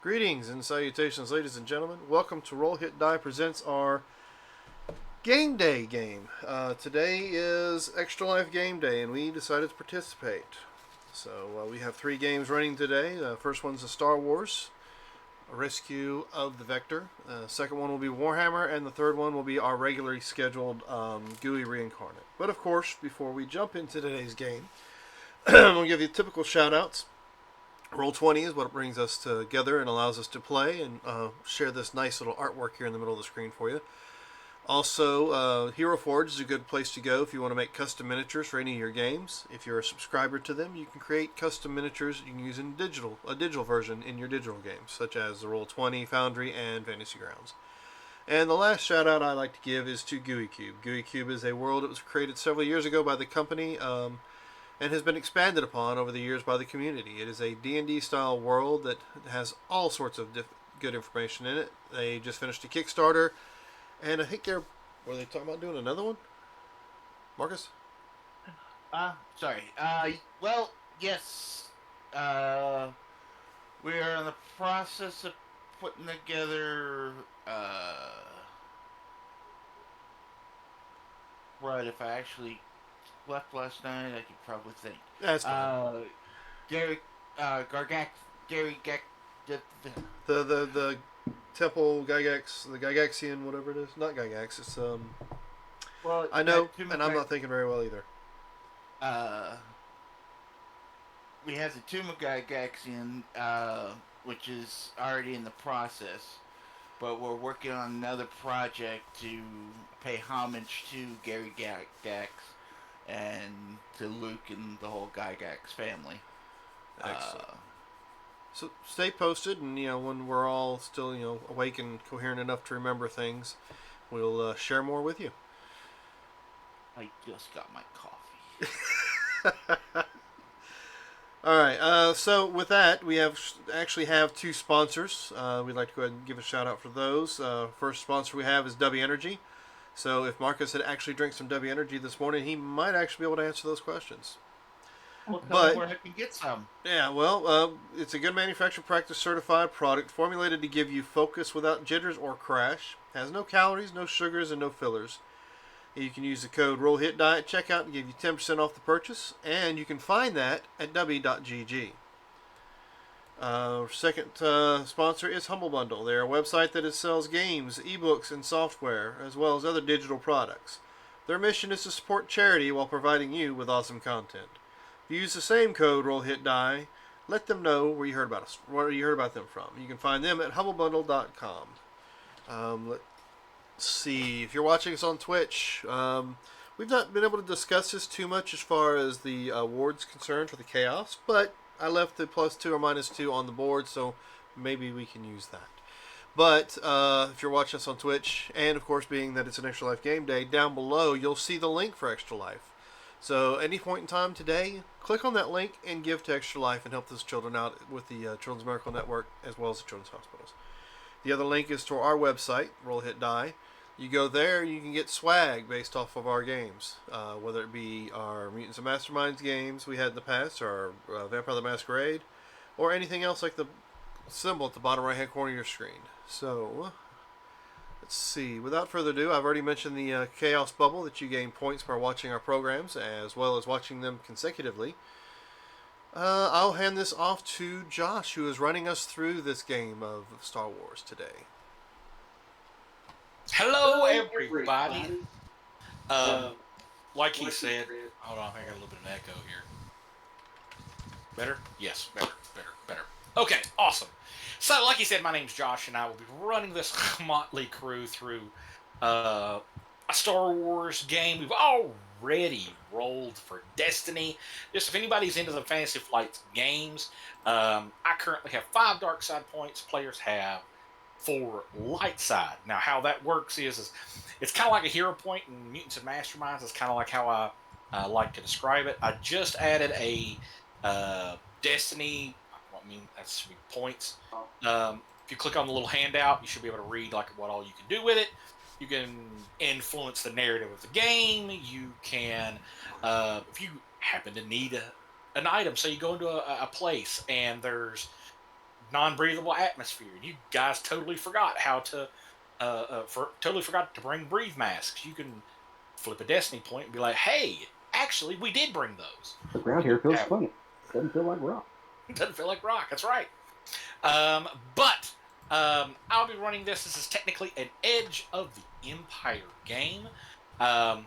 Greetings and salutations, ladies and gentlemen. Welcome to Roll Hit Die presents our Game Day game. Today is Extra Life Game Day, and we decided to participate. So we have 3 games running today. The first one's a Star Wars, a Rescue of the Vector. The second one will be Warhammer, and the third one will be our regularly scheduled GUI Reincarnate. But of course, before we jump into today's game, we'll give you typical shout-outs. Roll20 is what brings us together and allows us to play and share this nice little artwork here in the middle of the screen for you. Also, Hero Forge is a good place to go if you want to make custom miniatures for any of your games. If you're a subscriber to them, you can create custom miniatures you can use in a digital version in your digital games, such as the Roll20, Foundry, and Fantasy Grounds. And the last shout out I like to give is to GUI Cube. GUI Cube is a world that was created several years ago by the company. And has been expanded upon over the years by the community. It is a D&D style world that has all sorts of good information in it. They just finished a Kickstarter, and I think were they talking about doing another one? Marcus? Sorry. Well, yes. We are in the process of putting together, right, if I actually left last night, I could probably think. That's fine. Gary, Gary Gek, The Temple Gygax, the Gygaxian, whatever it is. Not Gygax, it's, well, I know, and I'm not thinking very well either. We have the Tomb of Gygaxian, which is already in the process, but we're working on another project to pay homage to Gary Gygax and to Luke and the whole Gygax family. Excellent. So stay posted, and when we're all still awake and coherent enough to remember things, we'll share more with you. I just got my coffee. All right. So with that, we actually have 2 sponsors. We'd like to go ahead and give a shout out for those. First sponsor we have is W Energy. So if Marcus had actually drank some W Energy this morning, he might actually be able to answer those questions. Well, tell me where I can get some. Yeah, well, it's a good manufacturer practice certified product formulated to give you focus without jitters or crash. Has no calories, no sugars, and no fillers. You can use the code ROLLHITDIE at checkout and give you 10% off the purchase, and you can find that at w.gg. Second sponsor is Humble Bundle. They're a website that sells games, ebooks, and software, as well as other digital products. Their mission is to support charity while providing you with awesome content. If you use the same code ROLLHITDIE, let them know where you heard about us, where you heard about them from. You can find them at humblebundle.com. Let's see, if you're watching us on Twitch, we've not been able to discuss this too much as far as the awards concerned for the Chaos, but I left the +2 or -2 on the board, so maybe we can use that. But if you're watching us on Twitch, and of course being that it's an Extra Life Game Day, down below you'll see the link for Extra Life. So any point in time today, click on that link and give to Extra Life and help those children out with the Children's Miracle Network as well as the Children's Hospitals. The other link is to our website, Roll Hit Die. You go there, you can get swag based off of our games, whether it be our Mutants and Masterminds games we had in the past, or Vampire the Masquerade, or anything else like the symbol at the bottom right-hand corner of your screen. So, let's see. Without further ado, I've already mentioned the Chaos Bubble that you gain points by watching our programs, as well as watching them consecutively. I'll hand this off to Josh, who is running us through this game of Star Wars today. Hello, everybody. Like he said, hold on, I got a little bit of an echo here. Better? Yes, better. Okay, awesome. So, like he said, my name's Josh, and I will be running this motley crew through a Star Wars game. We've already rolled for Destiny. Just if anybody's into the Fantasy Flight games, I currently have 5 dark side points. Players have 4 light side. Now, how that works is it's kind of like a hero point in Mutants and Masterminds. It's kind of like how I like to describe it. I just added a Destiny. I mean, that's points. If you click on the little handout, you should be able to read like what all you can do with it. You can influence the narrative of the game. You can, if you happen to need an item, so you go into a place and there's non-breathable atmosphere. You guys totally forgot how to, totally forgot to bring breathe masks. You can flip a destiny point and be like, hey, actually, we did bring those. The ground here feels funny. Doesn't feel like rock. Doesn't feel like rock. That's right. But I'll be running this. This is technically an Edge of the Empire game. And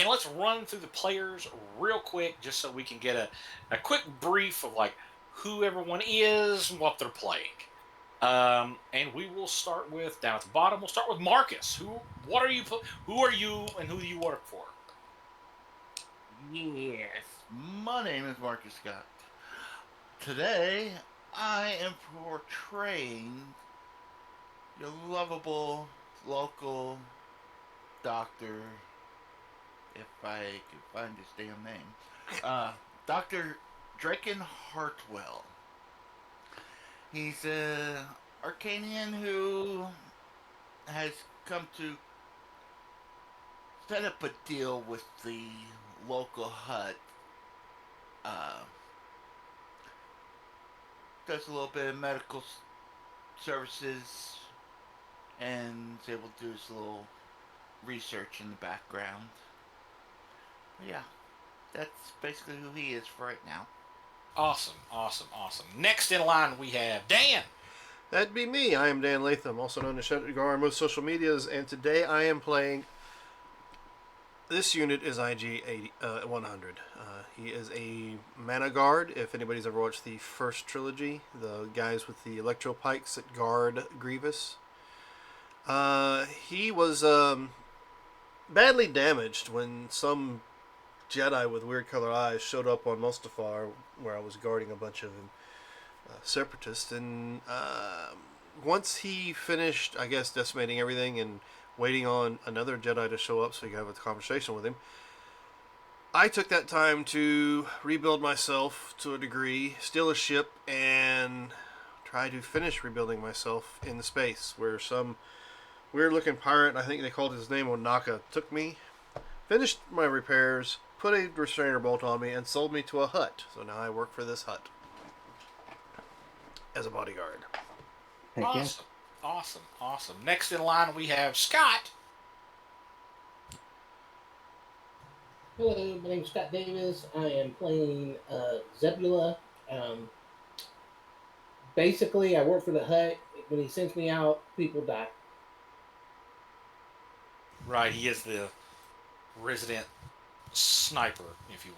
let's run through the players real quick just so we can get a quick brief of like who everyone is and what they're playing. And we will start with, down at the bottom, we'll start with Marcus. Who are you and who do you work for? Yes, my name is Marcus Scott. Today, I am portraying your lovable local doctor, if I could find his damn name, Dr. Draken Hartwell. He's an Arcanian who has come to set up a deal with the local hut. Does a little bit of medical services and is able to do his little research in the background. But yeah, that's basically who he is for right now. Awesome. Next in line, we have Dan. That'd be me. I am Dan Latham, also known as Shadowgar on most social medias, and today I am playing. This unit is IG 100. He is a mana guard. If anybody's ever watched the first trilogy, the guys with the electro pikes that guard Grievous, he was badly damaged when some Jedi with weird color eyes showed up on Mustafar, where I was guarding a bunch of separatists, and once he finished, I guess, decimating everything and waiting on another Jedi to show up so you can have a conversation with him, I took that time to rebuild myself to a degree, steal a ship, and try to finish rebuilding myself in the space where some weird-looking pirate, I think they called his name Onaka, took me, finished my repairs, put a restrainer bolt on me, and sold me to a hut. So now I work for this hut as a bodyguard. Heck yeah. Awesome. Next in line, we have Scott. Hello, my name's Scott Davis. I am playing Zebula. Basically, I work for the hut. When he sends me out, people die. Right, he is the resident sniper, if you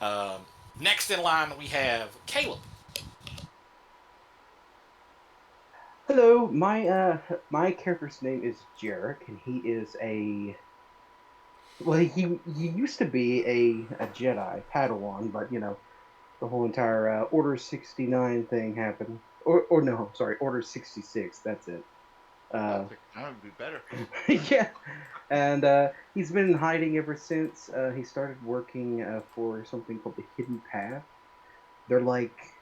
will. Next in line, we have Caleb. Hello, my character's name is Jarek, and he is he used to be a Jedi Padawan, but the whole entire Order 69 thing happened. Or no, sorry, Order 66. That's it. That would be better. Yeah, and he's been in hiding ever since. He started working for something called the Hidden Path. They're like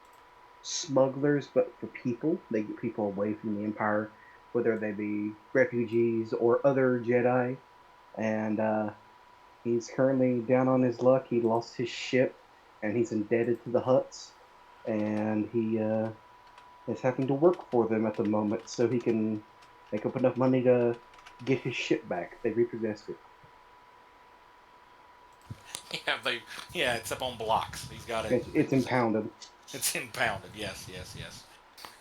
smugglers, but for people. They get people away from the Empire, whether they be refugees or other Jedi. And he's currently down on his luck. He lost his ship, and he's indebted to the Hutts. And he is having to work for them at the moment so he can make up enough money to get his ship back. They repossessed it. Yeah, it's up on blocks. He's got it. It's impounded. It's impounded. Yes.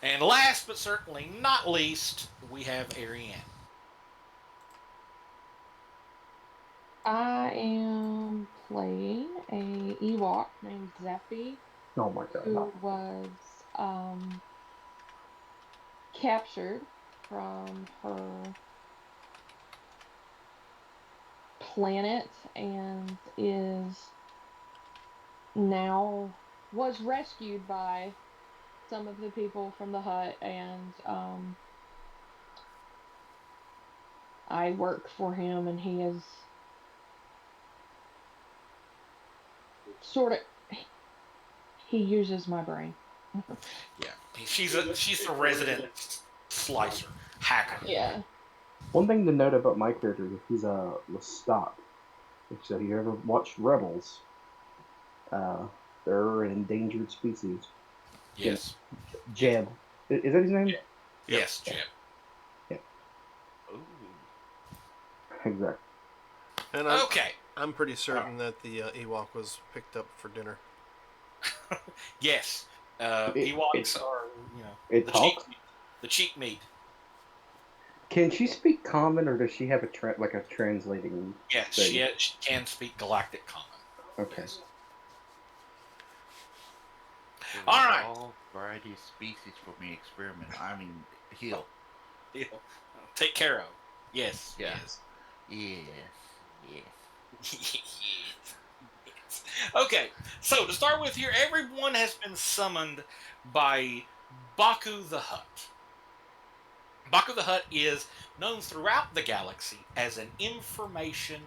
And last but certainly not least, we have Ariane. I am playing a Ewok named Zeppi, Oh my god. who was captured from her planet and was rescued by some of the people from the hut, and I work for him, and he is he uses my brain. Yeah, she's a resident slicer hacker. Yeah. One thing to note about my character is he's a Lestat. If you ever watched Rebels, they're an endangered species. Yes. Jeb. Is that his name? Yes, Jeb. Ooh. Exactly. And Okay. I'm pretty certain that the Ewok was picked up for dinner. Yes. It- Ewoks are, you know, It the talks. the cheap meat. Can she speak common, or does she have like a translating Yes, thing? she can speak Galactic Common. Okay. Yes. There All was right. all variety of species for me experiment. I mean, heal. Yeah. Take care of. Yes. Yeah. Yes. Yes. Yes. Yes. Okay, so to start with here, everyone has been summoned by Baku the Hutt. Baku the Hutt is known throughout the galaxy as an information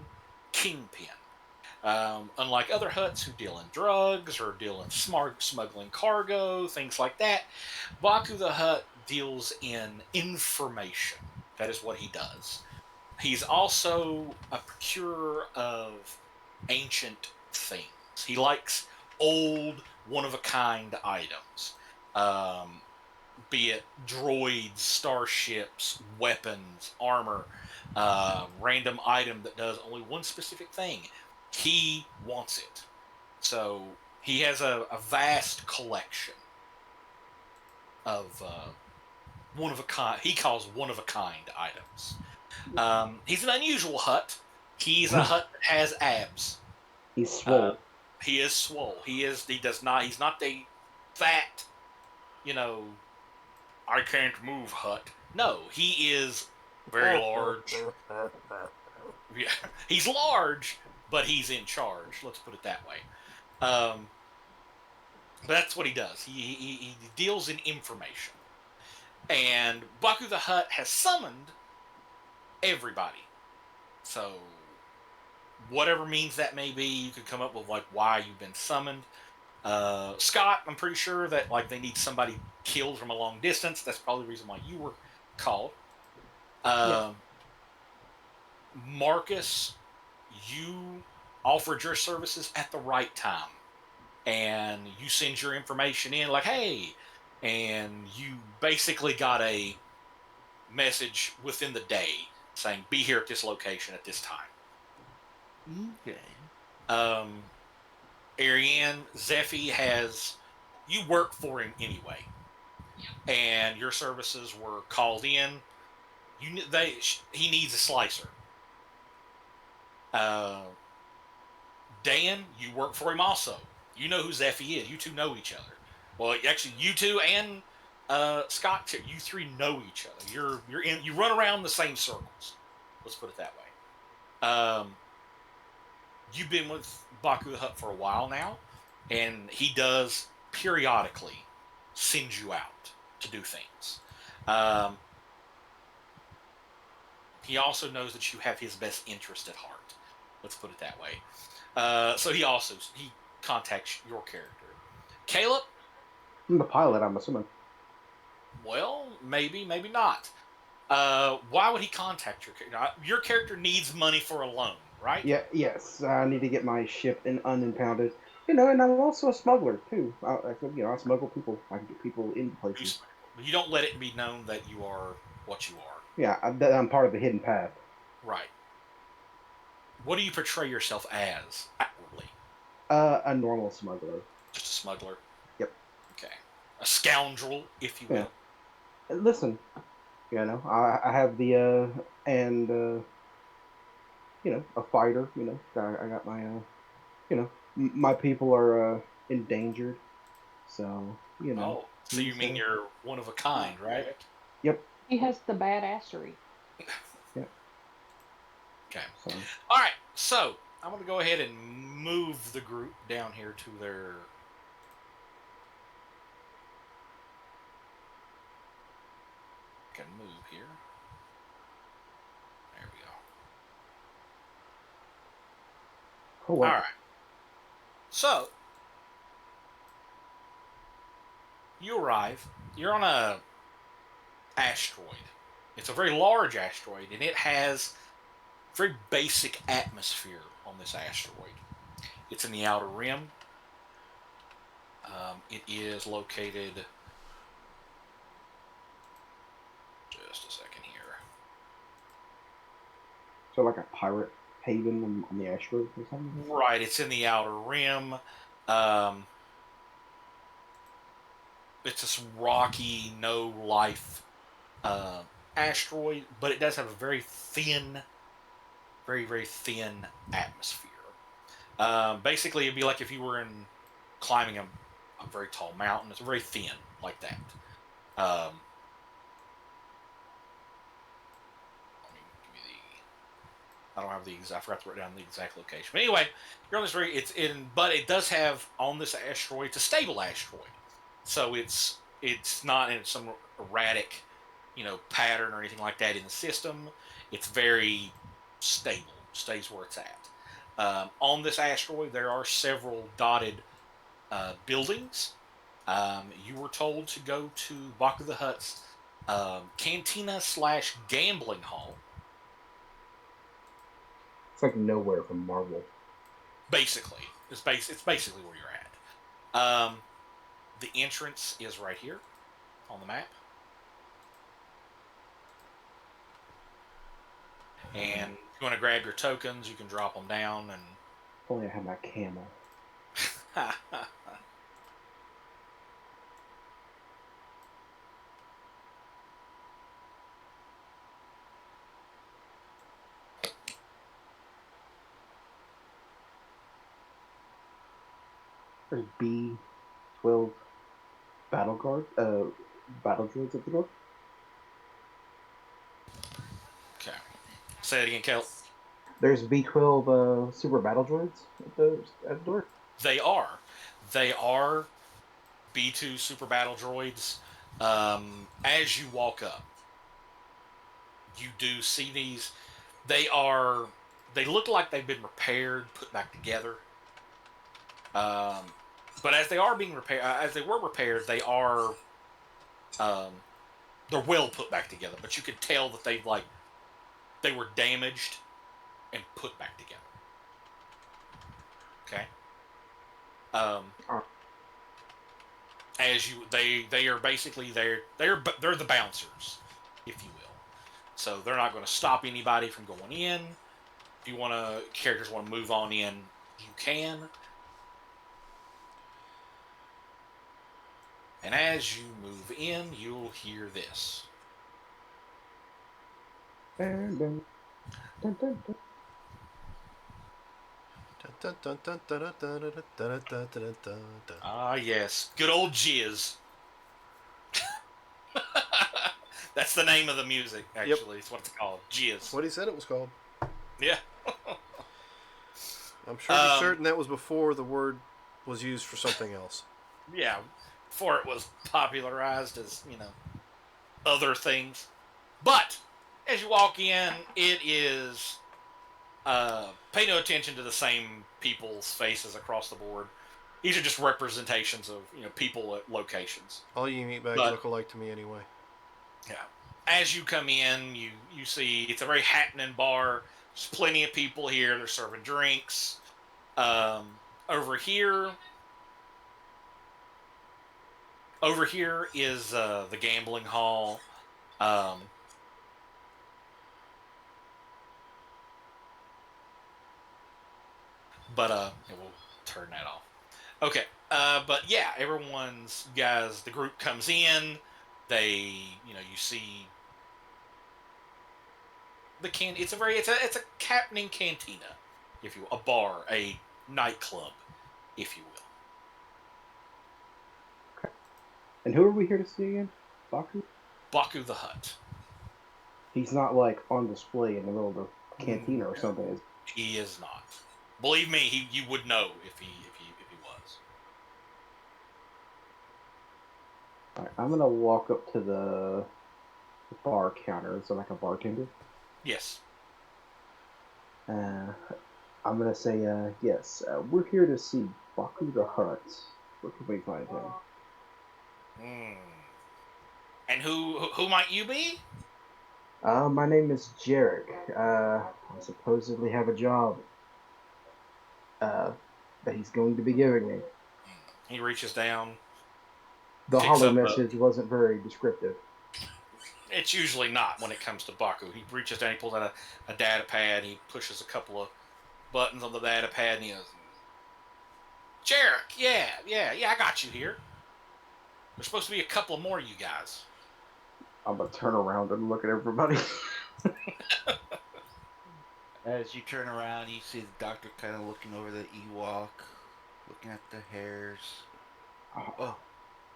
kingpin. Unlike other Hutts who deal in drugs or deal in smuggling cargo, things like that, Baku the Hutt deals in information. That is what he does. He's also a procurer of ancient things. He likes old, one-of-a-kind items, um, be it droids, starships, weapons, armor, random item that does only one specific thing. He wants it. So he has a vast collection of one-of-a-kind. He calls one-of-a-kind items. He's an unusual Hutt. He's a Hutt that has abs. He's swole. He is swole. He does not. He's not the fat, you know, I can't move Hutt. No, he is very large. Yeah, he's large, but he's in charge. Let's put it that way. But that's what he does. He deals in information. And Baku the Hutt has summoned everybody. So, whatever means that may be, you could come up with like why you've been summoned. Scott, I'm pretty sure that like they need somebody killed from a long distance. That's probably the reason why you were called. Marcus, you offered your services at the right time, and you send your information in like, hey, and you basically got a message within the day saying, be here at this location at this time. Okay. Ariane, Zephy has, you work for him anyway, and your services were called in. He needs a slicer. Dan, you work for him also. You know who Zephy is. You two know each other. Well, actually, you two and Scott, you three know each other. You run around the same circles. Let's put it that way. You've been with Baku the Hutt for a while now, and he does periodically send you out to do things. He also knows that you have his best interest at heart. Let's put it that way. So he contacts your character. Caleb? I'm the pilot, I'm assuming. Well, maybe not. Why would he contact your character? Your character needs money for a loan, right? Yeah, yes. I need to get my ship unimpounded. And I'm also a smuggler too. I smuggle people. I can get people in places. You don't let it be known that you are what you are. Yeah, I'm part of the hidden path. Right. What do you portray yourself as outwardly? A normal smuggler. Just a smuggler? Yep. Okay. A scoundrel, if you will. Yeah. Listen, I have the a fighter. I got my my people are endangered, so Oh, so you mean you're one of a kind, right? Yep. He has the badassery. Yep. Okay. So. All right. So I'm going to go ahead and move the group down here to their. Can move here. There we go. Oh, wow. All right. So you arrive. You're on a asteroid. It's a very large asteroid, and it has very basic atmosphere on this asteroid. It's in the outer rim. It is located. Just a second here. So like a pirate haven on the asteroid or something? Right, it's in the outer rim. It's this rocky, no life asteroid, but it does have a very thin, very thin atmosphere. Basically, it'd be like if you were climbing a very tall mountain. It's very thin, like that. Let me give you I don't have the exact. I forgot to write down the exact location. But anyway, you're on this but it does have on this asteroid. It's a stable asteroid, so it's not in some erratic, pattern or anything like that in the system. It's very stable. Stays where it's at. On this asteroid, there are several dotted buildings. You were told to go to Baku the Hutt's cantina / gambling hall. It's like nowhere from Marvel. Basically, it's basically where you're at. The entrance is right here on the map, and if you want to grab your tokens, you can drop them down and. If only I had my camel. There's B-12 battle droids at the door. Okay. Say it again, Kel. There's B-12 super battle droids at the door. They are B2 super battle droids. As you walk up, you do see these. They look like they've been repaired, put back together. But as they are being repaired, as they were repaired, they are, they're well put back together. But you could tell that they were damaged and put back together. Okay. They are basically they're the bouncers, if you will. So they're not going to stop anybody from going in. If you characters want to move on in, you can. And as you move in, you'll hear this. Dun, dun, dun, dun, dun. Ah, yes. Good old Jizz. That's the name of the music, actually. It's what it's called. Jizz. What he said it was called. Yeah. I'm sure he's certain that was before the word was used for something else. Yeah. Before it was popularized as, other things. But, as you walk in, it is... pay no attention to the same people's faces across the board. These are just representations of, people at locations. All you meatbags look alike to me anyway. Yeah. As you come in, you see it's a very happening bar. There's plenty of people here. They're serving drinks. Over here is the gambling hall. But we'll turn that off. Okay. But yeah, the group comes in. They, you see the it's a happening cantina, if you will, a bar, a nightclub, if you will. And who are we here to see again? Baku? Baku the Hutt. He's not like on display in the middle of the cantina or something. Is He is not. Believe me, you would know if he was. Alright, I'm gonna walk up to the bar counter, so like a bartender. Yes. I'm gonna say, yes, we're here to see Baku the Hutt. Where can we find him? And who might you be? My name is Jarek. I supposedly have a job that he's going to be giving me. He reaches down. The Picks hollow up message wasn't very descriptive. It's usually not when it comes to Baku. He reaches down, he pulls out a data pad, he pushes a couple of buttons on the data pad, and he goes, Jarek, yeah, I got you here. There's supposed to be a couple more of you guys. I'm gonna turn around and look at everybody. As you turn around, you see the doctor kind of looking over the Ewok, looking at the hairs. Oh,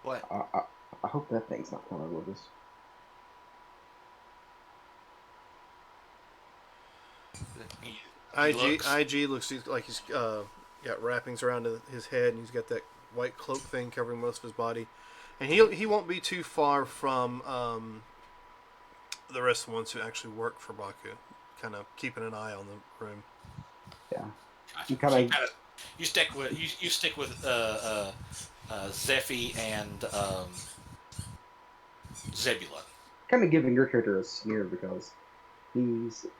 what? I hope that thing's not coming with us. IG looks like he's got wrappings around his head, and he's got that white cloak thing covering most of his body, and he won't be too far from the rest of the ones who actually work for Baku, kind of keeping an eye on the room. Yeah. You stick with Zephy and Zebulon. Kind of giving your character a sneer because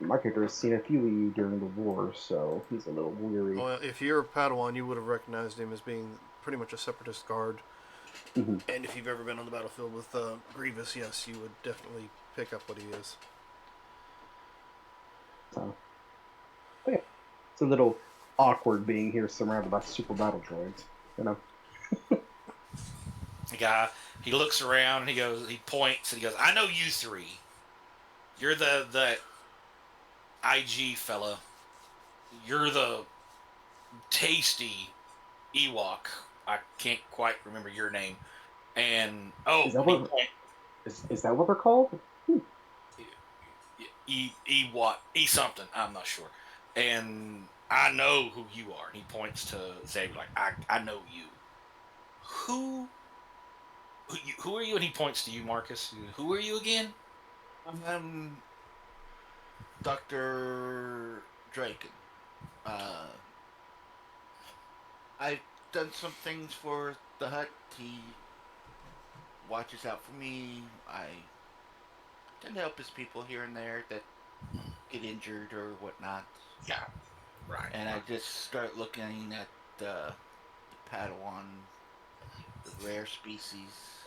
my character has seen a few of you during the war, so he's a little weary. Well, if you're a Padawan, you would have recognized him as being pretty much a Separatist guard. Mm-hmm. And if you've ever been on the battlefield with Grievous, yes, you would definitely pick up what he is. So, yeah, it's a little awkward being here surrounded by super battle droids, you know. The guy, he looks around and he points and he goes, I know you three. You're the IG fella. You're the tasty Ewok. I can't quite remember your name. And is that what they're called? Ewok, something. I'm not sure. And I know who you are. And he points to Xavier like, I know you. Who are you? And he points to you, Marcus. Who are you again? I'm Dr. Draken. I've done some things for the hut. He watches out for me. I tend to help his people here and there that get injured or whatnot. Yeah, right. And I just start looking at the Padawan, the rare species.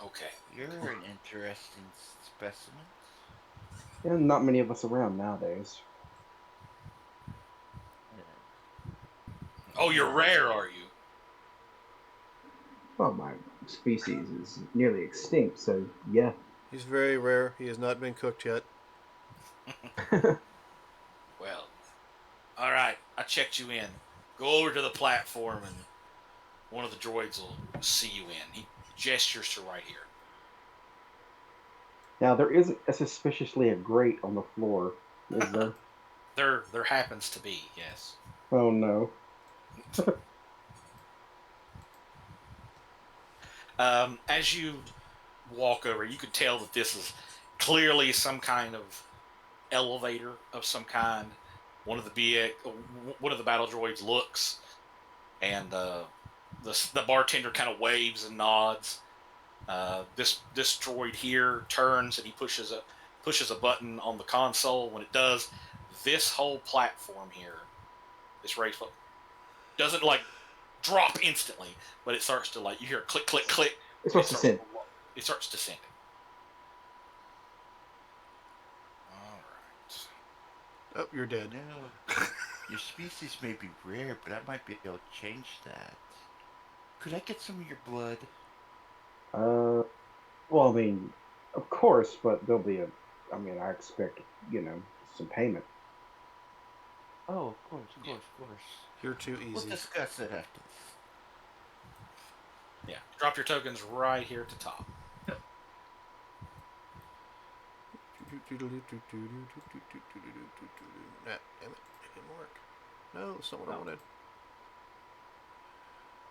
Okay. You're an interesting specimen. Yeah, not many of us around nowadays. Oh, you're rare, are you? Well, my species is nearly extinct, so yeah. He's very rare. He has not been cooked yet. Well, all right. I checked you in. Go over to the platform, and one of the droids will see you in. He gestures to right here. Now, there isn't suspiciously a grate on the floor, is there? There happens to be, yes. Oh, no. As you walk over, you can tell that this is clearly some kind of elevator of some kind. One of the battle droids looks, and the bartender kind of waves and nods. This droid here turns and he pushes a button on the console. When it does, this whole platform here, this race doesn't like drop instantly, but it starts to you hear a click, click, click. It starts to descend. It starts descending. All right. Oh, you're dead. No, your species may be rare, but I might be able to change that. Could I get some of your blood? Well, I mean, of course, but there'll be I expect, some payment. Oh, of course. You're too We'll easy. discuss it after. Yeah. Drop your tokens right here at the top. Damn it. It didn't work. No, that's not what I wanted.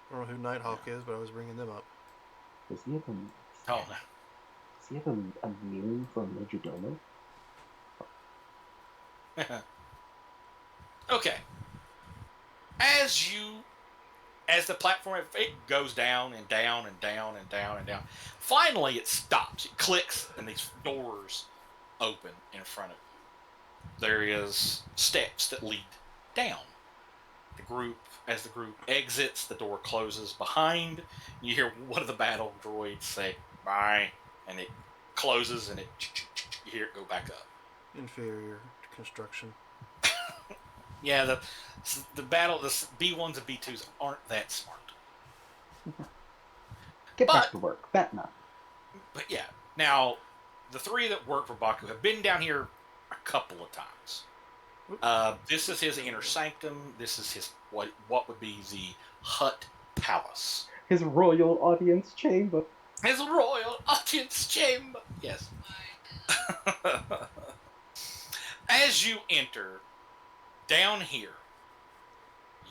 I don't know who Nighthawk is, but I was bringing them up. Does he have Oh, no. Does he have a immune from Majordomo? Okay. As the platform it goes down and down and down and down and down. Finally, it stops. It clicks, and these doors open in front of you. There is steps that lead down. as the group exits, the door closes behind. You hear one of the battle droids say "bye," and it closes, and you hear it go back up. Inferior construction. Yeah, the B1s and B2s aren't that smart. Get But- back to work. Batman. But yeah, now the three that work for Baku have been down here a couple of times. This is his inner sanctum. This is his what would be the Hut Palace. His royal audience chamber. His royal audience chamber. Yes. As you enter down here,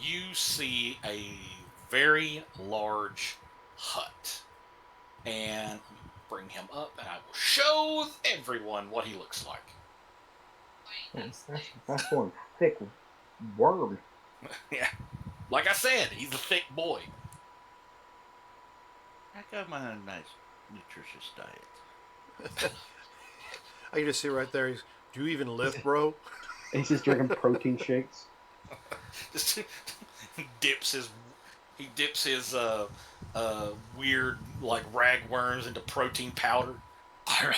you see a very large hut. And let me bring him up, and I will show everyone what he looks like. That's one thick worm. Yeah. Like I said, he's a thick boy. I got my own nice, nutritious diet. I can just see right there. Do you even lift, bro? He's just drinking protein shakes. Just dips his weird like ragworms into protein powder.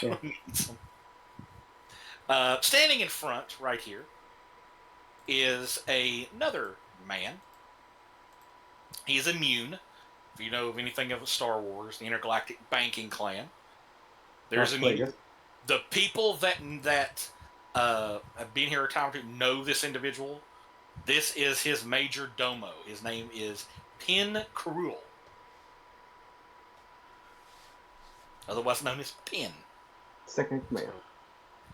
Yeah. Standing in front right here is another man. He's immune. If you know of anything of Star Wars, the Intergalactic Banking Clan. There's Darth immune. Plagueis. The people that have been here a time or two know this individual. This is his major domo. His name is Pin Cruel, otherwise known as Pin. Second in command.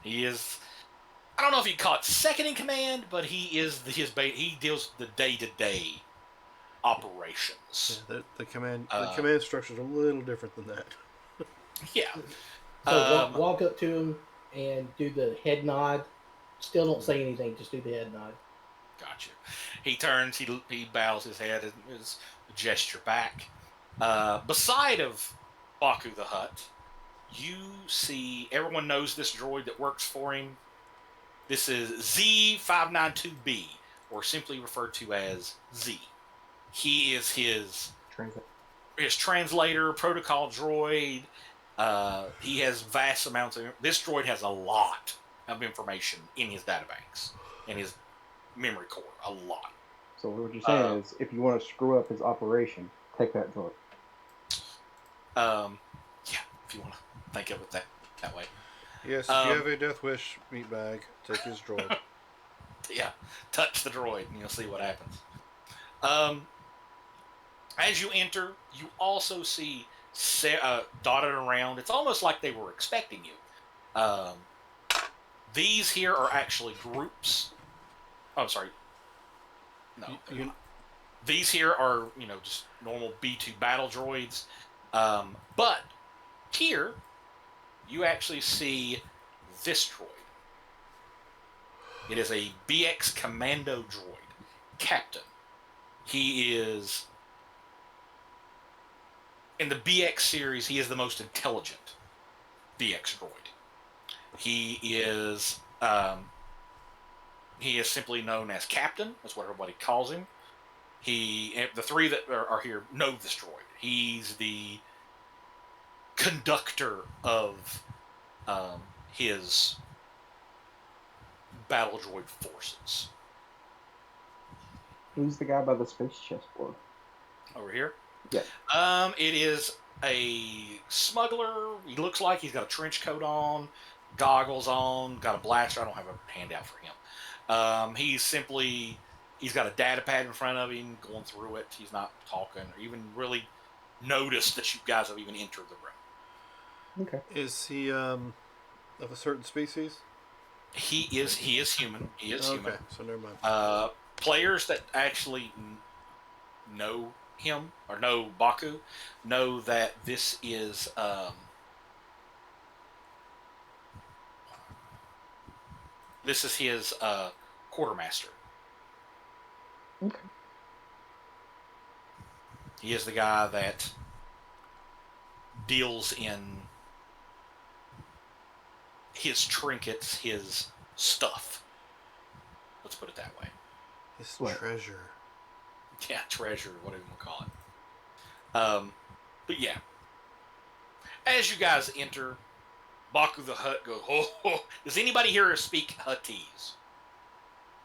He is. I don't know if you call it second in command, but he is he deals with the day-to-day operations. Yeah, the command Uh, command structure is a little different than that. Yeah. So walk up to him and do the head nod. Still don't say anything. Just do the head nod. Gotcha. He turns. He bows his head and his gesture back. Beside of Baku the Hutt, you see everyone knows this droid that works for him. This is Z592B, or simply referred to as Z. He is his translator, protocol droid. He has vast amounts of. This droid has a lot of information in his databanks, in his memory core, a lot. So what you're saying is, if you want to screw up his operation, take that droid. Yeah, if you want to think of it that way. Yes, if you have a death wish meatbag, take his droid. Yeah, touch the droid and you'll see what happens. As you enter, you also see dotted around. It's almost like they were expecting you. These here are actually groups. Oh, sorry. No. These here are, just normal B2 battle droids. But here, you actually see this droid. It is a BX Commando droid, Captain. He is, in the BX series, he is the most intelligent BX droid. He is simply known as Captain. That's what everybody calls him. The three that are here know this droid. He's the conductor of his battle droid forces. Who's the guy by the space chessboard? Over here? Yeah. It is a smuggler. He looks like he's got a trench coat on, goggles on, got a blaster. I don't have a handout for him. He's got a data pad in front of him, going through it. He's not talking or even really noticed that you guys have even entered the room. Okay. Is he of a certain species? He is human. He is human. Okay, so never mind. Players that actually know him or know Baku know that this is his quartermaster. Okay. He is the guy that deals in his trinkets, his stuff. Let's put it that way. His What? treasure. Yeah, treasure, whatever you want to call it. But yeah, as you guys enter, Baku the Hutt goes, "Oh, oh." Does anybody here speak Huttese?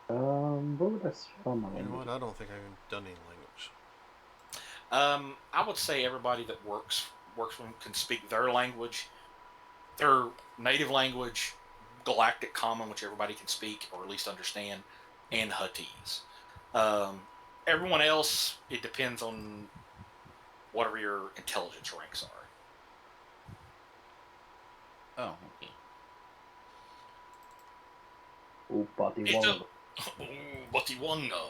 What would I spell my You know language? what? I don't think I've done any language. I would say everybody that works with them can speak their language, their native language, Galactic Common, which everybody can speak or at least understand, and Huttese. Everyone else, it depends on whatever your intelligence ranks are. Oh, okay. Oh, Bati It's Wong. Batiwanga.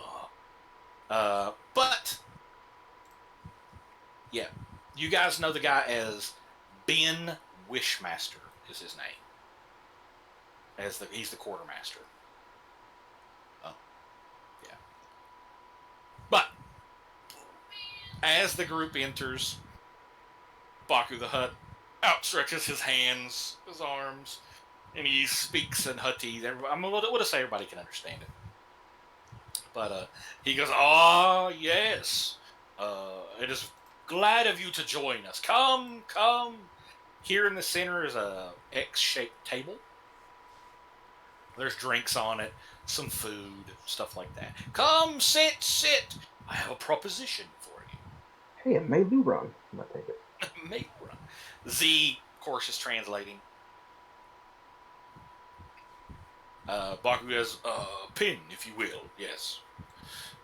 But yeah, you guys know the guy as Ben Wishmaster is his name. He's the quartermaster. Oh. Yeah. But as the group enters, Baku the Hutt outstretches his hands, his arms, and he speaks in Huttese. We'll just say everybody can understand it. But he goes, "Ah, yes. It is glad of you to join us. Come, come." Here in the center is a X-shaped table. There's drinks on it, some food, stuff like that. Come, sit. I have a proposition for you. Hey, it may be wrong. I'm gonna take it. Make run. Z, of course, is translating. Baku goes, Pin, if you will, yes.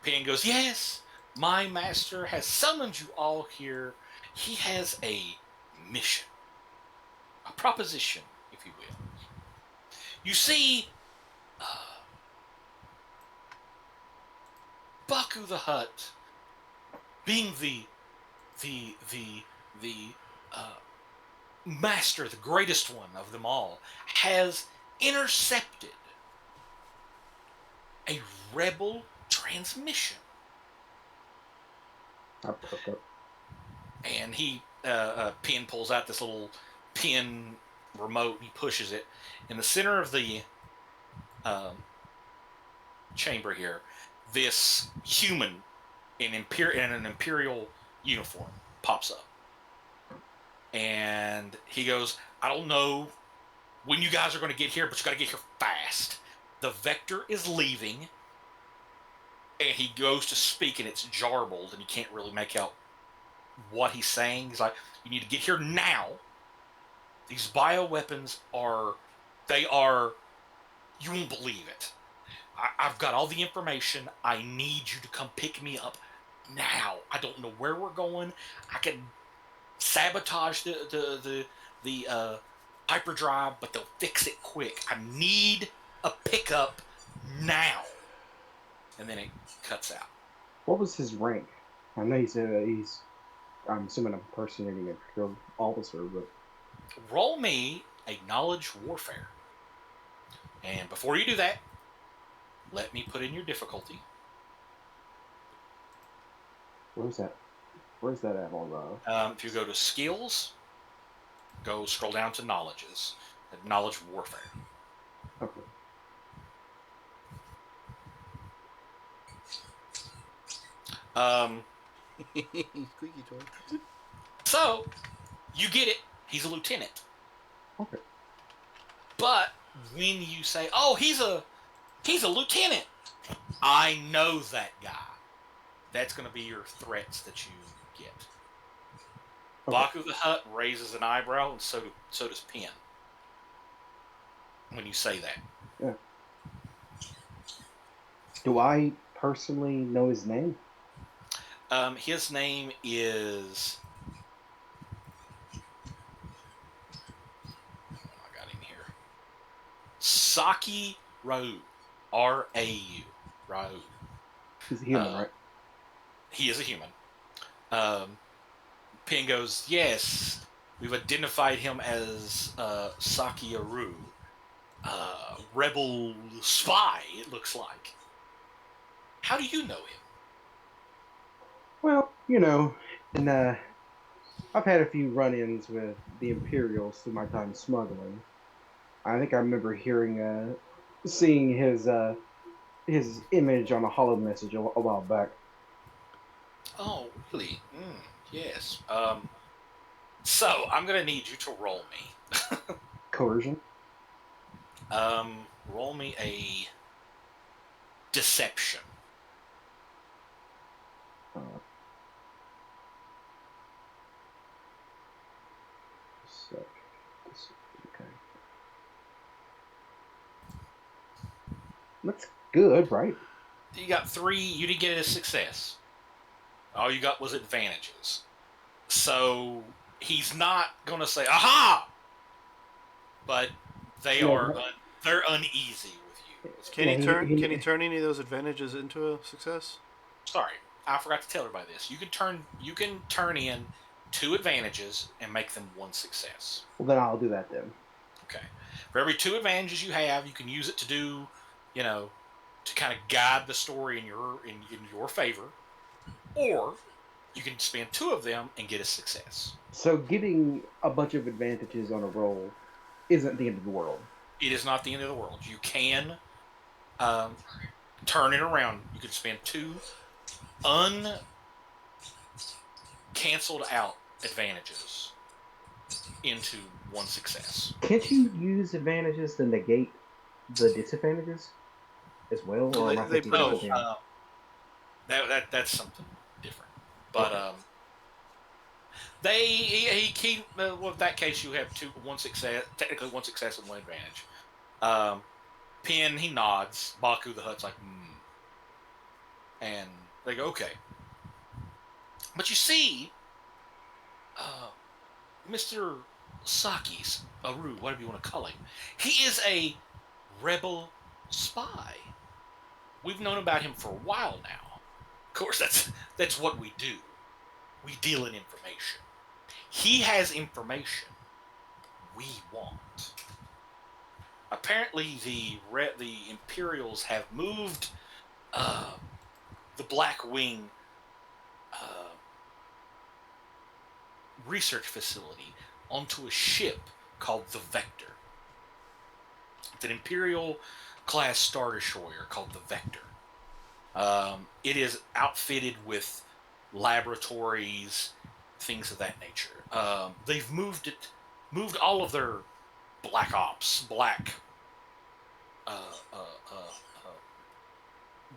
Pin goes, yes, my master has summoned you all here. He has a mission, a proposition, if you will. You see, Baku the Hutt, being the master, the greatest one of them all, has intercepted a rebel transmission. I perk up. And he, Pin pulls out this little pin remote. He pushes it. In the center of the chamber here, this human in an imperial uniform pops up. And he goes, I don't know when you guys are going to get here, but you got to get here fast. The Vector is leaving. And he goes to speak, and it's jarbled, and you can't really make out what he's saying. He's like, you need to get here now. These bioweapons are, you won't believe it. I've got all the information. I need you to come pick me up now. I don't know where we're going. I can sabotage the hyperdrive, but they'll fix it quick. I need a pickup now. And then it cuts out. What was his rank? I know he's I'm assuming impersonating a field officer, but Roll me a knowledge warfare. And before you do that, let me put in your difficulty. where's that? Where's that at on the? If you go to skills, scroll down to knowledges. Knowledge warfare. Okay. Squeaky toy. So, you get it. He's a lieutenant. Okay. But when you say, "Oh, he's a lieutenant," I know that guy. That's going to be your threats that you get. Okay. Baku the Hutt raises an eyebrow, and so does Pin. When you say that, Yeah. Do I personally know his name? his name is. I got him here. Saki Rau, R-A-U, Rau. He's a human, right? He is a human. Pin goes, yes, we've identified him as Saki Aru, rebel spy, it looks like. How do you know him? Well, you know, and I've had a few run-ins with the Imperials through my time smuggling. I think I remember seeing his image on a hollow message a while back. Oh, really? Yes. So I'm gonna need you to roll me. Coercion. Roll me a deception. Uh, okay. That's good, right? You got 3. You didn't get a success. All you got was advantages. So he's not gonna say "aha," but they're uneasy with you. Can he turn any of those advantages into a success? Sorry, I forgot to tell everybody this. You can turn in 2 advantages and make them 1 success. Well, then I'll do that then. Okay. For every 2 advantages you have, you can use it to do, to kind of guide the story in your favor, or you can spend 2 of them and get a success. So getting a bunch of advantages on a roll isn't the end of the world. It is not the end of the world. You can turn it around. You can spend 2 canceled out advantages into 1 success. Can't you use advantages to negate the disadvantages as well? Or am I thinking something else? That's something different. But in that case you have 1 success, technically 1 success and 1 advantage. Pin, he nods. Baku the Hutt's like, and they go, okay. But you see, Mr. Sakis, Aru, whatever you want to call him, he is a rebel spy. We've known about him for a while now. Of course, that's what we do. We deal in information. He has information we want. Apparently, the Imperials have moved the Black Wing research facility onto a ship called the Vector. It's an Imperial-class Star Destroyer called the Vector. It is outfitted with laboratories, things of that nature. They've moved all of their black ops,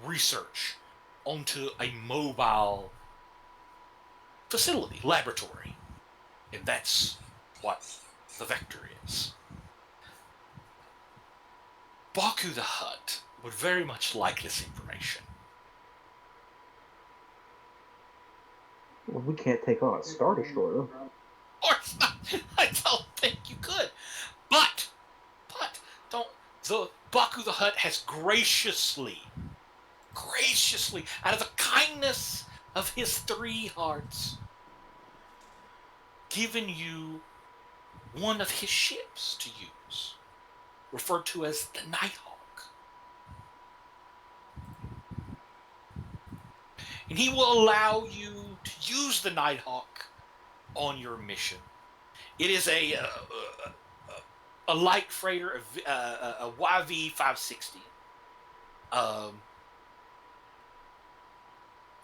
research onto a mobile facility, laboratory. And that's what the Vector is. Baku the Hutt would very much like this information. Well, we can't take on a Star Destroyer. Of course not. I don't think you could. But the Baku the Hutt has graciously, out of the kindness of his 3 hearts, given you one of his ships to use, referred to as the Nighthawk. And he will allow you to use the Nighthawk on your mission. It is a light freighter, a YV-560.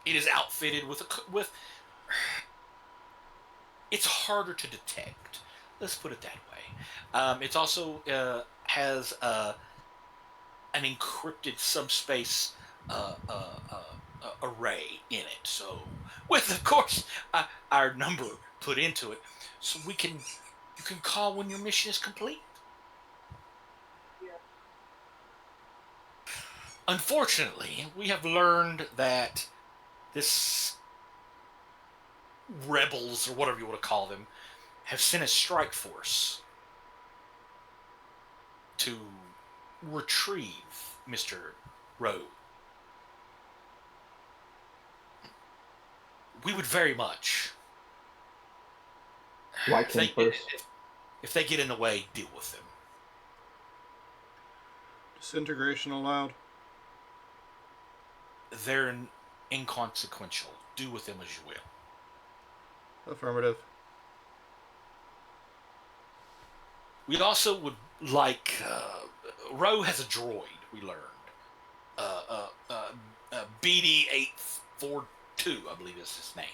It is outfitted with. It's harder to detect. Let's put it that way. It's also has an encrypted subspace array in it. So, with of course our number put into it, so you can call when your mission is complete. Unfortunately, we have learned that this rebels, or whatever you want to call them, have sent a strike force to retrieve Mr. Rowe. We would very much like him first. If they get in the way, deal with them. Disintegration allowed. They're inconsequential. Do with them as you will. Affirmative. We also would like... Rowe has a droid, we learned. BD-842. 2, I believe is his name.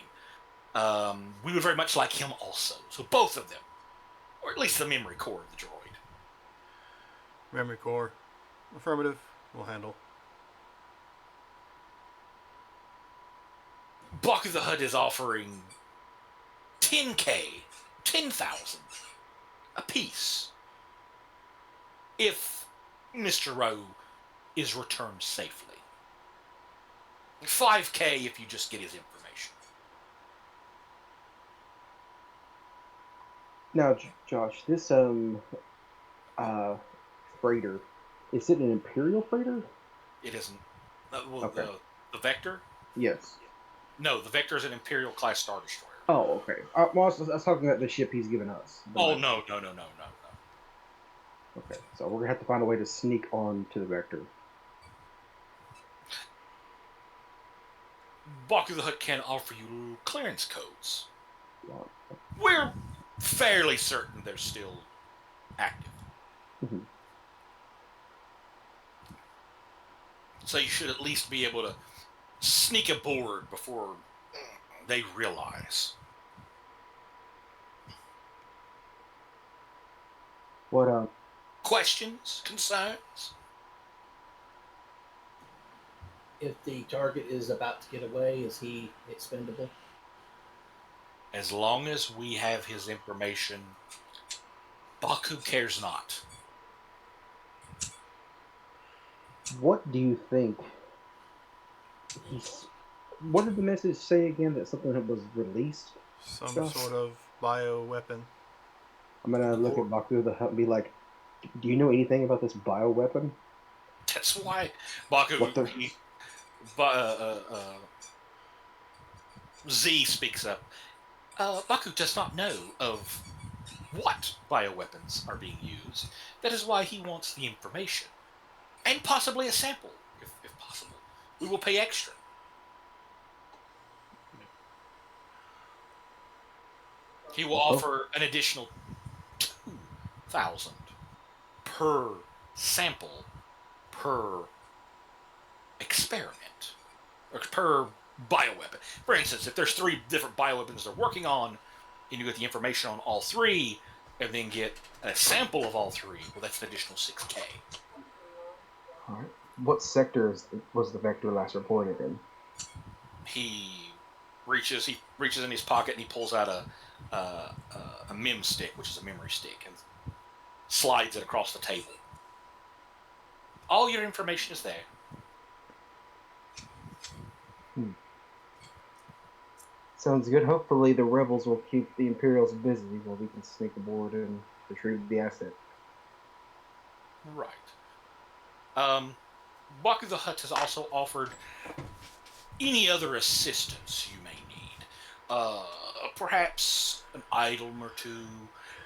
We would very much like him also. So both of them, or at least the memory core of the droid. Memory core. Affirmative. We'll handle. Baku the Hutt is offering 10K, 10,000 a piece if Mr. Rowe is returned safely. 5K if you just get his information. Now, Josh, this freighter, is it an Imperial freighter? It isn't. Okay. The Vector? Yes. No, the Vector is an Imperial class Star Destroyer. Oh, okay. Well, I was talking about the ship he's given us. Oh, no. Okay, so we're gonna have to find a way to sneak on to the Vector. Baku the Hutt can offer you clearance codes. Wow. We're fairly certain they're still active. Mhm. So you should at least be able to sneak aboard before they realize. What Questions? Concerns? If the target is about to get away, is he expendable? As long as we have his information, Baku cares not. What do you think? What did the message say again? That something that was released? Some Stuff. sort of bio weapon. I'm gonna look at Baku the Hutt and be like, "Do you know anything about this bioweapon?" That's why Baku. What the- Z speaks up. Baku does not know of what bioweapons are being used. That is why he wants the information. And possibly a sample, if possible. We will pay extra. He will offer an additional 2,000 per sample per experiment, or per bioweapon. For instance, if there's 3 different bioweapons they're working on, and you get the information on all 3, and then get a sample of all 3, well, that's an additional 6K. All right. What sector was the Vector last reported in? He reaches in his pocket and he pulls out a mem stick, which is a memory stick, and slides it across the table. All your information is there. Sounds good. Hopefully the rebels will keep the Imperials busy while we can sneak aboard and retrieve the asset. Right. Baku the Hutt has also offered any other assistance you may need. Perhaps an item or 2,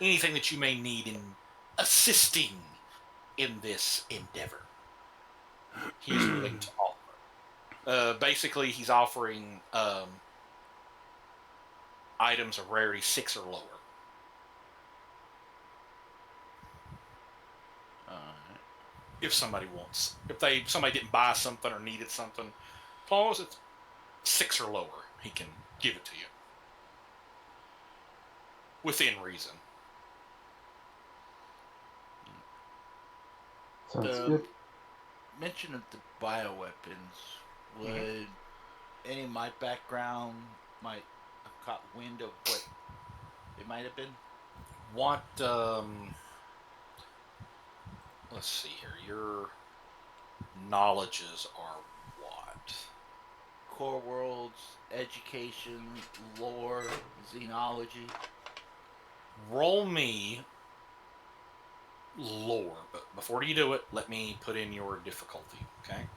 anything that you may need in assisting in this endeavor. He's willing to offer. Basically, he's offering items of rarity 6 or lower. If somebody wants, somebody didn't buy something or needed something, as long as it's 6 or lower, he can give it to you within reason. Sounds The good. mention of the bioweapons, would any of my background might have caught wind of what it might have been? What, let's see here, your knowledges are what? Core worlds, education, lore, xenology. Roll me lore, but before you do it, let me put in your difficulty, okay?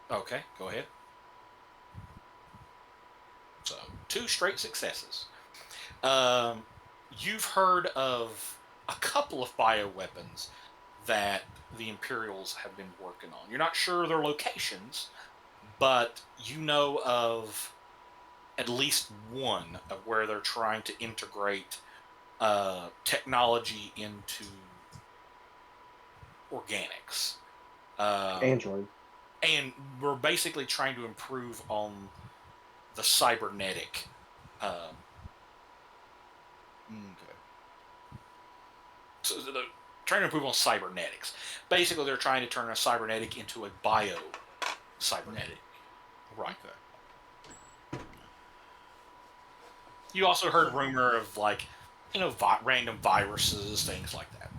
Okay, go ahead. So, 2 straight successes. You've heard of a couple of bioweapons that the Imperials have been working on. You're not sure their locations, but you know of at least one of where they're trying to integrate technology into organics. Android. And we're basically trying to improve on the cybernetic. Okay. So they're trying to improve on cybernetics. Basically, they're trying to turn a cybernetic into a bio-cybernetic. Right. Okay. You also heard rumor of, like, random viruses, things like that.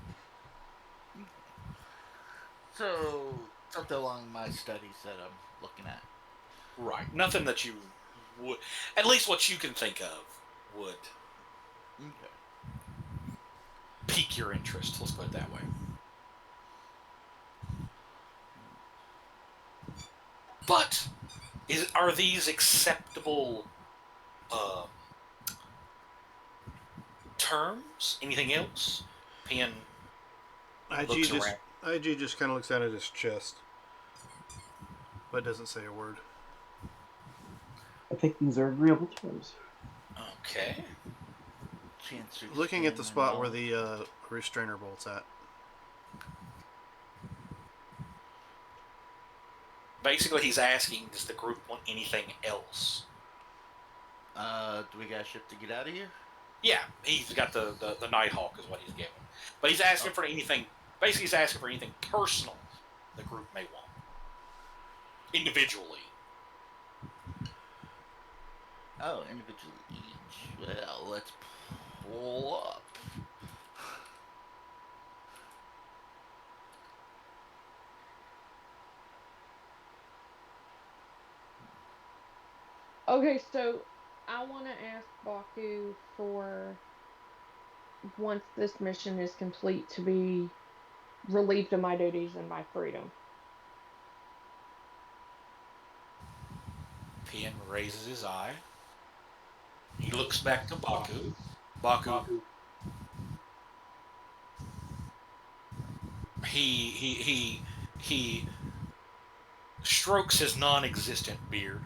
So something along my studies that I'm looking at. Right. Nothing that you would, at least what you can think of, would Okay. pique your interest. Let's put it that way. But are these acceptable terms? Anything else? Pen looks around. IG just kind of looks down at his chest, but doesn't say a word. I think these are agreeable terms. Okay. Chance to Looking at the expand my spot where knowledge. the restrainer bolt's at. Basically, he's asking, does the group want anything else? Do we got a ship to get out of here? Yeah, he's got the Nighthawk is what he's given. But he's asking for anything, basically he's asking for anything personal the group may want. Individually. Oh, individually each. Well, let's pull up. Okay, so I want to ask Baku for, once this mission is complete, to be relieved of my duties and my freedom. Pien raises his eye. He looks back to Baku. Baku. He strokes his non-existent beard.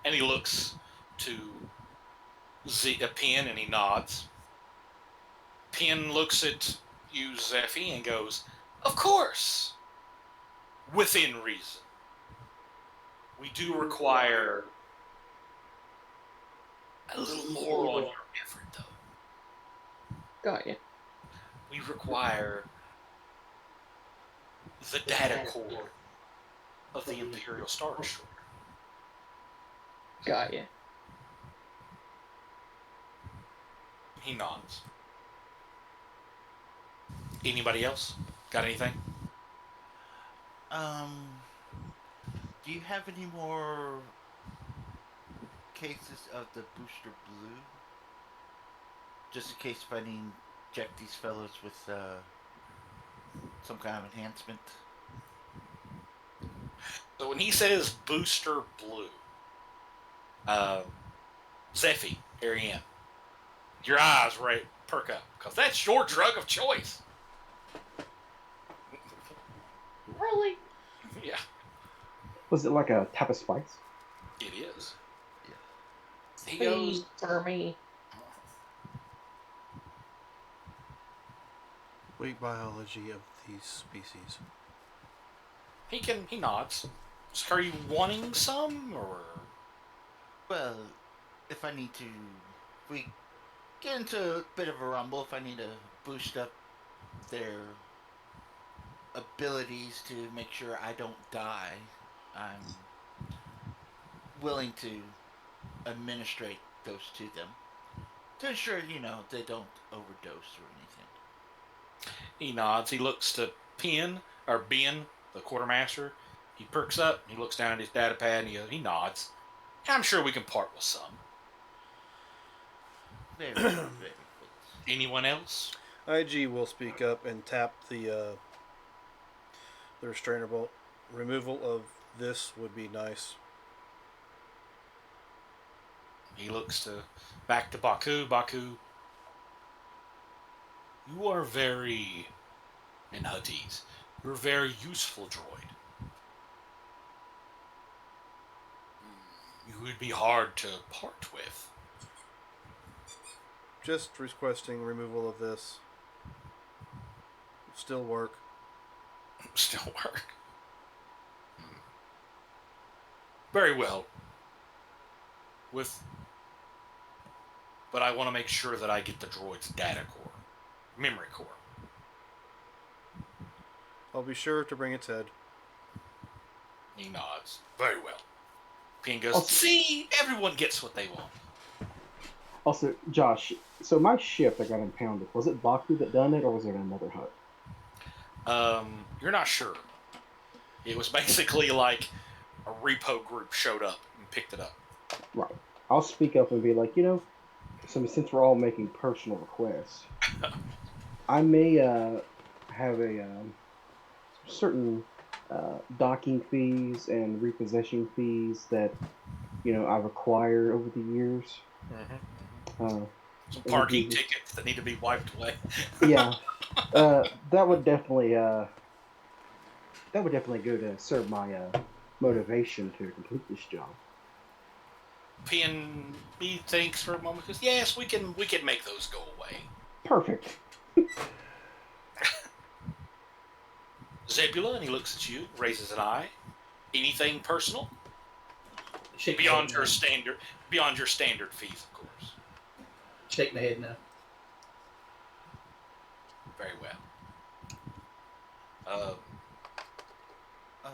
And he looks to Pien and he nods. Pien looks at you, Zephy, and goes, "Of course! Within reason. We do require a little more on your effort, though. Got you. We require the data core of the Imperial Star Destroyer." Got you. He nods. Anybody else? Got anything? Do you have any more cases of the Booster Blue? Just in case if I need to inject these fellows with some kind of enhancement. So when he says Booster Blue, Zephy, Ariane, your eyes perk up, because that's your drug of choice. Really? Yeah, Was it like a type of spice? it is. Yeah. He goes, Please, for me. Weak biology of these species. he nods. So are you wanting some, or? Well, if I need to, if we get into a bit of a rumble, if I need to boost up their abilities to make sure I don't die, I'm willing to administrate those to them to ensure, they don't overdose or anything. He nods. He looks to Ben, the quartermaster. He perks up. He looks down at his data pad, and he nods. I'm sure we can part with some. Very, very good. Anyone else? IG will speak up and tap the restrainer bolt. Removal of this would be nice. He looks back to Baku. Baku, you are very, in Huttese, you're a very useful droid. You would be hard to part with. Just requesting removal of this. Still work. Still work. Very well. But I want to make sure that I get the droid's data core, memory core. I'll be sure to bring its head. He nods. Very well. Pien goes, Also- see, everyone gets what they want. Also, Josh, so my ship that got impounded, was it Baku that done it, or was it another hut? You're not sure. It was basically like a repo group showed up and picked it up. Right. I'll speak up and be like, since we're all making personal requests, I may have a certain docking fees and repossession fees that I've acquired over the years. Some parking tickets that need to be wiped away. Yeah, that would definitely go to serve my motivation to complete this job. Pien, he thinks for a moment, goes, yes, we can make those go away. Perfect. Zebula, and he looks at you, raises an eye. Anything personal? Shake my Beyond head your no. standard fees, of course. Shake my head no. Very well.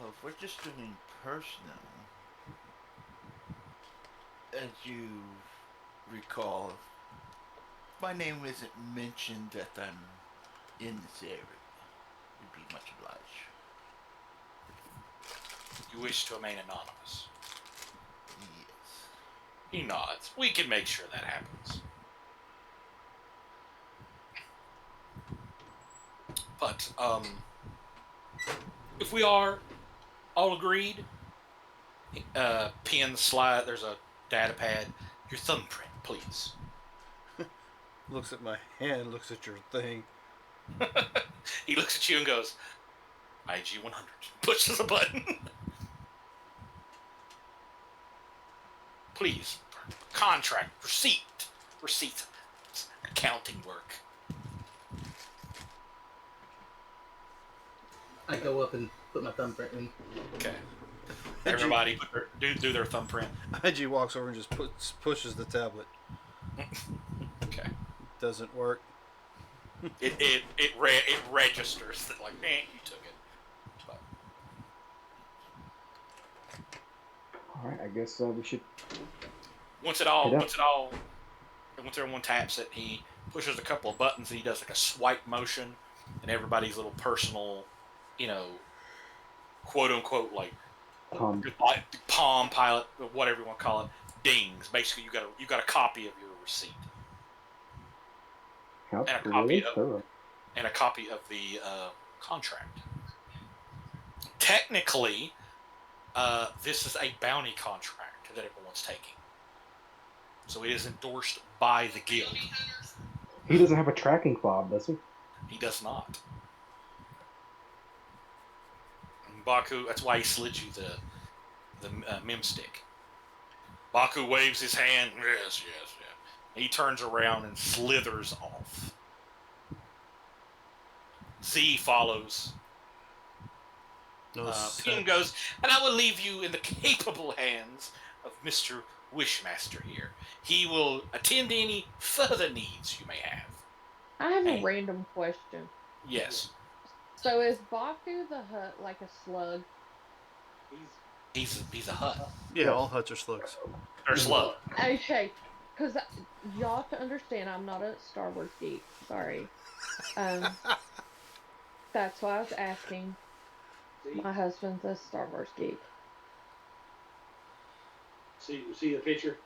If we're just doing personal, as you recall, my name isn't mentioned that I'm in this area. You'd be much obliged. You wish to remain anonymous. Yes. He nods. We can make sure that happens. But, if we are all agreed, Pien slide, there's a data pad. Your thumbprint, please. Looks at my hand, looks at your thing. He looks at you and goes, IG 100. Pushes a button. Please. Contract. Receipt. Accounting work. I go up and put my thumbprint in. Okay. Everybody do their thumbprint. IG walks over and just pushes the tablet. Okay. Doesn't work. It registers that like, you took it. But All right, I guess we should. once everyone taps it, he pushes a couple of buttons and he does like a swipe motion, and everybody's little personal, quote unquote, like Palm Pilot, whatever you want to call it, dings. Basically, you got a copy of your receipt. That's And a really copy of- thorough. And a copy of the contract. Technically, this is a bounty contract that everyone's taking. So it is endorsed by the guild. He doesn't have a tracking fob, does he? He does not. And Baku, that's why he slid you the mem stick. Baku waves his hand. Yes. He turns around and slithers off. Z follows. Pien goes, and I will leave you in the capable hands of Mr. Wishmaster here. He will attend to any further needs you may have. I have Hey. a random question. Yes, So is Baku the hut like a slug? he's a hut. Yeah, all huts are slugs. Or slug. Okay, because y'all to understand, I'm not a Star Wars geek. Sorry. That's why I was asking. My husband's a Star Wars geek. See the picture?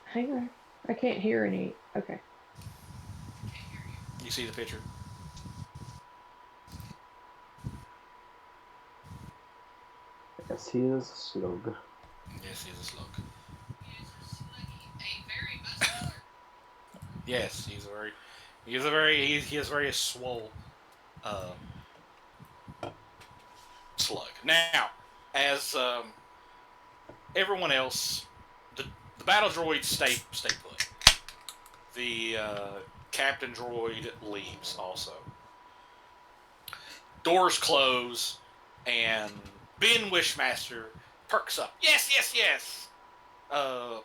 Hang on. I can't hear any. Okay. You see the picture? Yes, he is a slug. Yes, he's a slug. Yes, he is very swole slug. Now, as everyone else, the battle droids stay put. The captain droid leaves also. Doors close, and Ben Wishmaster perks up. Yes, yes, yes. I'm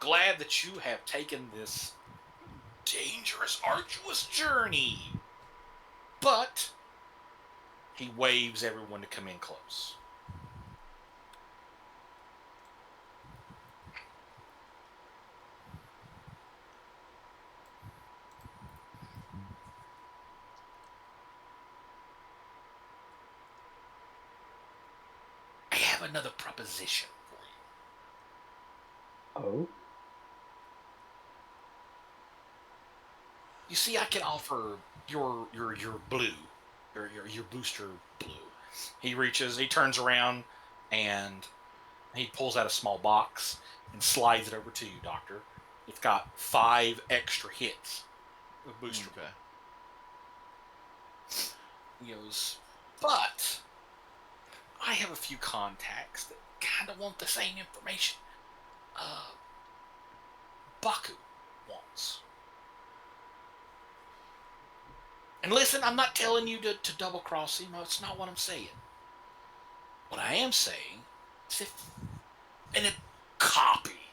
glad that you have taken this dangerous, arduous journey. But he waves everyone to come in close. I have another proposition for you. Oh? You see, I can offer your blue, your booster blue. He turns around, and he pulls out a small box and slides it over to you, Doctor. It's got 5 extra hits of booster blue. He goes, but I have a few contacts that kind of want the same information. Baku wants. And listen, I'm not telling you to double cross him. No, it's not what I'm saying. What I am saying is if a copy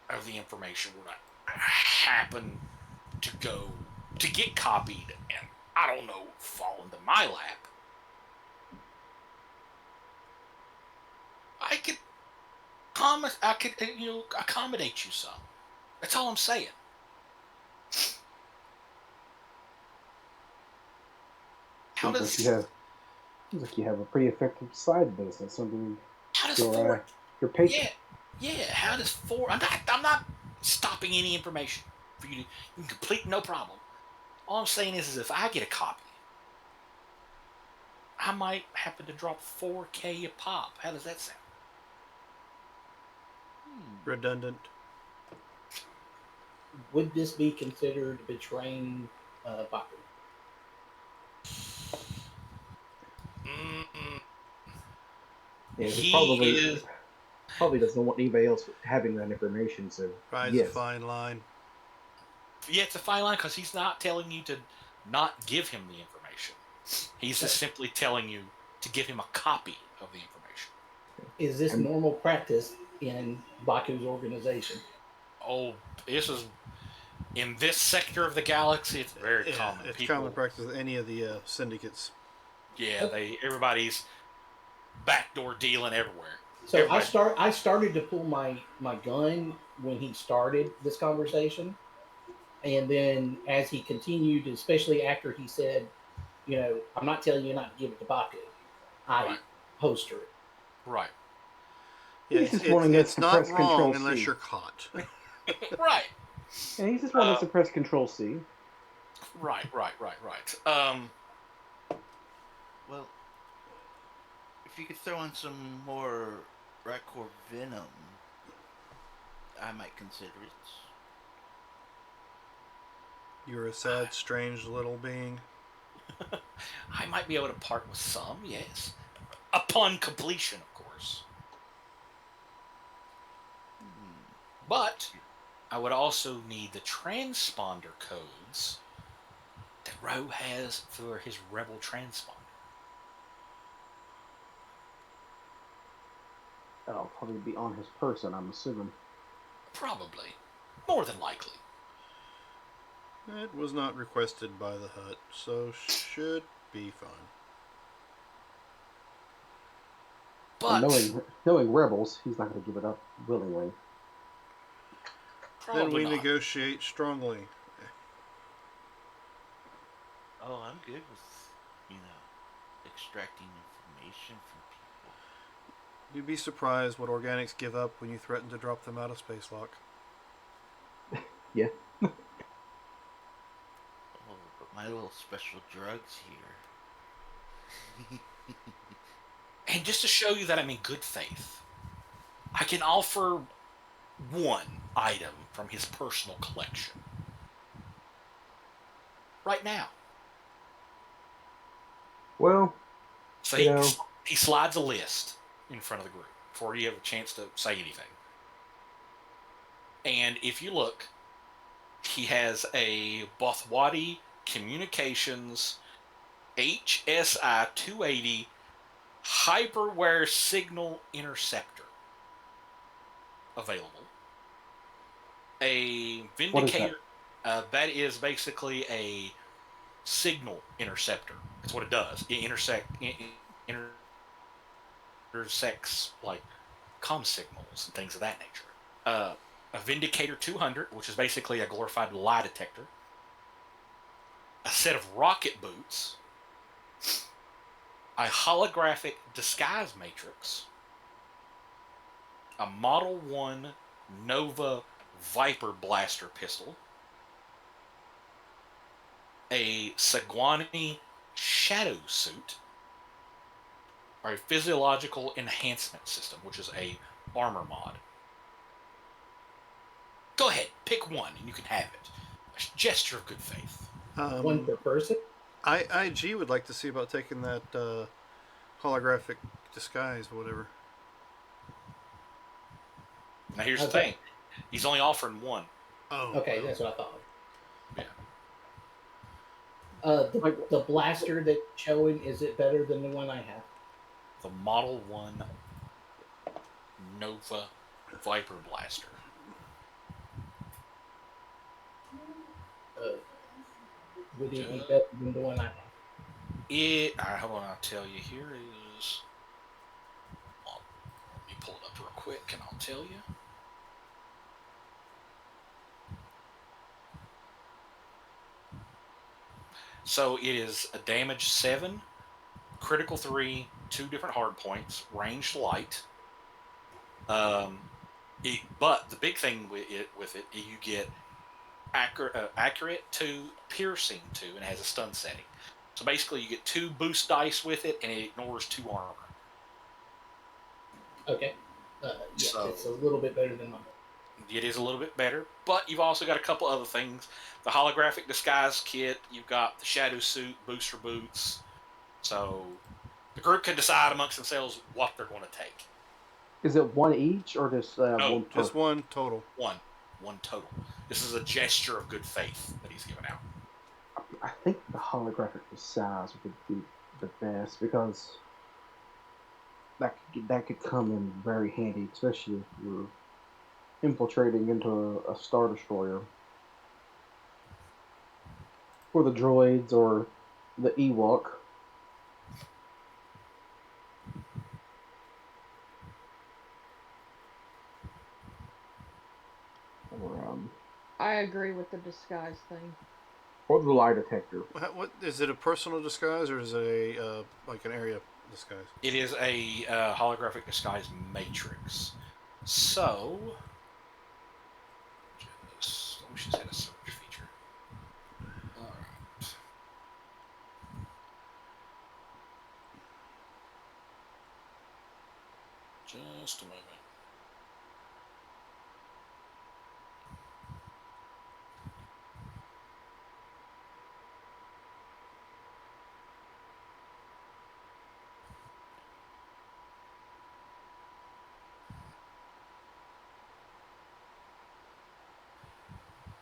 of the information were to happen to get copied and, I don't know, fall into my lap, I could accommodate you some. That's all I'm saying. How does Seems like you have a pretty effective side business. Something how does your patient. Yeah. How does 4? I'm not stopping any information for you to complete. No problem. All I'm saying is if I get a copy, I might happen to drop 4K a pop. How does that sound? Redundant. Would this be considered betraying Baku? Yeah, He probably doesn't want anybody else having that information. So Rides a fine line. Yeah, it's a fine line because he's not telling you to not give him the information. He's just simply telling you to give him a copy of the information. Is this normal practice in Baku's organization? Oh, this is in this sector of the galaxy. It's very common. It's common practice with any of the syndicates. Yeah, everybody's backdoor dealing everywhere. So I started to pull my gun when he started this conversation, and then as he continued, especially after he said, I'm not telling you not to give it to Baku, I holster it. Right. Yeah, it's not wrong unless you're caught. Right. And he's just wanting to suppress Control C. Right. Well, if you could throw in some more Rancor venom, I might consider it. You're a sad, strange little being. I might be able to part with some, yes. Upon completion, of course. But I would also need the transponder codes that Roe has for his Rebel transponder. That'll probably be on his person, I'm assuming. Probably. More than likely. It was not requested by the hut, so should be fine. But knowing rebels, he's not going to give it up willingly. Then we negotiate strongly. Oh, I'm good with, extracting information from people. You'd be surprised what organics give up when you threaten to drop them out of space lock. Yeah. Oh, but my little special drugs here. And just to show you that I'm in good faith, I can offer one item from his personal collection. Right now. Well, So he slides a list in front of the group before you have a chance to say anything. And if you look, he has a Bothwadi Communications HSI 280 Hyperware Signal Interceptor available. A Vindicator. That is basically a signal interceptor. That's what it does. It intersects like comm signals and things of that nature. A Vindicator 200, which is basically a glorified lie detector. A set of rocket boots. A holographic disguise matrix. A Model 1 Nova Viper blaster pistol. A Seguani shadow suit. Or a physiological enhancement system, which is a armor mod. Go ahead, pick one and you can have it. A gesture of good faith. One per person. IG would like to see about taking that holographic disguise or whatever. Now here's the Okay. thing. He's only offering one. Oh. Okay, that's what I thought. Yeah. The blaster that's showing, is it better than the one I have? The Model 1 Nova Viper blaster. Would it be better than the one I have? Alright, hold on, I'll tell you. Here is. Let me pull it up real quick and I'll tell you. So it is a damage 7, critical 3, 2 different hard points, ranged light. But the big thing with it, you get accurate 2, piercing 2, and it has a stun setting. So basically, you get 2 boost dice with it, and it ignores 2 armor. Okay. Yes, So- it's a little bit better than mine. It is a little bit better, but you've also got a couple other things. The holographic disguise kit, you've got the shadow suit, booster boots. So the group can decide amongst themselves what they're going to take. Is it one each or just No, one per? Just one total. One total. This is a gesture of good faith that he's giving out. I think the holographic size would be the best because that could come in very handy, especially if you're infiltrating into a Star Destroyer. Or the droids or the Ewok. I agree with the disguise thing. Or the lie detector. What is it? A personal disguise or is it a like an area disguise? It is a holographic disguise matrix. So, let me just hit a search feature. All right. Just a moment.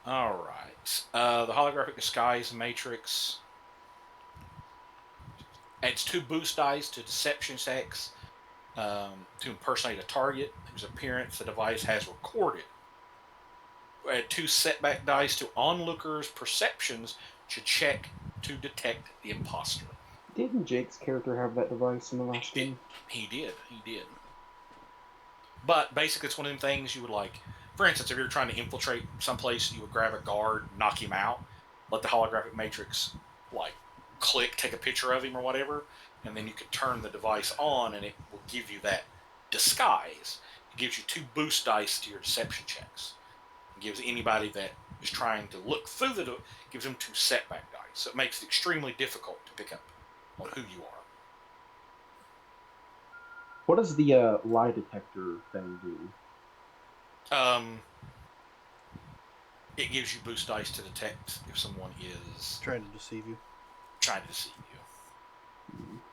All right. The holographic disguise matrix adds 2 boost dice to deception checks to impersonate a target whose appearance the device has recorded. Add 2 setback dice to onlookers' perceptions to check to detect the imposter. Didn't Jake's character have that device in the last game? He did. But basically, it's one of them things you would like. For instance, if you're trying to infiltrate someplace, you would grab a guard, knock him out, let the holographic matrix like click, take a picture of him or whatever, and then you could turn the device on, and it will give you that disguise. It gives you 2 boost dice to your deception checks. It gives anybody that is trying to look through gives them 2 setback dice. So it makes it extremely difficult to pick up on who you are. What does the lie detector thing do? It gives you boost dice to detect if someone is Trying to deceive you. trying to deceive you.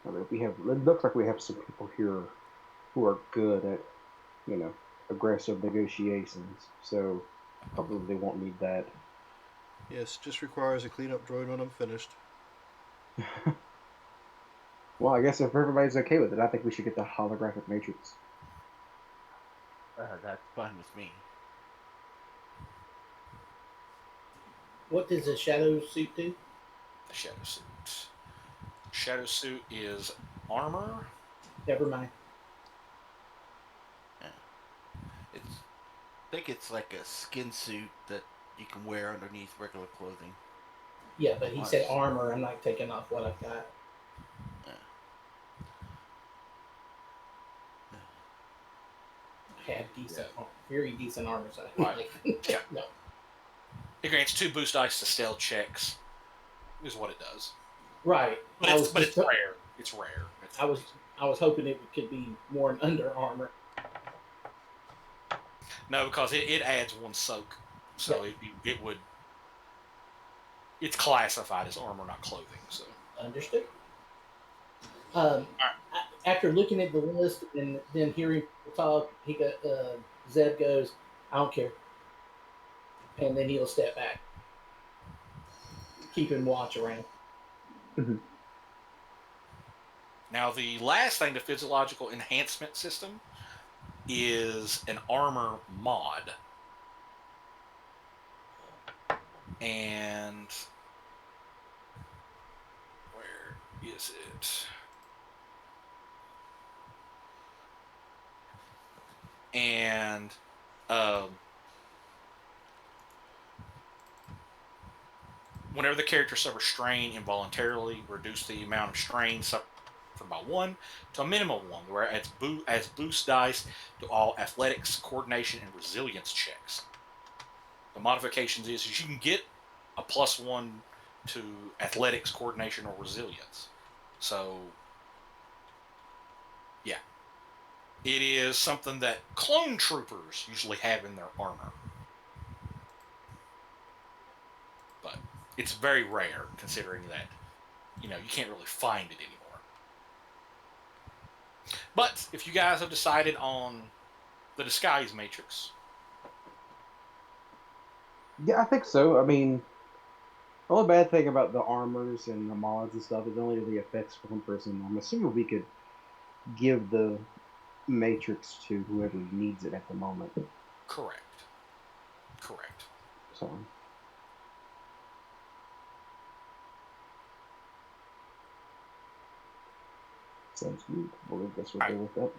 I mean, it looks like we have some people here who are good at, aggressive negotiations. So probably they won't need that. Yes, just requires a cleanup droid when I'm finished. Well, I guess if everybody's okay with it, I think we should get the holographic matrix. That's fine with me. What does a shadow suit do? The shadow suit. Shadow suit is armor. Never mind. It's, I think it's like a skin suit that you can wear underneath regular clothing. Yeah, but he said armor. I'm not taking off what I've got. I have decent, very decent armor. So Right. Yeah. No. It grants 2 boost dice to stealth checks. Is what it does. Right. But it's rare. It's rare. I was hoping it could be more an Under Armour. No, because it adds 1 soak, so it would. It's classified as armor, not clothing. So Understood. After looking at the list and then hearing people talk, Zeb goes, "I don't care," and then he'll step back, keeping watch around. now the last thing, the physiological enhancement system, is an armor mod, and where is it? And whenever the character suffers strain involuntarily, reduce the amount of strain suffered by 1 to a minimum of 1, where as boost dice to all athletics, coordination, and resilience checks. The modifications is you can get a +1 to athletics, coordination, or resilience. So, yeah. It is something that clone troopers usually have in their armor. But it's very rare, considering that, you can't really find it anymore. But if you guys have decided on the disguise matrix. Yeah, I think so. I mean, the only bad thing about the armors and the mods and stuff is only the effects for 1 person. I'm assuming we could give the matrix to whoever needs it at the moment. Correct. So. Sounds good. Well, I guess we'll go with that.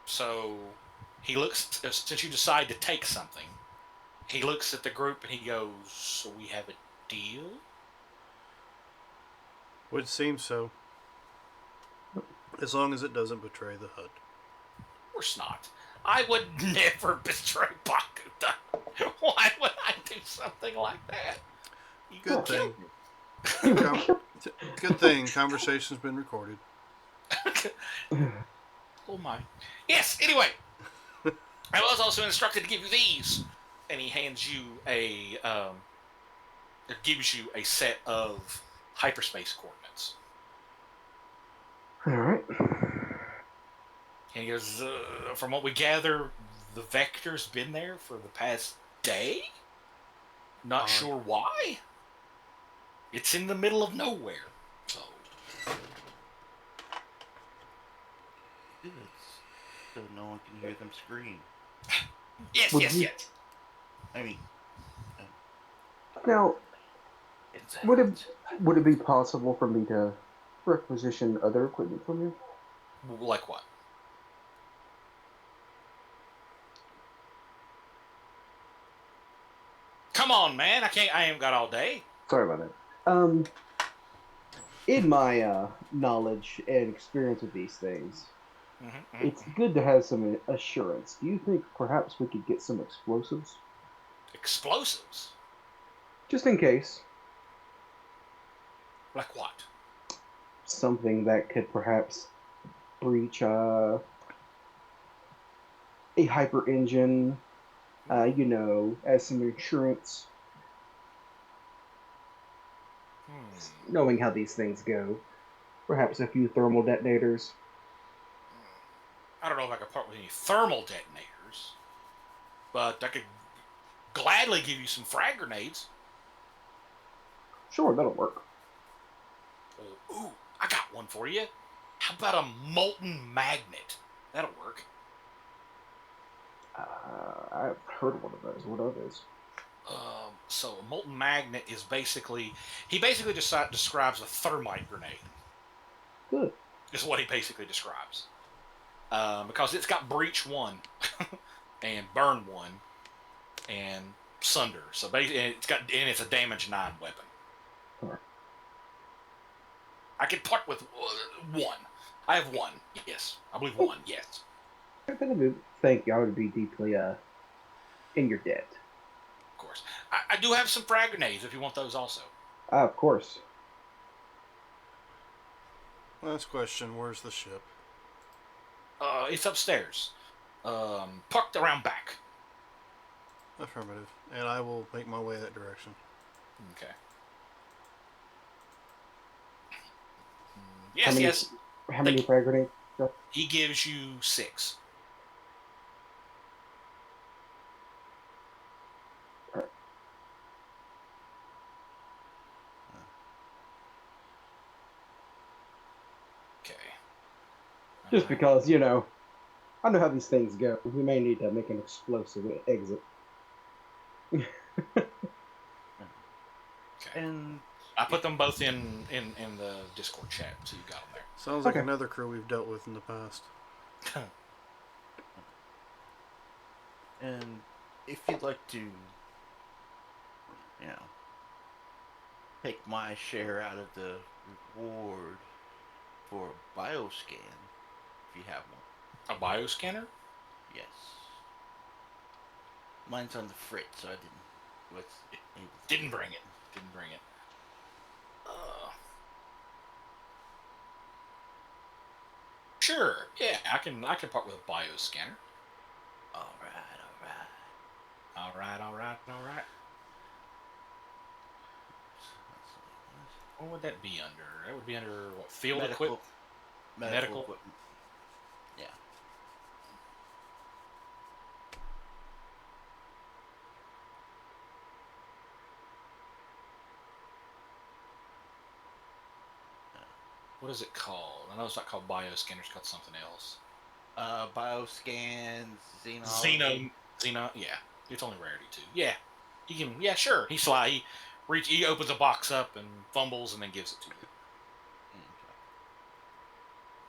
So he looks, since you decide to take something, he looks at the group and he goes, "So we have a deal?" Would seem so. As long as it doesn't betray the HUD. Of course not. I would never betray Bakuta. Why would I do something like that? Good thing. Good thing. Conversation's been recorded. Oh my. Yes, anyway. I was also instructed to give you these. And he hands you gives you a set of hyperspace coordinates. Alright. And he goes, from what we gather, the vector's been there for the past day? Not sure why. It's in the middle of nowhere. So So no one can hear them scream. Yes. I mean, Now, would it be possible for me to requisition other equipment from you? Like what? Come on, man. I ain't got all day. Sorry about that. In my knowledge and experience with these things, it's good to have some assurance. Do you think perhaps we could get some explosives? Explosives? Just in case. Like what? Something that could perhaps breach a hyper engine, as some insurance. Knowing how these things go. Perhaps a few thermal detonators. I don't know if I could part with any thermal detonators, but I could gladly give you some frag grenades. Sure, that'll work. Ooh, I got one for you. How about a molten magnet? That'll work. I've heard of one of those. What are those? So a molten magnet is basically, he basically just describes a thermite grenade. Good. Is what he basically describes. Because it's got breach 1 and burn 1 and sunder. So basically, it's a damage 9 weapon. Huh. I could part with 1. I have 1. Yes, I believe 1. Yes. Thank you. I would be deeply in your debt. Of course. I do have some frag grenades if you want those also. Of course. Last question, where's the ship? It's upstairs. Parked around back. Affirmative. And I will make my way that direction. Okay. Yes, yes. How many frag grenades? He gives you 6. Okay. Just because, I know how these things go. We may need to make an explosive exit. Okay. And I put them both in the Discord chat, so you got them there. Sounds like Okay. another crew we've dealt with in the past. and if you'd like to, take my share out of the reward for a bioscan, if you have one. A bioscanner? Yes. Mine's on the fritz, so I didn't. Didn't bring it. Sure. Yeah, I can part with a bioscanner. All right. What would that be under? That would be under what? Field Medical equipment? Medical? equipment. Yeah. What is it called? I know it's not called bioscanner, it's called something else. Bioscans, xenology. Xeno, yeah. It's only rarity too. Yeah. You can, yeah, sure. He opens a box up and fumbles and then gives it to you.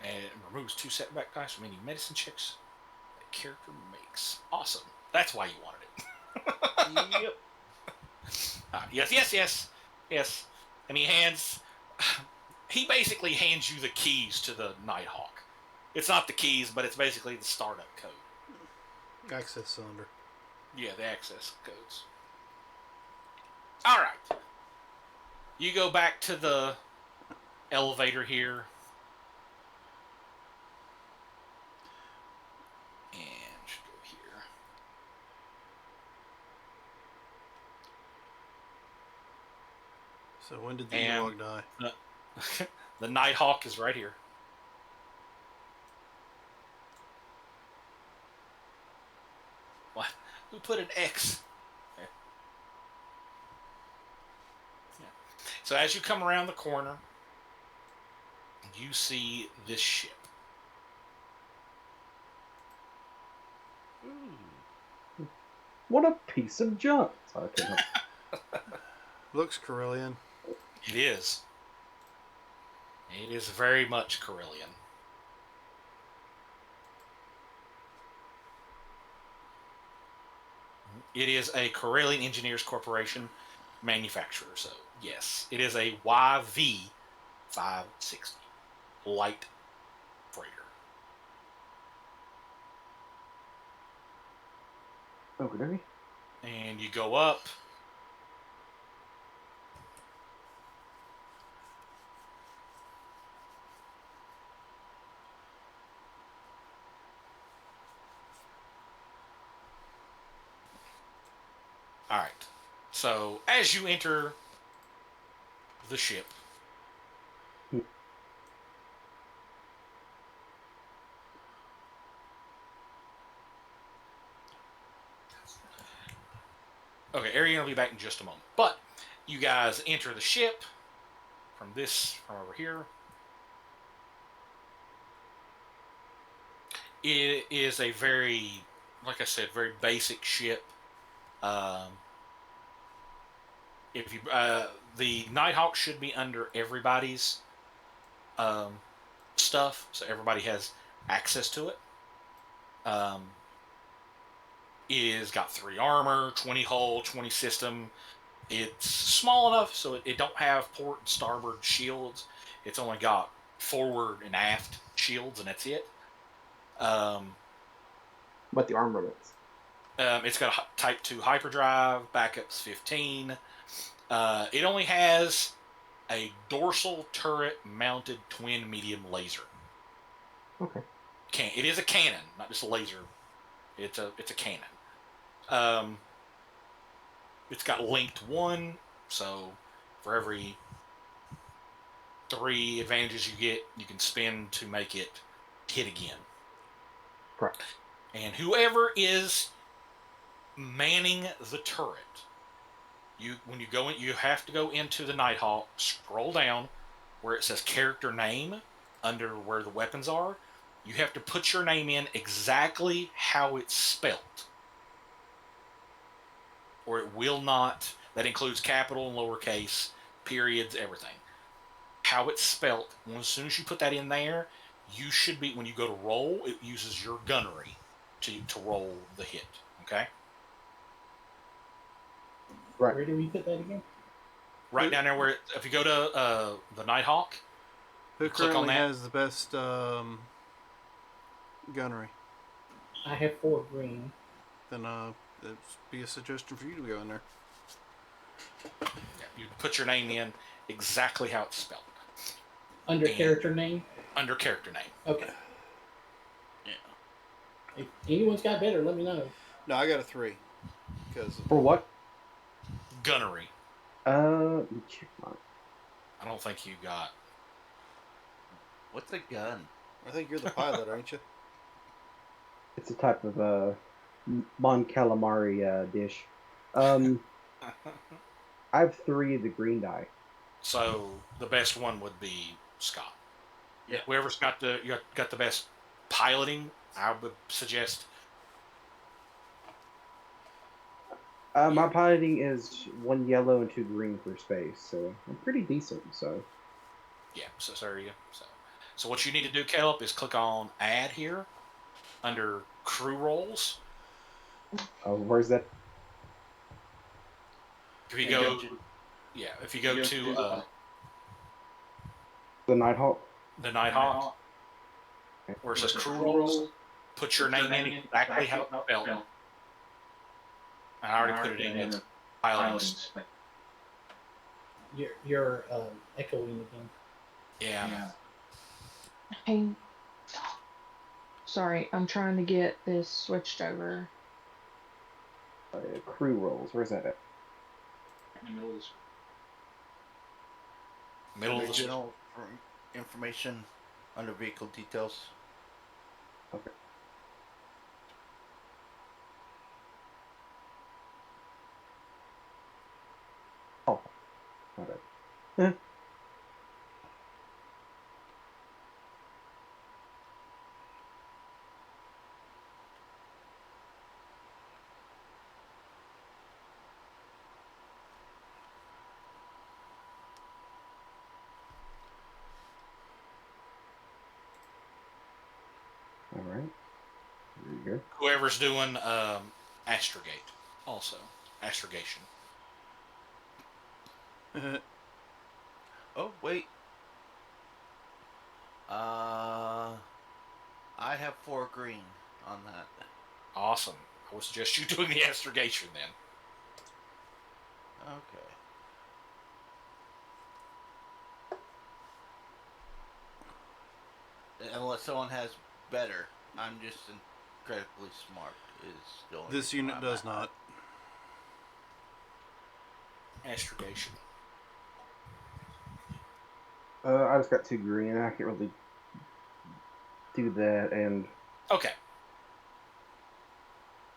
And it removes 2 setback dice from any medicine checks that character makes. Awesome. That's why you wanted it. Yep. Yes. And he basically hands you the keys to the Nighthawk. It's not the keys, but it's basically the startup code. Access cylinder. Yeah, the access codes. Alright. You go back to the elevator here. And should go here. So when did the And- Ewok die? The Nighthawk is right here. What? Who put an X? Okay. Yeah. So as you come around the corner, you see this ship. What a piece of junk. Sorry, I couldn't help. Looks Corellian. It is. It is very much Corellian. It is a Corellian Engineers Corporation manufacturer, so yes, it is a YV-560 light freighter. Okay. And you go up. All right. So as you enter the ship, okay, Arian will be back in just a moment. But you guys enter the ship from over here. It is a very, like I said, very basic ship. Um, if you the Nighthawk should be under everybody's um, stuff, so everybody has access to it. It has got 3 armor, 20 hull, 20 system. It's small enough so it don't have port and starboard shields. It's only got forward and aft shields, and that's it. But the armaments. It's got a Type 2 hyperdrive, backups 15. It only has a dorsal turret mounted twin medium laser. Okay. It is a cannon, not just a laser. It's a cannon. It's got linked 1, so for every 3 advantages you get, you can spend to make it hit again. Correct. And whoever is manning the turret, when you go in, you have to go into the Nighthawk, scroll down where it says character name under where the weapons are. You have to put your name in exactly how it's spelt, or it will not. That includes capital and lowercase, periods, everything. How it's spelt. As soon as you put that in there, you should be, when you go to roll, it uses your gunnery to roll the hit. Okay? Right. Where do we put that again? Right down there where, if you go to the Nighthawk, Who click on currently that. has the best gunnery? I have 4 green. Then it'd be a suggestion for you to go in there. You put your name in exactly how it's spelled. Under And- character name? Under character name. Okay. Yeah. If anyone's got better, let me know. No, I got a 3. Because For what? Gunnery. Let me check mine. I don't think you got. What's a gun? I think you're the pilot, aren't you? It's a type of Mon Calamari dish. I have 3 of the green die. So the best one would be Scott. Yeah. Whoever's got the best piloting, I would suggest. My piloting is 1 yellow and 2 green for space, so I'm pretty decent. So Yeah. So there you go. So what you need to do, Caleb, is click on Add here under Crew Roles. where's that? If you go, if you go to The Nighthawk. the Nighthawk, where it says Crew Roles, put your name in exactly how it's spelled. I already put it in the piloting. You're echoing again. Yeah. Hey, sorry, I'm trying to get this switched over. Crew rolls. Where's that at? Middle of the Original information under vehicle details. Okay. Oh. Okay. All right. There you go. whoever's doing Astrogate, also astrogation. Oh wait. I have 4 green on that. Awesome. I would suggest you doing the astrogation then. Okay. Unless someone has better, I'm just incredibly smart. Is the only This reason unit I'm does at. not. Astrogation. I just got 2 green. I can't really do that, and Okay.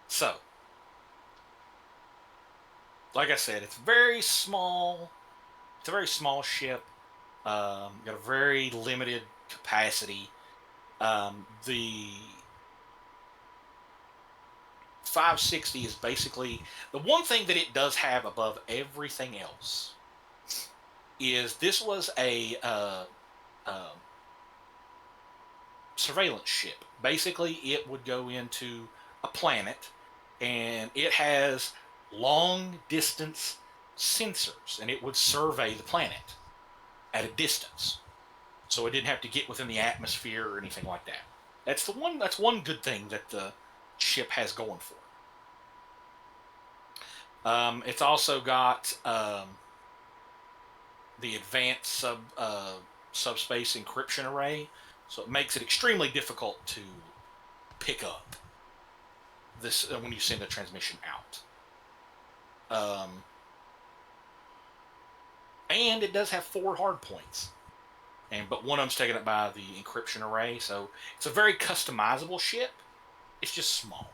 So, like I said, it's very small. It's a very small ship. Got a very limited capacity. The 560 is basically the one thing that it does have above everything else is this was a surveillance ship. Basically, it would go into a planet, and it has long distance sensors, and it would survey the planet at a distance, so it didn't have to get within the atmosphere or anything like that. That's one good thing that the ship has going for it. It's also got the advanced subspace encryption array, so it makes it extremely difficult to pick up this when you send a transmission out. And it does have 4 hard points, but one of them's taken up by the encryption array, so it's a very customizable ship. It's just small.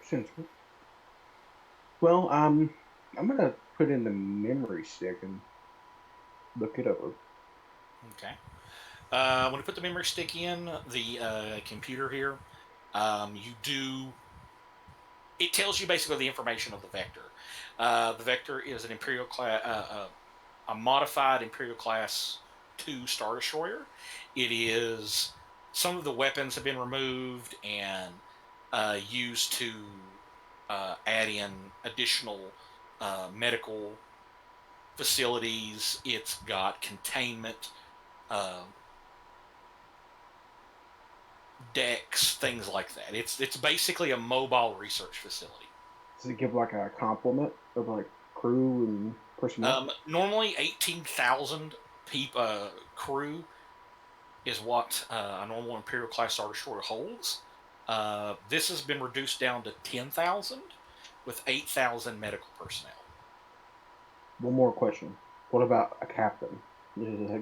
Sensible. Well, I'm gonna put in the memory stick and look it over. Okay. When you put the memory stick in the computer here, it tells you basically the information of the Vector. The Vector is an Imperial class, a modified Imperial class 2 Star Destroyer. It is, some of the weapons have been removed and used to add in additional medical facilities. It's got containment decks, things like that. It's basically a mobile research facility. Does it give like a complement of like crew and personnel? Normally 18,000 crew is what a normal Imperial class Star Destroyer holds. This has been reduced down to 10,000 with 8,000 medical personnel. One more question. What about a captain?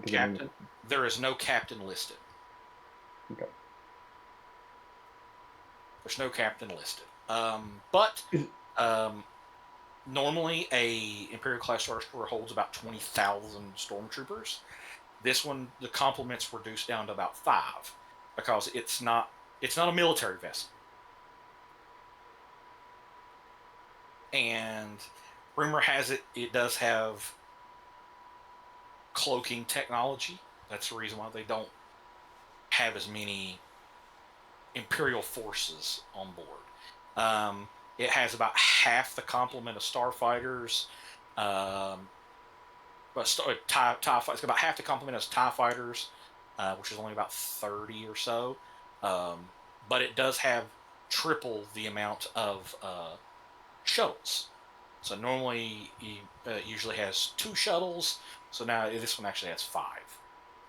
Captain? There is no captain listed. Okay. There's no captain listed. But normally a Imperial class Star Destroyer holds about 20,000 stormtroopers. This one, the complement's reduced down to about 5 because it's not a military vessel. And rumor has it does have cloaking technology. That's the reason why they don't have as many Imperial forces on board. It has about half the complement of starfighters. It's got about half the complement of TIE fighters, which is only about 30 or so. But it does have triple the amount of shuttles. So normally it usually has 2 shuttles. So now this one actually has 5.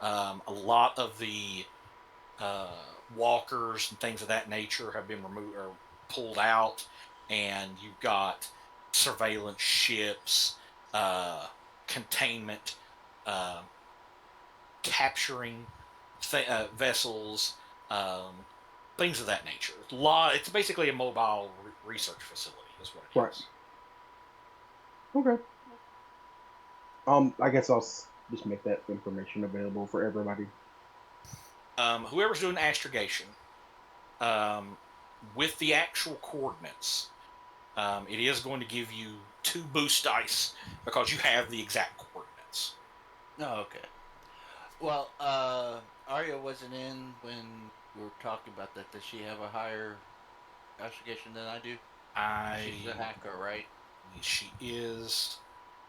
A lot of the walkers and things of that nature have been removed or pulled out, and you've got surveillance ships, containment, capturing vessels, things of that nature. It's basically a mobile research facility, is what it is. Okay. I guess I'll just make that information available for everybody. Whoever's doing astrogation, with the actual coordinates, it is going to give you 2 boost dice because you have the exact coordinates. Oh, okay. Well, Arya wasn't in when we were talking about that. Does she have a higher astrogation than I do? She's a hacker, right? She is.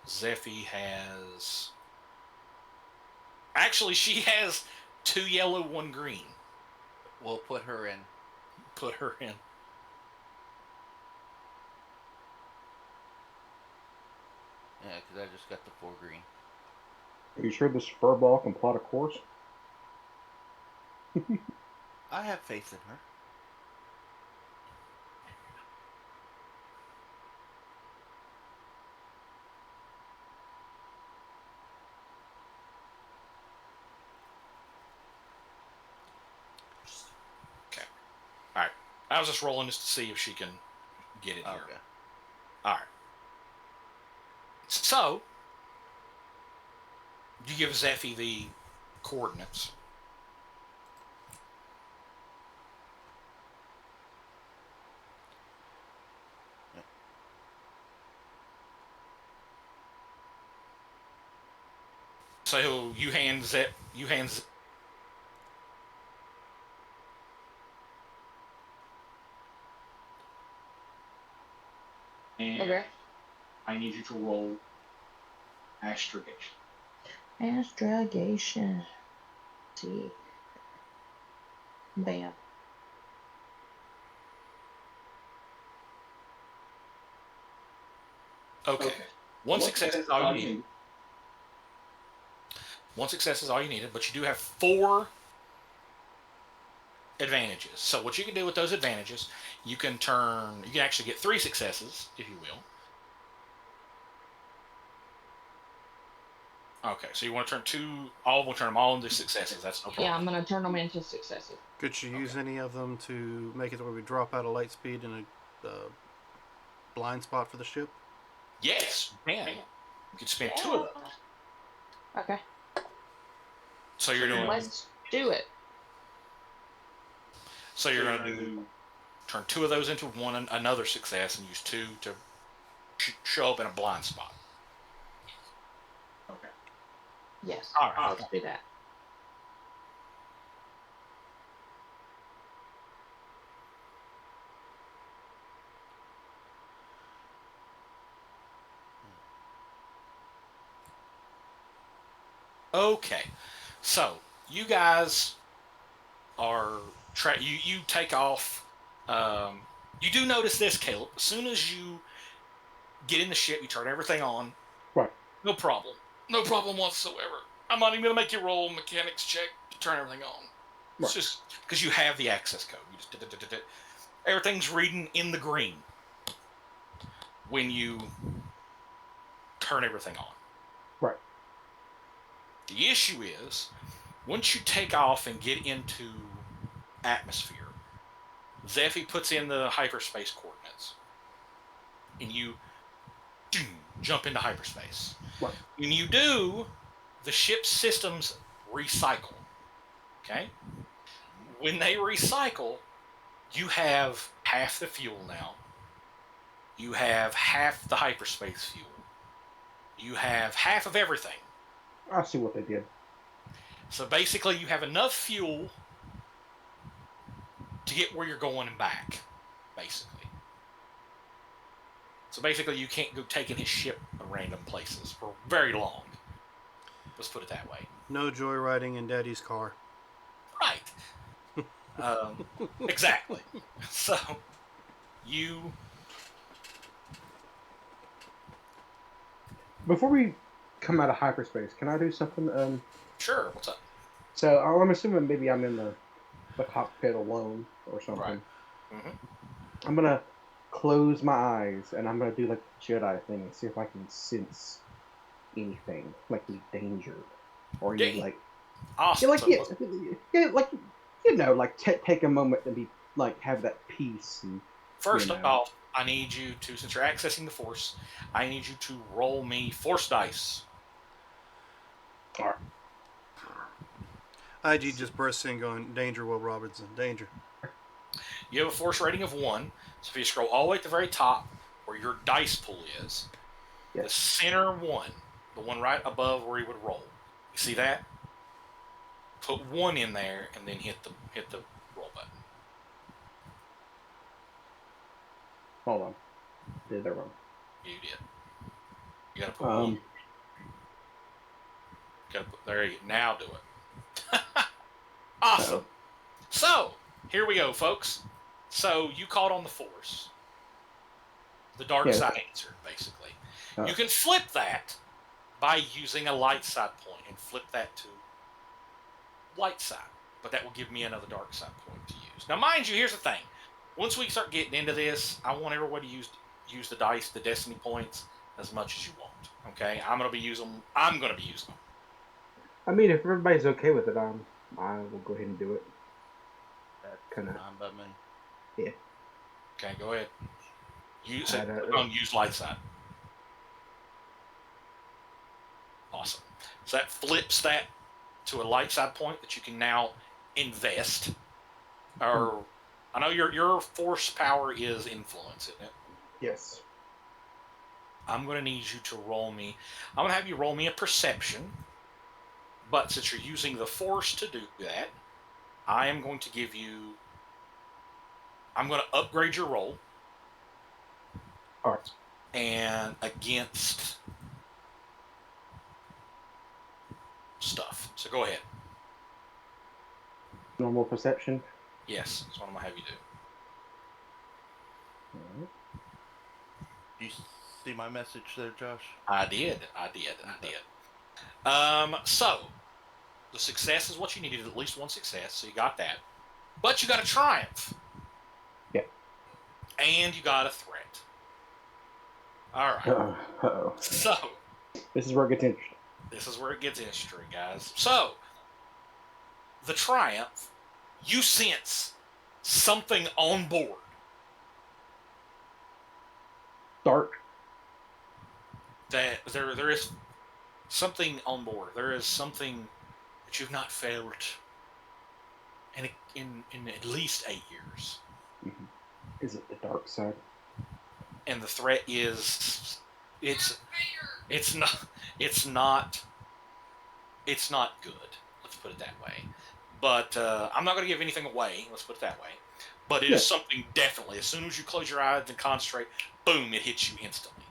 Zephy has... Actually, she has 2 yellow, 1 green. We'll put her in. Put her in. Yeah, because I just got the 4 green. Are you sure this furball can plot a course? I have faith in her. Okay. Alright. I was just rolling just to see if she can get it here. Okay. Alright. So, you give Zephy the coordinates. So you hands it. You hands. And Okay. I need you to roll astrogation. Astrogation. See. Bam. Okay. One success is all you needed. One success is all you needed, but you do have 4 advantages. So what you can do with those advantages, you can actually get 3 successes, if you will. Okay, so you want to we'll turn them all into successes. That's no problem. Yeah, I'm gonna turn them into successes. Could you use any of them to make it where we drop out of light speed in a blind spot for the ship? Yes, you can. You could spend 2 of those. Okay. So you're doing. Let's do it. So you're going to turn 2 of those into another success, and use 2 to show up in a blind spot. Okay. Yes. All right. Let's do that. Okay, so you guys are you take off. You do notice this, Caleb. As soon as you get in the ship, you turn everything on. Right. No problem. No problem whatsoever. I'm not even gonna make you roll a mechanics check to turn everything on. It's Right. just because you have the access code. You just everything's reading in the green when you turn everything on. Right. The issue is, once you take off and get into atmosphere, Zephy puts in the hyperspace coordinates, and you jump into hyperspace. Right. When you do, the ship's systems recycle. Okay? When they recycle, you have half the fuel now. You have half the hyperspace fuel. You have half of everything. I see what they did. So basically, you have enough fuel to get where you're going and back, basically. So basically, you can't go taking his ship to random places for very long. Let's put it that way. No joyriding in Daddy's car. Right. Exactly. So, you... Before we come out of hyperspace, can I do something? Sure, what's up? So I'm assuming maybe I'm in the cockpit alone or something. Right. Mm-hmm. I'm gonna close my eyes and I'm gonna do like the Jedi thing and see if I can sense anything, like any danger or any Yeah. like Awesome. like like take a moment to be like have that peace and First you know. off, I need you to, since you're accessing the Force, I need you to roll me Force dice. All right. IG just bursts in going, danger, Will Robinson, danger. You have a Force rating of 1, so if you scroll all the way at the very top, where your dice pool is, the Yes. center one, the one right above where you would roll. You see that? Put 1 in there, and then hit the roll button. Hold on. Did that wrong. You did. You gotta put 1. There you go. Now do it. Awesome. So, here we go, folks. So, you called on the Force. The dark Yeah. side answer, basically. Oh. You can flip that by using a light side point and flip that to light side. But that will give me another dark side point to use. Now, mind you, here's the thing. Once we start getting into this, I want everybody to use the dice, the destiny points, as much as you want. Okay? I'm gonna be using them. I mean, if everybody's okay with it, I will go ahead and do it. That kind of. But me. Yeah. Okay, go ahead. Use I it. don't- Click on use light side. Awesome. So that flips that to a light side point that you can now invest. Or I know your force power is influence, isn't it? Yes. I'm going to need you to roll me. I'm going to have you roll me a perception. But since you're using the Force to do that, I am going to give you. I'm going to upgrade your roll. All right. And against stuff. So go ahead. Normal perception. Yes, that's what I'm going to have you do. All right. You see my message there, Josh? I did. So, the success is what you needed, at least one success, so you got that. But you got a triumph. Yeah. And you got a threat. All right. Uh-oh. So, This is where it gets interesting. this is where it gets interesting, guys. So, the triumph, you sense something on board. Dark. That there is something on board. There is something that you've not felt in at least 8 years. Mm-hmm. Is it the dark side? And the threat is it's not good. Let's put it that way. But I'm not going to give anything away. Let's put it that way. But it is something definitely. As soon as you close your eyes and concentrate, boom, it hits you instantly.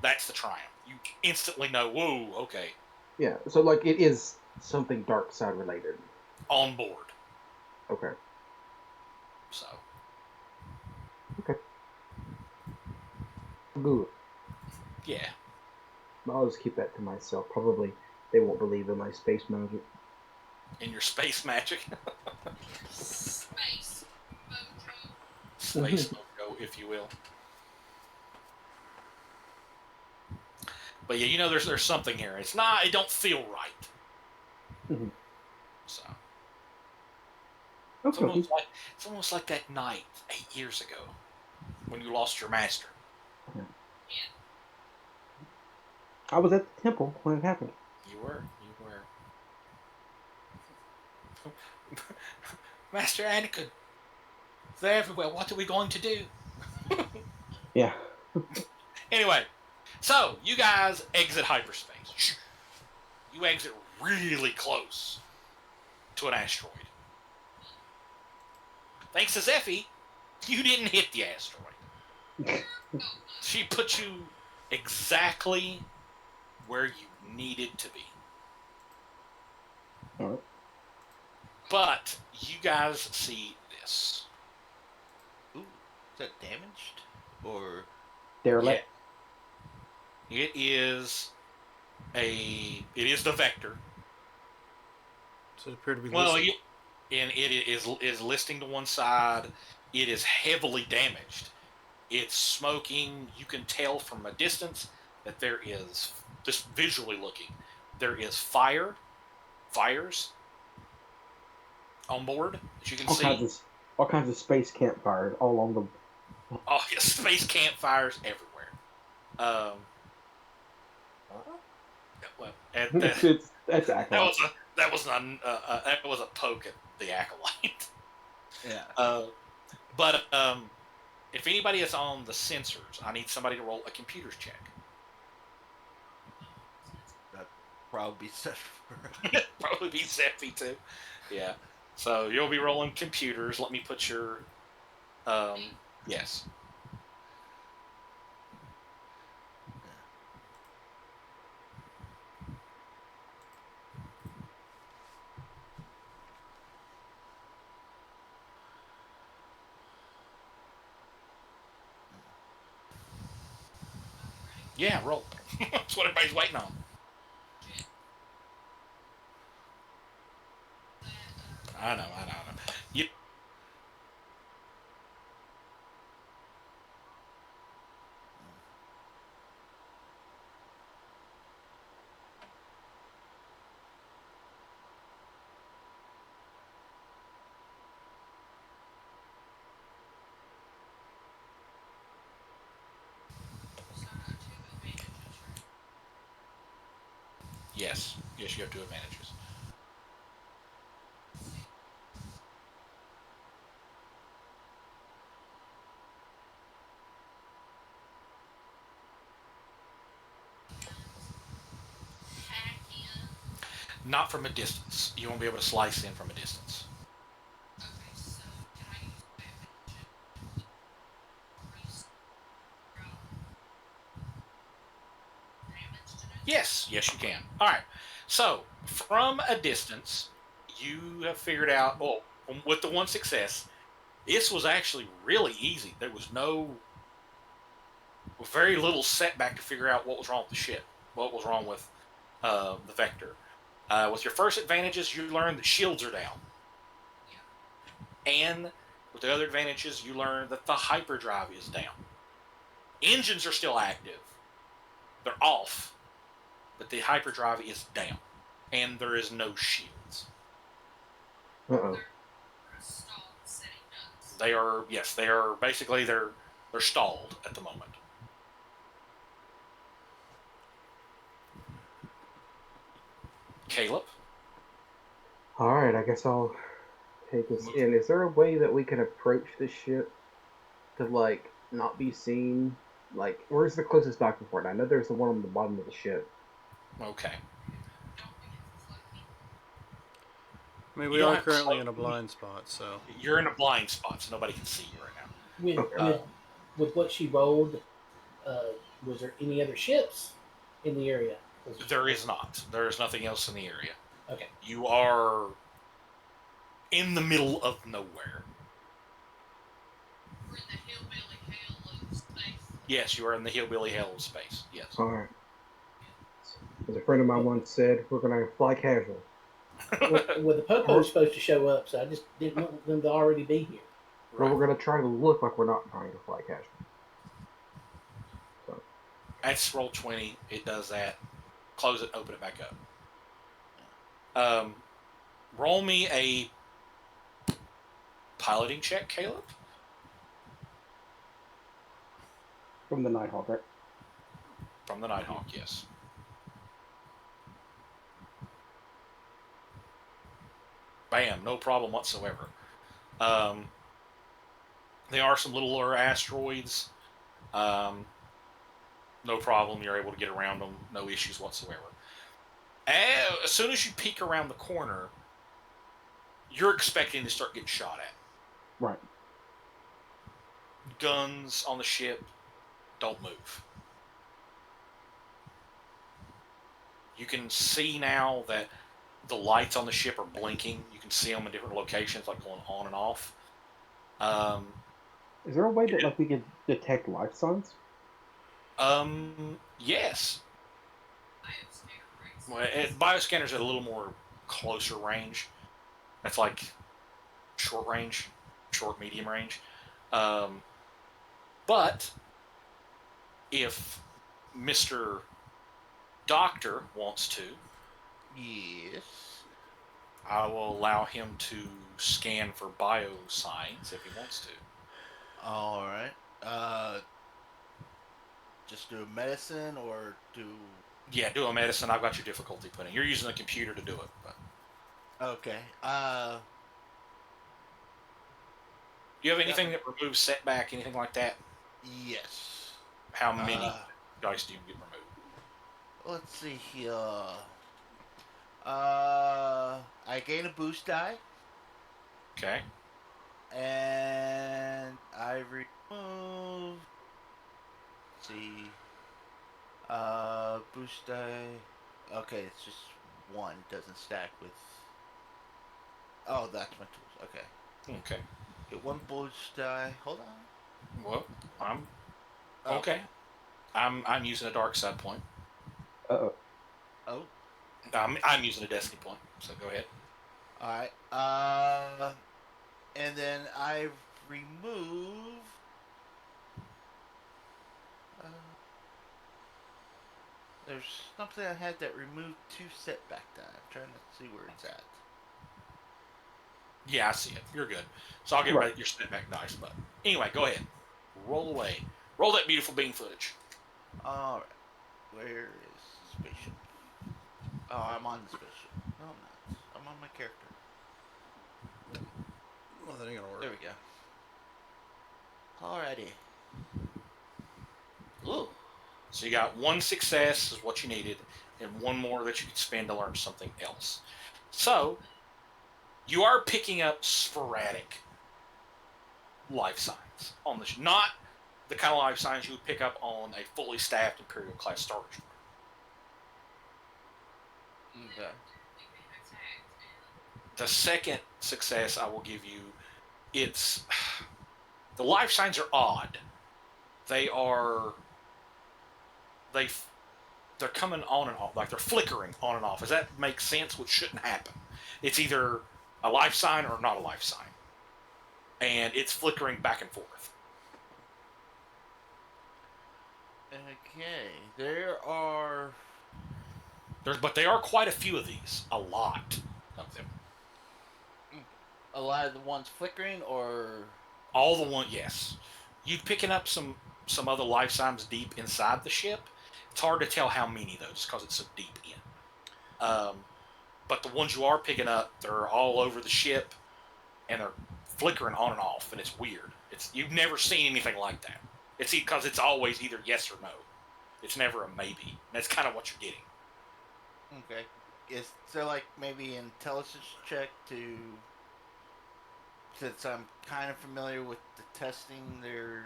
That's the triumph. You instantly know, whoa, okay, Yeah. So like it is something dark side related. on board. Okay. So Good. yeah, I'll just keep that to myself. Probably they won't believe in my space magic. in your space magic, Space mojo. space mojo, if you will. But yeah, you know, there's something here. It's not. It don't feel right. Mhm. So it's Okay. almost like that night 8 years ago when you lost your master. I was at the temple when it happened. You were. Master Anakin, they're everywhere. What are we going to do? Yeah. Anyway, so you guys exit hyperspace. You exit really close to an asteroid. Thanks to Zephy, you didn't hit the asteroid. She put you exactly where you needed to be. All right. But you guys see this. Ooh, is that damaged? Or Derelict. Yeah. It is the Vector. So it appeared to be Well, listed. and it is listing to one side. It is heavily damaged. It's smoking. You can tell from a distance that there is, just visually looking, there is fires on board that you can see. All kinds of space campfires all along the. Oh, yeah, space campfires everywhere. Well, That's accurate. that was a poke at the acolyte. yeah. But if anybody is on the sensors, I need somebody to roll a computers check. Probably set Probably be Zephy too. Yeah. So you'll be rolling computers. Let me put your yes. Yeah, roll. That's what everybody's waiting on. I know. You, yes, you have 2 advantages. Not from a distance. You won't be able to slice in from a distance. Yes, yes, you can. All right. So, from a distance, you have figured out. Oh, with the one success, this was actually really easy. There was very little setback to figure out what was wrong with the ship, what was wrong with the Vector. With your first advantages, you learn that shields are down, and with the other advantages, you learn that the hyperdrive is down. Engines are still active; they're off, but the hyperdrive is down, and there is no shields. Uh-oh. They are basically they're stalled at the moment. Caleb, Alright, I guess I'll take us in. Is there a way that we can approach the ship to, like, not be seen? Like, where's the closest docking port? I know there's the one on the bottom of the ship. okay. I mean, You we don't are have currently cloak. in a blind spot, so. You're in a blind spot, so nobody can see you right now. With what she rolled, was there any other ships in the area? There is not. There is nothing else in the area. Okay. You are in the middle of nowhere. We're in the hillbilly hell of space. Yes, you are in the hillbilly hell of space. Yes. Alright. As a friend of mine once said, we're gonna fly casual. Well, the Popo's supposed to show up, so I just didn't want them to already be here. But we're gonna try to look like we're not trying to fly casual. So. That's roll 20. It does that. Close it, open it back up. Roll me a piloting check, Caleb. From the Nighthawk, right? From the Nighthawk, yes. Bam, no problem whatsoever. There are some littler asteroids. No problem, you're able to get around them, no issues whatsoever. As soon as you peek around the corner, you're expecting to start getting shot at. Right. Guns on the ship, don't move. You can see now that the lights on the ship are blinking. You can see them in different locations, like going on and off. Is there a way that like we can detect life signs? Yes. Well, bioscanner's at a little more closer range. That's like short range, medium range. But if Mr. Doctor wants to, Yes. I will allow him to scan for bio signs if he wants to. All right. Just do medicine or do. Yeah, do a medicine. I've got your difficulty put in. You're using a computer to do it. But Okay. you have anything that removes setback, anything like that? Yes. How many dice do you get removed? Let's see here. I gain a boost die, Okay. and I remove. Let's see. Boost die. Okay, it's just one. Doesn't stack with. Oh, that's my tools. Okay. Okay. Get one boost die. Hold on. Well, I'm Oh. okay. I'm using a dark side point. Uh-oh. Oh. I'm using a destiny point. So go ahead. All right. And then I remove. There's something I had that removed 2 setback die. I'm trying to see where it's at. Yeah, I see it. You're good. So I'll get Right. rid of your setback dice. But anyway, go ahead. Roll away. Roll that beautiful bean footage. All right. Where is the spaceship? Oh, I'm on the spaceship. No, I'm not. I'm on my character. Well, that ain't gonna work. There we go. Alrighty. Ooh. So you got one success is what you needed, and one more that you can spend to learn something else. So, you are picking up sporadic life signs on the not the kind of life signs you would pick up on a fully staffed Imperial class Star Destroyer. Okay. The second success I will give you, it's the life signs are odd. They're coming on and off, like they're flickering on and off. Does that make sense? Which shouldn't happen. It's either a life sign or not a life sign, and it's flickering back and forth. Okay. But there are quite a few of these. A lot of them. A lot of the ones flickering, or All the one, yes. You picking up some other life signs deep inside the ship. It's hard to tell how many of those because it's so deep in. But the ones you are picking up, they're all over the ship, and they're flickering on and off, and it's weird. You've never seen anything like that. It's because it's always either yes or no. It's never a maybe. That's kind of what you're getting. okay. Is there like maybe an intelligence check to? Since I'm kind of familiar with the testing, they're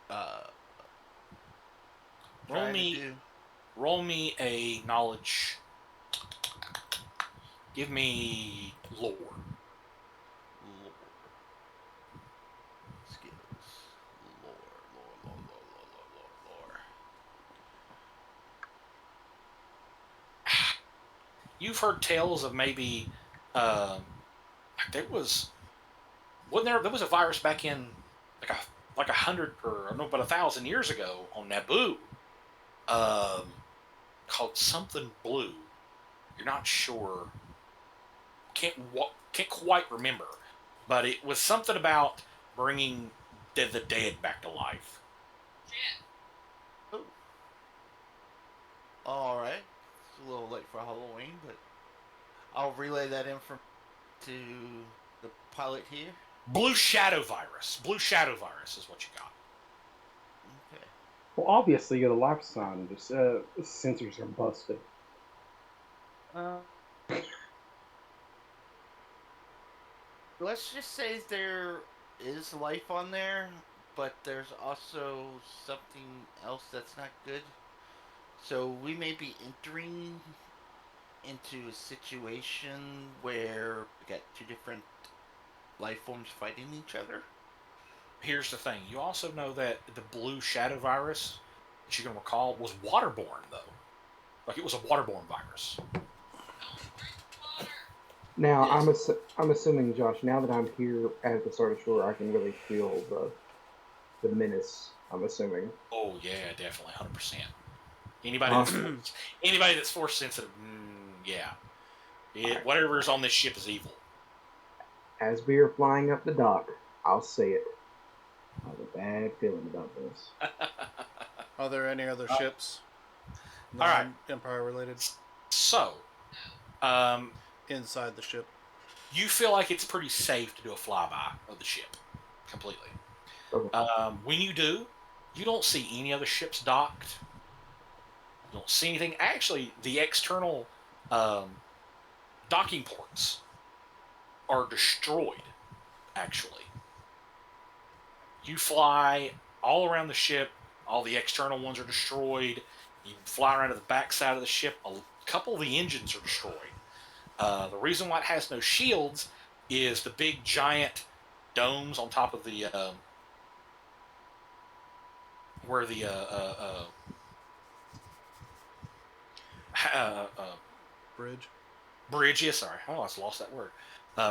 Roll trying to me, do. roll me a knowledge. Give me lore. Lore. Skills. Lore. You've heard tales of maybe there was a virus back in like 100 or no, but 1,000 years ago on Naboo, called something blue. You're not sure. Can't quite remember, but it was something about bringing the dead back to life. Shit. All right. It's a little late for Halloween, but I'll relay that info to the pilot here. Blue shadow virus. Blue shadow virus is what you got. Okay. Well, obviously, you're the life sign. Just sensors are busted. Let's just say there is life on there, but there's also something else that's not good. So we may be entering into a situation where we got two different life forms fighting each other. Here's the thing. You also know that the blue shadow virus, that you can recall, was waterborne, though. Like, it was a waterborne virus. Don't drink water. Now, Yes. I'm assuming, Josh. Now that I'm here at the Star Destroyer, I can really feel the menace. I'm assuming. Oh, yeah, definitely. 100%. Anybody Awesome. that's force sensitive, yeah. Whatever's on this ship is evil. As we are flying up the dock, I'll say it. I have a bad feeling about this. Are there any other ships? All right. Empire related So, inside the ship. you feel like it's pretty safe to do a flyby of the ship. Completely. Okay. When you do, you don't see any other ships docked. You don't see anything. Actually, the external docking ports are destroyed, actually. You fly all around the ship. All the external ones are destroyed. You fly around to the back side of the ship. A couple of the engines are destroyed. The reason why it has no shields is the big giant domes on top of the where the Bridge. yes, sorry, I almost lost that word.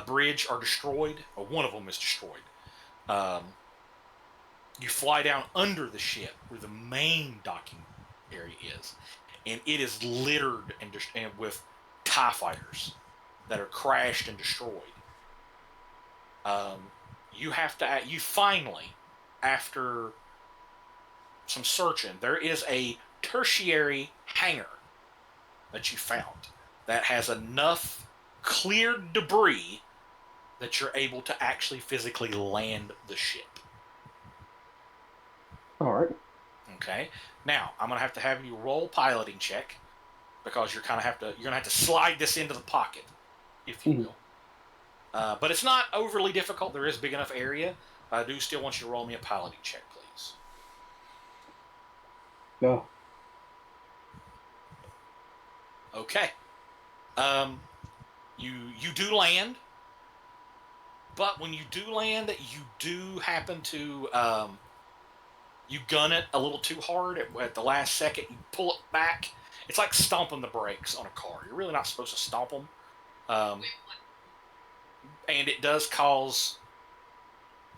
Bridge are destroyed, or one of them is destroyed. You fly down under the ship where the main docking area is, and it is littered and with TIE fighters that are crashed and destroyed. You finally, after some searching, there is a tertiary hangar that you found that has enough cleared debris that you're able to actually physically land the ship. All right. Okay. Now, I'm going to have you roll piloting check because you're gonna have to slide this into the pocket, if you Mhm. will. But it's not overly difficult. There is a big enough area. I do still want you to roll me a piloting check, please. No. Okay. You do land, but when you do land, you do happen to you gun it a little too hard at the last second. You pull it back. It's like stomping the brakes on a car. You're really not supposed to stomp them, and it does cause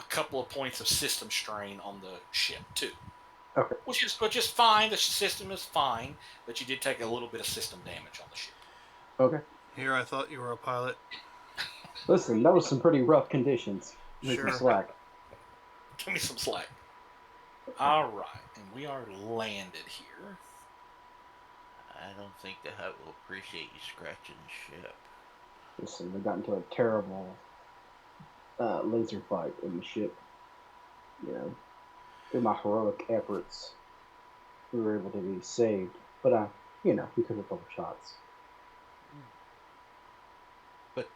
a couple of points of system strain on the ship too. Okay. Which is fine. The system is fine, but you did take a little bit of system damage on the ship. Okay. Here, I thought you were a pilot. Listen, that was some pretty rough conditions. Make me Sure. slack. Give me some slack. All right, and we are landed here. I don't think the hut will appreciate you scratching the ship. Listen, we got into a terrible laser fight in the ship. You know, through my heroic efforts, we were able to be saved. But we took a couple shots. But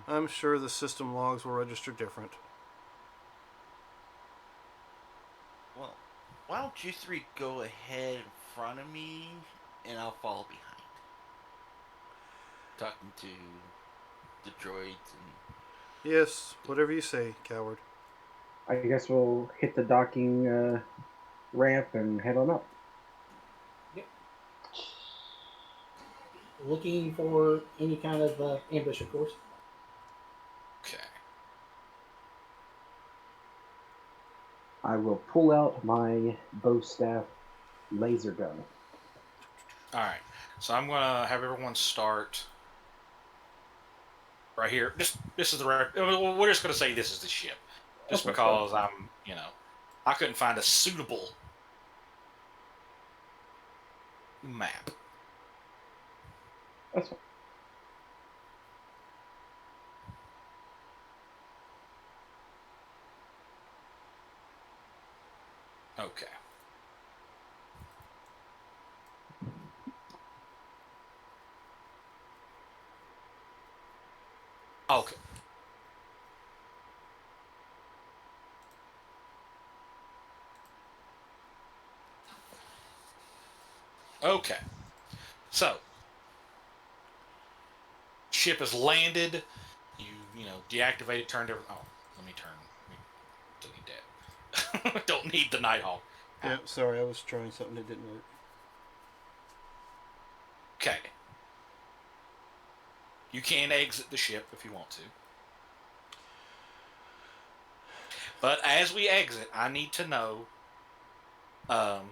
I'm sure the system logs will register different. well, why don't you three go ahead in front of me, and I'll follow behind, talking to the droids and. Yes, whatever you say, coward. I guess we'll hit the docking ramp and head on up. Looking for any kind of ambush, of course. Okay. I will pull out my bow staff laser gun. All right. So I'm gonna have everyone start right here. This is the right. We're just gonna say this is the ship, just Okay, because I couldn't find a suitable map. That's fine. Okay. Okay. Okay. So, ship has landed. You deactivate it, turned everything. Oh, let me delete that. Don't need the Nighthawk. Yeah, sorry, I was trying something that didn't work. Okay. You can exit the ship if you want to. But as we exit, I need to know how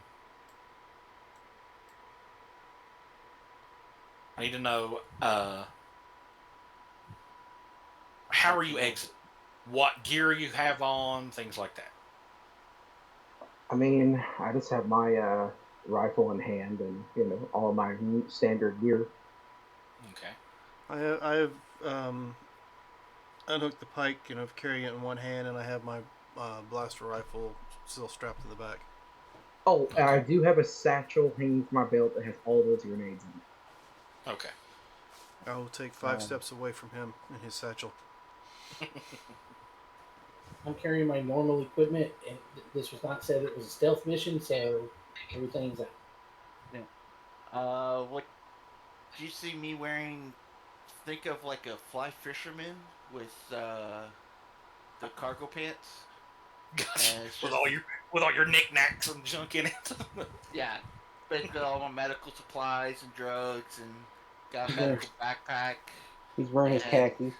are you exiting? What gear you have on, things like that. I mean, I just have my rifle in hand and all of my standard gear. Okay. I have unhooked the pike, carrying it in one hand, and I have my blaster rifle still strapped to the back. Oh, and I do have a satchel hanging from my belt that has all those grenades in it. Okay. I will take 5 steps away from him in his satchel. I'm carrying my normal equipment, and this was not said it was a stealth mission, so everything's out. What do you see me wearing? Think of like a fly fisherman with the cargo pants. Gotcha. And it's With just- all your knickknacks and junk in it. Yeah, basically all my medical supplies and drugs, and got a medical backpack. He's wearing his And- khakis.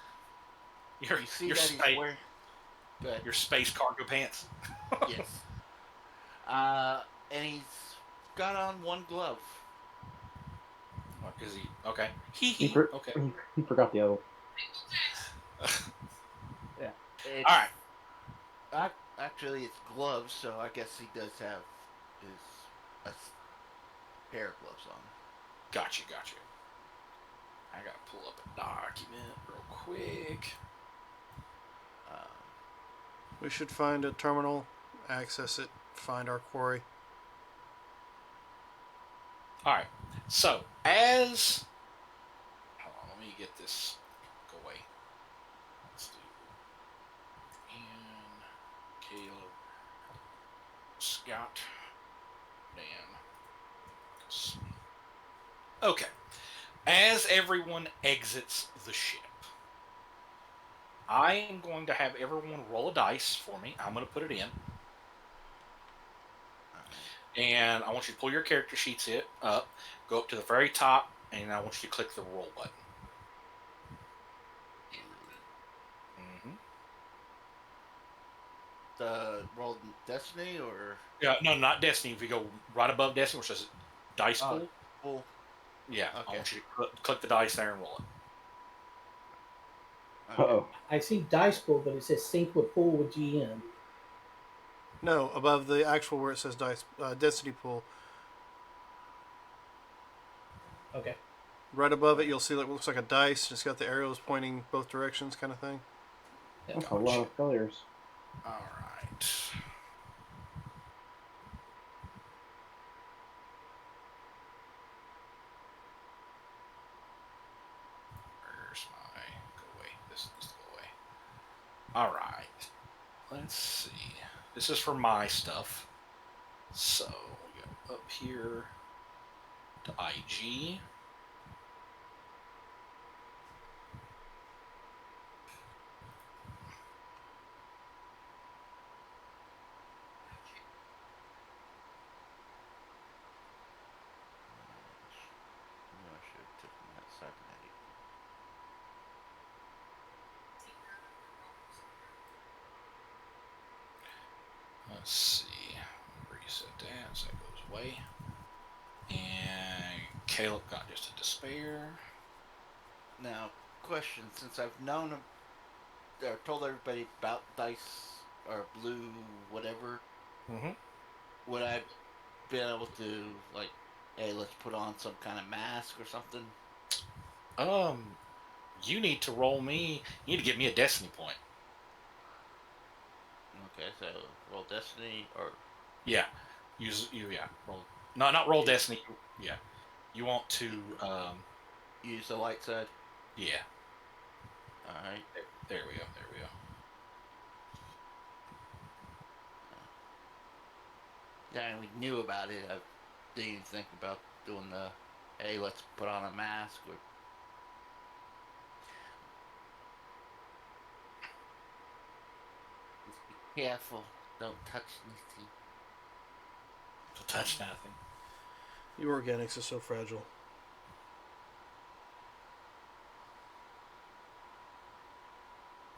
Your You see your that space, he's wearing. Good. your space cargo pants. Yes. And he's got on one glove. Is he okay? He, for- Okay. he forgot the other one. It's, All right. Actually, it's gloves, so I guess he does have a pair of gloves on. Gotcha. I gotta pull up a document real quick. We should find a terminal, access it, find our quarry. All right. So As hold on, let me get this. Go away. Let's do Ian, Caleb, Scott, Dan. Okay. As everyone exits the ship, I am going to have everyone roll a dice for me. I'm going to put it in. And I want you to pull your character sheets up, go up to the very top, and I want you to click the roll button. Mm-hmm. The rolled Destiny or Yeah, no, not Destiny. If you go right above Destiny, which says dice pool, full? yeah, I Okay. want you to click the dice there and roll it. Uh-oh. I see dice pool, but it says sync with pool with GM. No, above the actual where it says dice Destiny pool. Okay. Right above it, you'll see what looks like a dice. It's got the arrows pointing both directions, kind of thing. That's a lot of failures. All right. Where's my go away? This needs to go away. All right. Let's see. This is for my stuff. So we go up here to IG. I should have taken that cybernetic. Let's see. Reset that so that goes away. And Caleb got just a despair. Now, question: since I've known or told everybody about dice or blue whatever, Mm-hmm. would I be able to like, hey, let's put on some kind of mask or something? You need to roll me. You need to give me a destiny point. Okay, so roll Destiny or Yeah. Roll. No, not roll destiny. Yeah. You want to use the light side. yeah. All right. There we go. There we go. Yeah, and we knew about it. I didn't even think about doing the, hey, let's put on a mask or. Just be careful. Don't touch anything. So touch nothing. You organics are so fragile.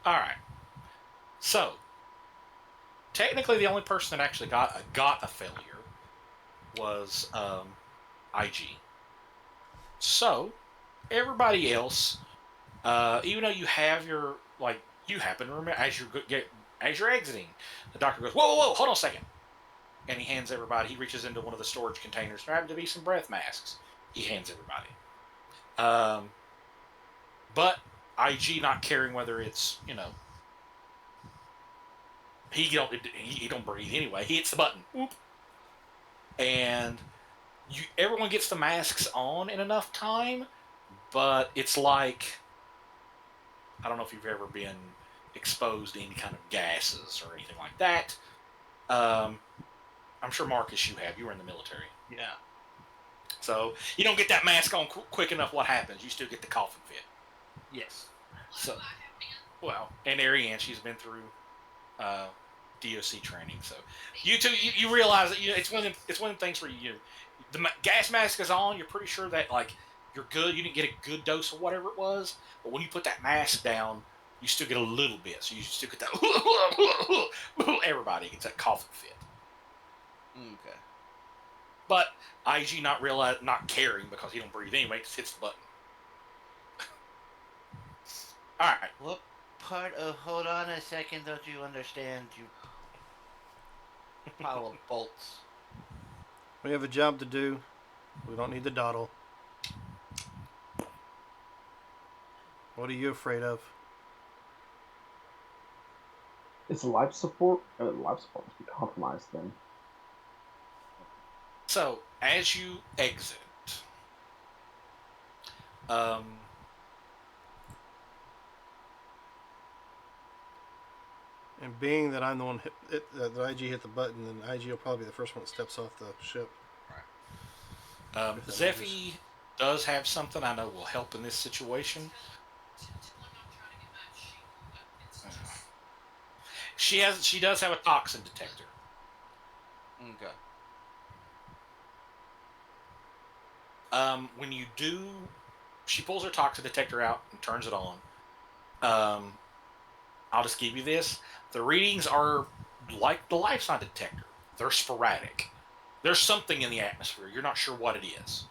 All right. So technically, the only person that actually got a failure was IG. So everybody else, even though you have your you happen to remember as you're exiting, the doctor goes, whoa, whoa, whoa, hold on a second, and he hands everybody. He reaches into one of the storage containers. There happen to be some breath masks. He hands everybody. But IG not caring whether it's he don't breathe anyway. He hits the button, whoop, and everyone gets the masks on in enough time. But it's like, I don't know if you've ever been exposed to any kind of gases or anything like that. I'm sure Marcus, you have. You were in the military, Yeah. so you don't get that mask on quick enough. What happens? You still get the coughing fit. Yes. So, well, and Ariane, she's been through DOC training, so you two, you realize that it's one of them things where the gas mask is on. You're pretty sure that you're good. You didn't get a good dose of whatever it was, but when you put that mask down, you still get a little bit. So you still get that. Everybody gets that coughing fit. Okay. But IG not caring because he don't breathe anyway. Just hits the button. All right. What part of hold on a second don't you understand, you pile of bolts? We have a job to do. We don't need the dawdle. What are you afraid of? Is life support? Life support must be compromised then. So as you exit, Um, And being that I'm the one that IG hit the button, then IG will probably be the first one that steps off the ship. If that Zephy does have something I know will help in this situation. She does have a toxin detector. Okay. When you do, she pulls her toxin detector out and turns it on. I'll just give you this. The readings are like the life sign detector. They're sporadic. There's something in the atmosphere. You're not sure what it is.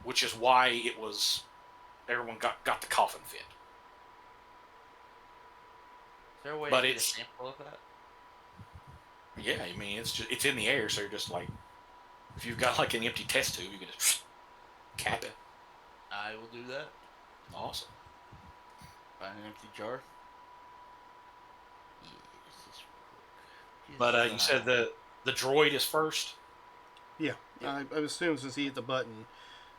Which is why it was everyone got the coffin fit. Is there a way But to get a it's- sample of that? Yeah, I mean it's in the air, so you're just like, if you've got like an empty test tube, you can just cap it. I will do that. Awesome. Find an empty jar. Yes, this will work. But you said the droid is first. Yeah, I assume since he hit the button,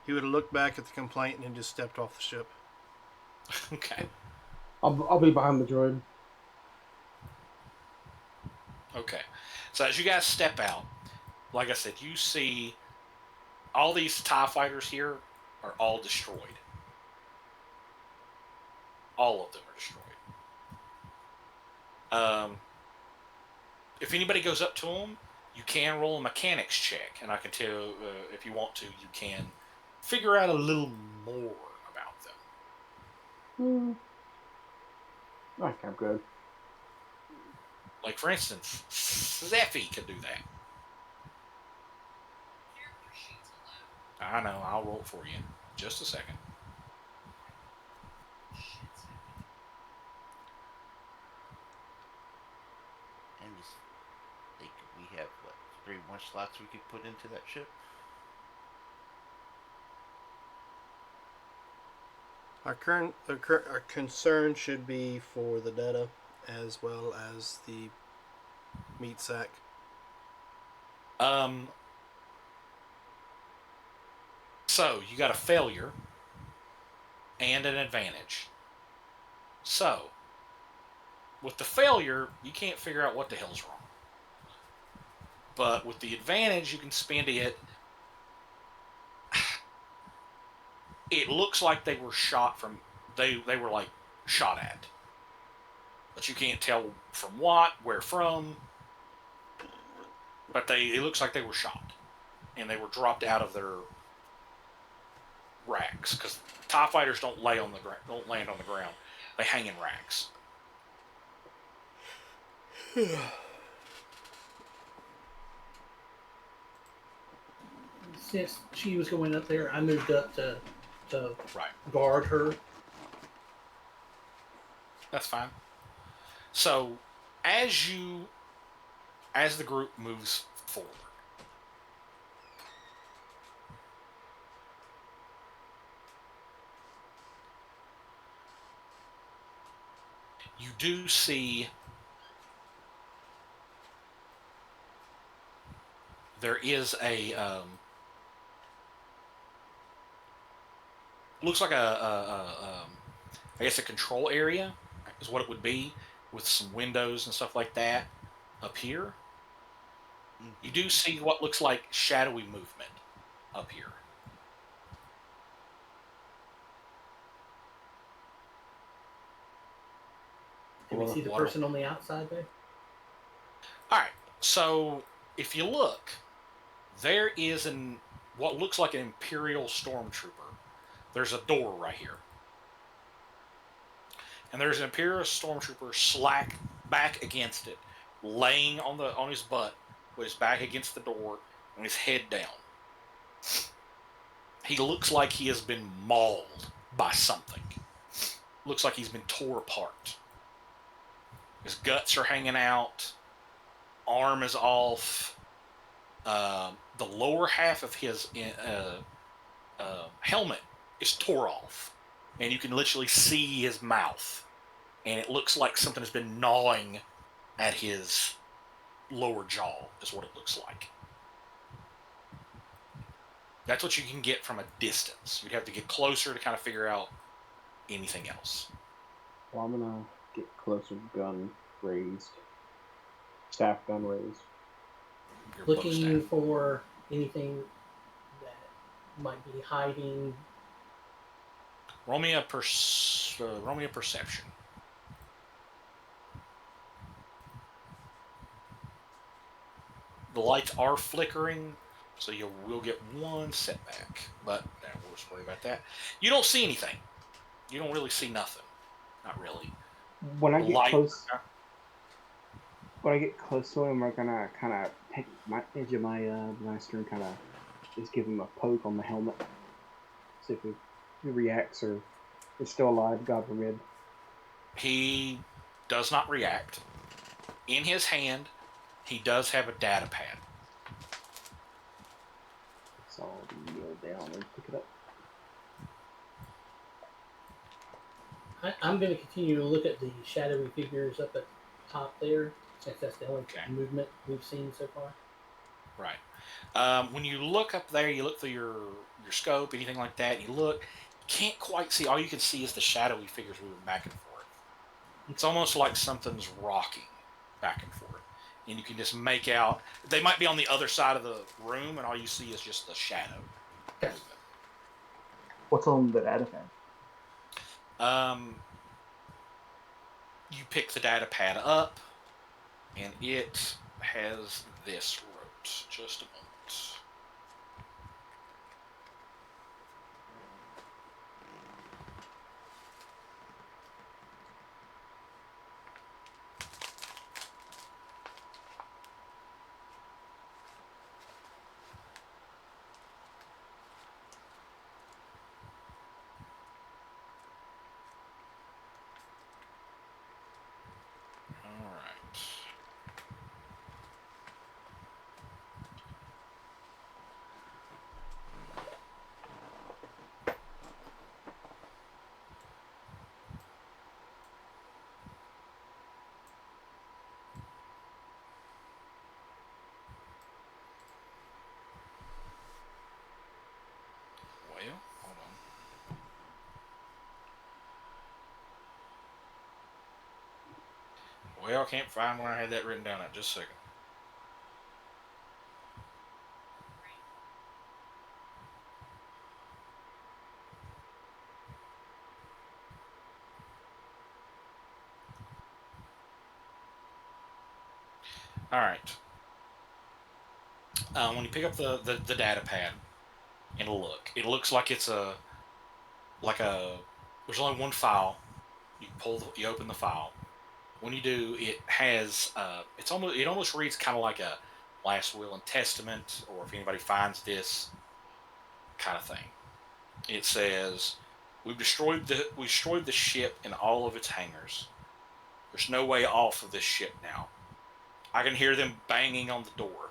he would have looked back at the complaint and then just stepped off the ship. Okay. I'll be behind the droid. Okay. So as you guys step out, like I said, you see all these TIE fighters here are all destroyed. All of them are destroyed. If anybody goes up to them, you can roll a mechanics check, and I can tell if you want to, you can figure out a little more about them. I think I'm good. Like, for instance, Zephy could do that. Character sheets alone. I know, I'll roll it for you in just a second. Shit's happening. And just think we have what 3 more slots we could put into that ship. Our concern should be for the data as well as the meat sack. So you got a failure and an advantage. So with the failure, you can't figure out what the hell's wrong. But with the advantage, you can spend it. It looks like they were shot from. They were like shot at. But you can't tell from what, where from. But it looks like they were shot. And they were dropped out of their racks. Because TIE fighters don't land on the ground. They hang in racks. Since she was going up there, I moved up to Right. guard her. That's fine. So, as the group moves forward, you do see there is a looks like I guess a control area is what it would be, with some windows and stuff like that up here. You do see what looks like shadowy movement up here. Can we see the Water. person on the outside there? All right. So if you look, there is what looks like an Imperial stormtrooper. There's a door right here, and there's an Imperial stormtrooper slack back against it, laying on his butt with his back against the door and his head down. He looks like he has been mauled by something. Looks like he's been tore apart. His guts are hanging out. Arm is off. The lower half of his helmet is tore off, and you can literally see his mouth, and it looks like something has been gnawing at his lower jaw is what it looks like. That's what you can get from a distance. You'd have to get closer to kind of figure out anything else. Well, I'm gonna get closer, gun raised, staff gun raised. Your bow Looking staff. for anything that might be hiding. Roll me a perception. The lights are flickering, so you will get one setback. But we'll just worry about that. You don't see anything. You don't really see nothing. Not really. When I get Light- close, to him, I'm gonna kind of take my edge of my blaster and kind of just give him a poke on the helmet. See if he reacts or is still alive. God forbid. He does not react. In his hand, he does have a data pad. So I'll kneel down and pick it up. I'm going to continue to look at the shadowy figures up at the top there, since that's the only movement we've seen so far. Right. When you look up there, you look through your scope, anything like that, you look, can't quite see. All you can see is the shadowy figures moving back and forth. It's almost like something's rocking back and forth. And you can just make out, they might be on the other side of the room, and all you see is just the shadow. Okay. What's on the data pad? You pick the data pad up, and it has this wrote. Just a moment. Well, hold on. Well, I can't find where I had that written down at. Just a second. All right. When you pick up the data pad and look, it looks like it's there's only one file. You open the file. When you do, it has it almost reads kind of like a last will and testament, or if anybody finds this kind of thing. It says, we've destroyed the ship and all of its hangars. There's no way off of this ship now. I can hear them banging on the door.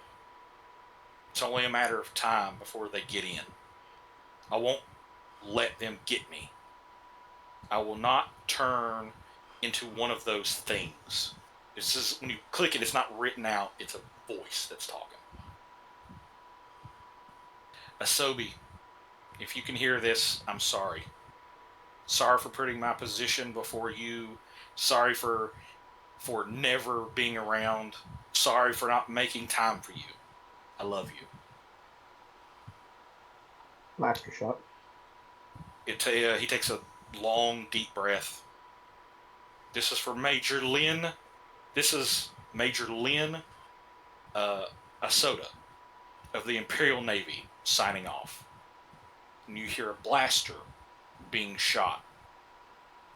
It's only a matter of time before they get in. I won't let them get me. I will not turn into one of those things. This is, when you click it, it's not written out. It's a voice that's talking. Asobi, if you can hear this, I'm sorry. Sorry for putting my position before you. Sorry for never being around. Sorry for not making time for you. I love you. Blaster shot. He takes a long, deep breath. This is for Major Lynn. This is Major Lynn Asoda of the Imperial Navy signing off. And you hear a blaster being shot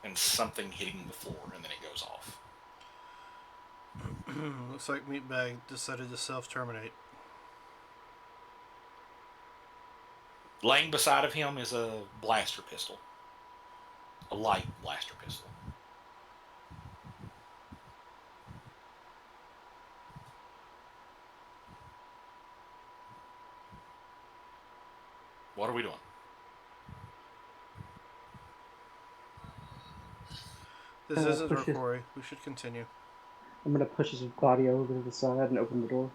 and something hitting the floor, and then it goes off. Looks like Meatbag decided to self-terminate. Laying beside of him is a blaster pistol. A light blaster pistol. What are we doing? This isn't push our it. quarry. We should continue. I'm gonna push his body over to the side and open the door.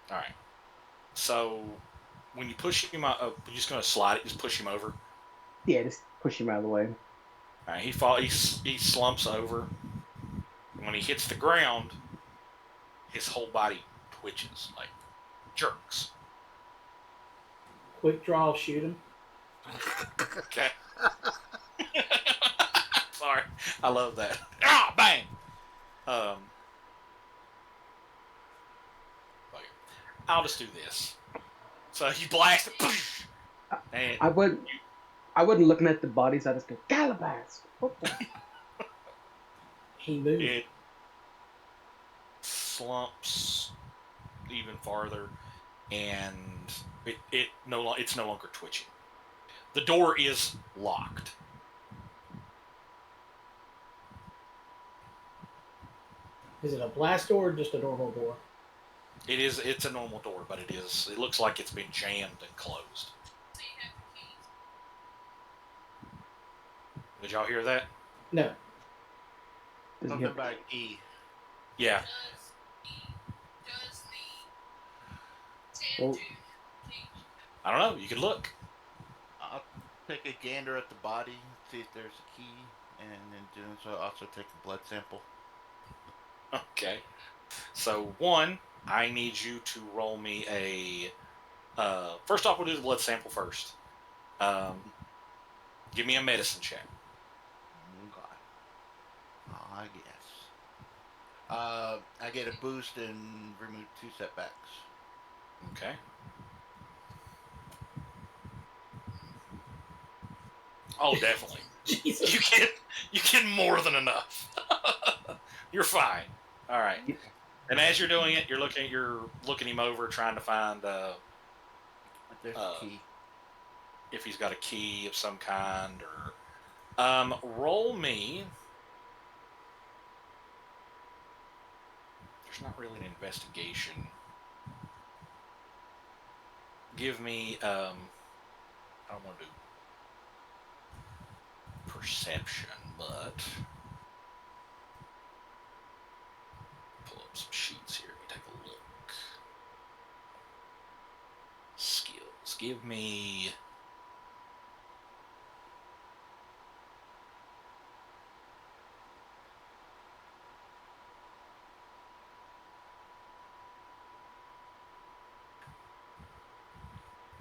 Alright. So, when you push him out, you're just gonna slide it. Just push him over. Yeah, just push him out of the way. All right, he slumps over. When he hits the ground, his whole body twitches like jerks. Quick draw, shoot him. Okay. Sorry, I love that. Ah, bang. I'll just do this. So you blast it, and I wasn't looking at the bodies. I just go Calabas. What the? He moved. it slumps even farther, and it's no longer twitching. The door is locked. Is it a blast door or just a normal door? It's a normal door, but it looks like it's been jammed and closed. So you have the keys. Did y'all hear that? No. Does he Something have- about a key. Yeah. Does the Well- tattoo key? I don't know. You could look. I'll take a gander at the body, see if there's a key, and then doing so, also take a blood sample. Okay. So one, I need you to roll me a. First off, we'll do the blood sample first. Give me a medicine check. Oh God. I guess. I get a boost and remove 2 setbacks. Okay. Oh, definitely. Jesus. You get more than enough. You're fine. All right. And as you're doing it, you're looking him over, trying to find But there's a key. if he's got a key of some kind or roll me. There's not really an investigation. Give me I don't want to do perception, but pull up some sheets here. Let me take a look. Skills. Give me.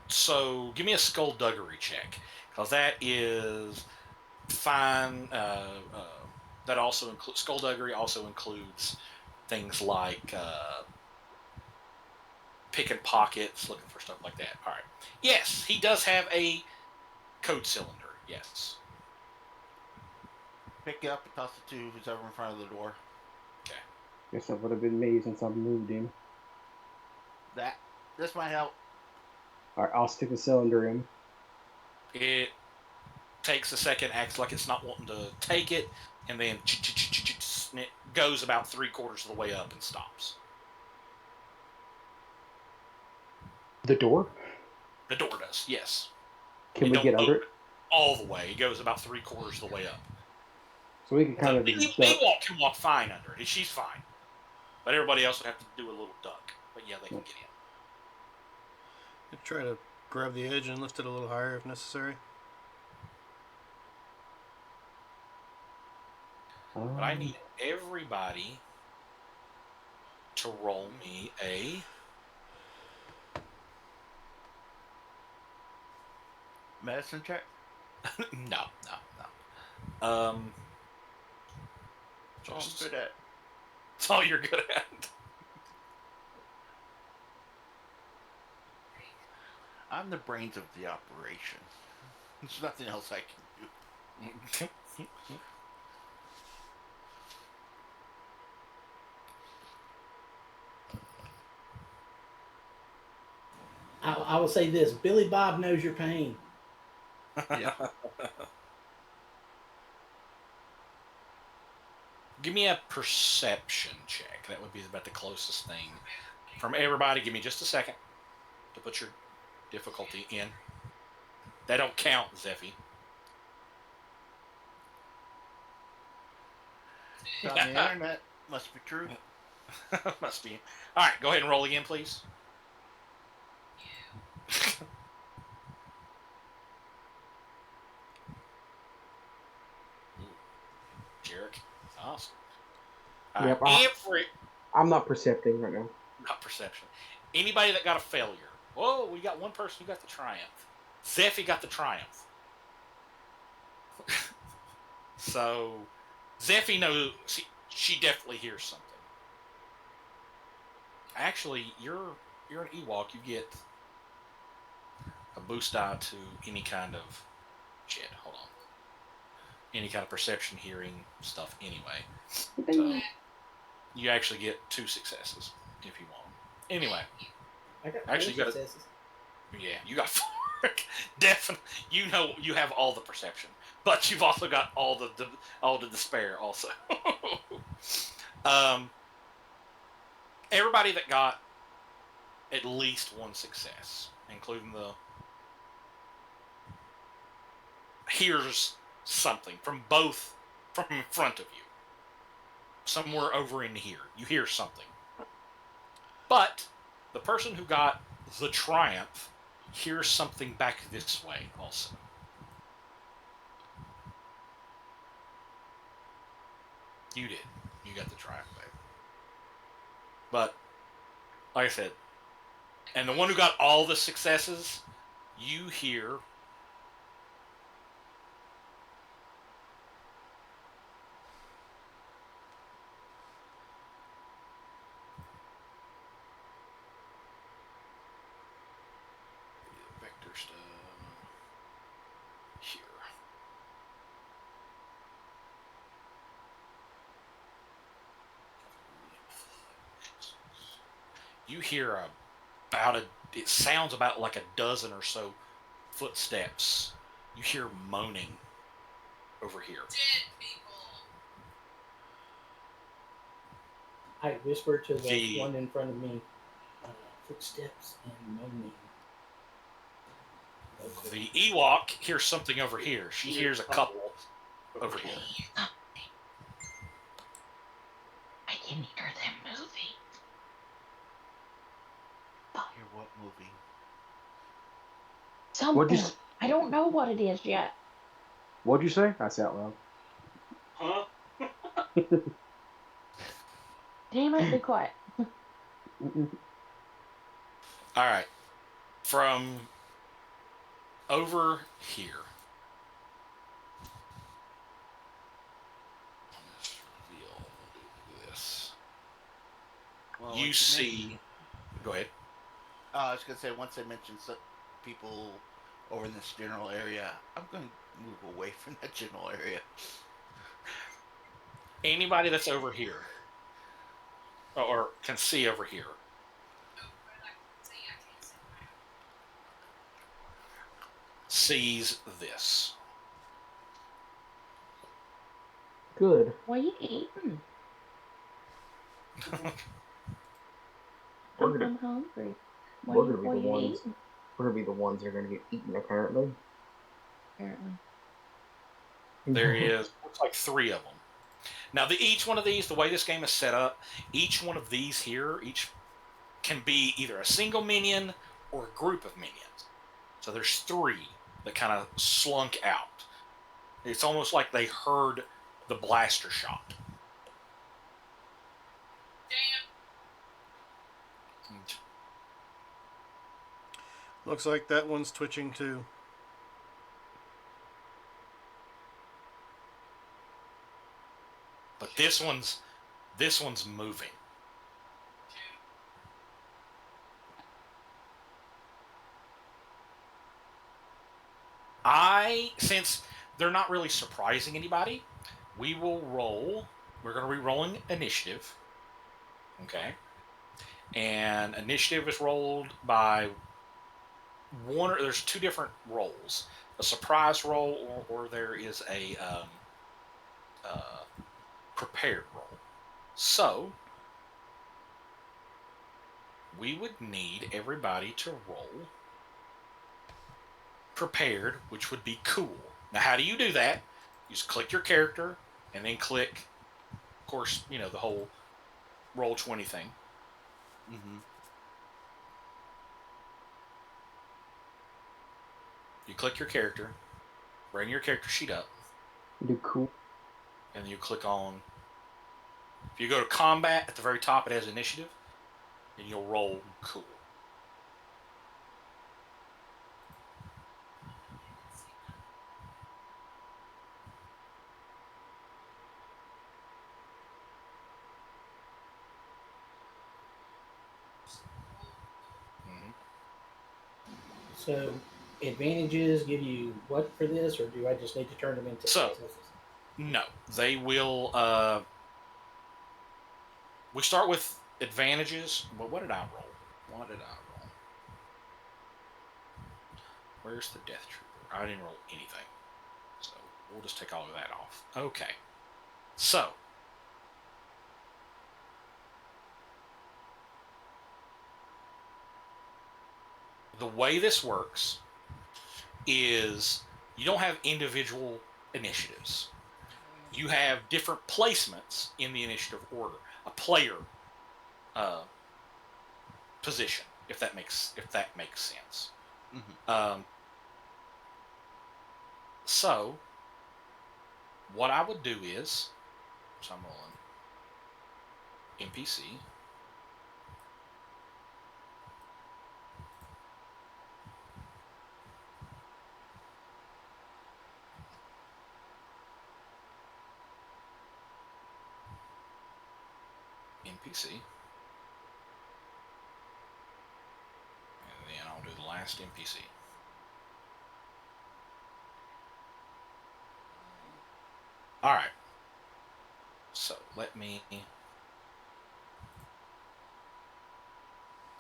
So give me a skullduggery check, because that is fine. That also includes skullduggery. Also includes things like picking pockets, looking for stuff like that. All right. Yes, he does have a code cylinder. Yes. Pick it up and toss it to who's ever in front of the door. Guess that would have been me since I moved him. This might help. All right, I'll stick the cylinder in. It takes a second, acts like it's not wanting to take it, and then it goes about 3/4 of the way up and stops. The door? The door does, yes. Can You we don't get under open it? all the way. It goes about 3/4 of the way up. So we can kind of They just duck. can walk fine under it. She's fine. But everybody else would have to do a little duck. But yeah, they can get in. Try to grab the edge and lift it a little higher if necessary. But I need everybody to roll me a. Medicine check? No. That's all Just- I'm good at. That's all you're good at. I'm the brains of the operation. There's nothing else I can do. I will say this: Billy Bob knows your pain. Yeah. Give me a perception check. That would be about the closest thing. From everybody, give me just a second to put your difficulty in. That don't count, Zeffy. It's on the internet. Must be true. Must be. All right, go ahead and roll again, please. You. Awesome. Yep, I'm not percepting right now. Not perception. Anybody that got a failure. Whoa, we got one person who got the triumph. Zephy got the triumph. So, Zephy knows. She definitely hears something. Actually, you're an Ewok. You get a boost die to any kind of shit. Hold on. Any kind of perception, hearing stuff. Anyway, so you actually get 2 successes if you want. Anyway, I got Actually, you gotta- successes. yeah, you got definitely. You know, you have all the perception, but you've also got all the despair also. Everybody that got at least 1 success, including the hears something from in front of you, somewhere over in here. You hear something, but the person who got the triumph hears something back this way also. You did. You got the triumph back. But, like I said, and the one who got all the successes, you hear vector stuff here. You hear it sounds about like a dozen or so footsteps. You hear moaning over here. Dead people. I whisper to the The- one in front of me, footsteps and moaning. The Ewok hears something over here. She hears a couple over here. I can hear them moving. Hear what moving? What'd you Something. I don't know what it is yet. What'd you say? I said out loud. Huh? Damn it, be quiet. All right. From over here. Let's reveal this. Well, You once see. mentioned- Go ahead. I was gonna say once I mentioned some people over in this general area, I'm gonna move away from that general area. Anybody that's over here, or can see over here, Oh, but I can see. I can't see. sees this. Good. What are you eating? We're gonna- I'm hungry. we're What gonna be are the you ones- eating? We're gonna be the ones that are gonna get eaten apparently. Apparently. There is, looks like 3 of them. Now, each one of these, the way this game is set up, each one of these here, each can be either a single minion or a group of minions. So there's 3 that kind of slunk out. It's almost like they heard the blaster shot. Damn. Looks like that one's twitching too. But this one's moving. Since they're not really surprising anybody, we will roll. We're going to be rolling initiative. Okay. And initiative is rolled by one, or there's 2 different rolls: a surprise roll, or there is a prepared roll. So we would need everybody to roll prepared, which would be cool. Now, how do you do that? You just click your character and then click, of course, the whole roll 20 thing. Mm-hmm. You click your character, bring your character sheet up, Do cool. and then you click on If you go to combat, at the very top it has initiative, and you'll roll cool. Mhm. So, advantages give you what for this, or do I just need to turn them into So- successes? No, they will. We start with advantages. Well, what did I roll? What did I roll? Where's the Death Trooper? I didn't roll anything. So we'll just take all of that off. Okay. So. The way this works is you don't have individual initiatives. You have different placements in the initiative order. A player position, if that makes sense. So, what I would do is, so I'm rolling NPC. NPC. And then I'll do the last NPC. Alright. So let me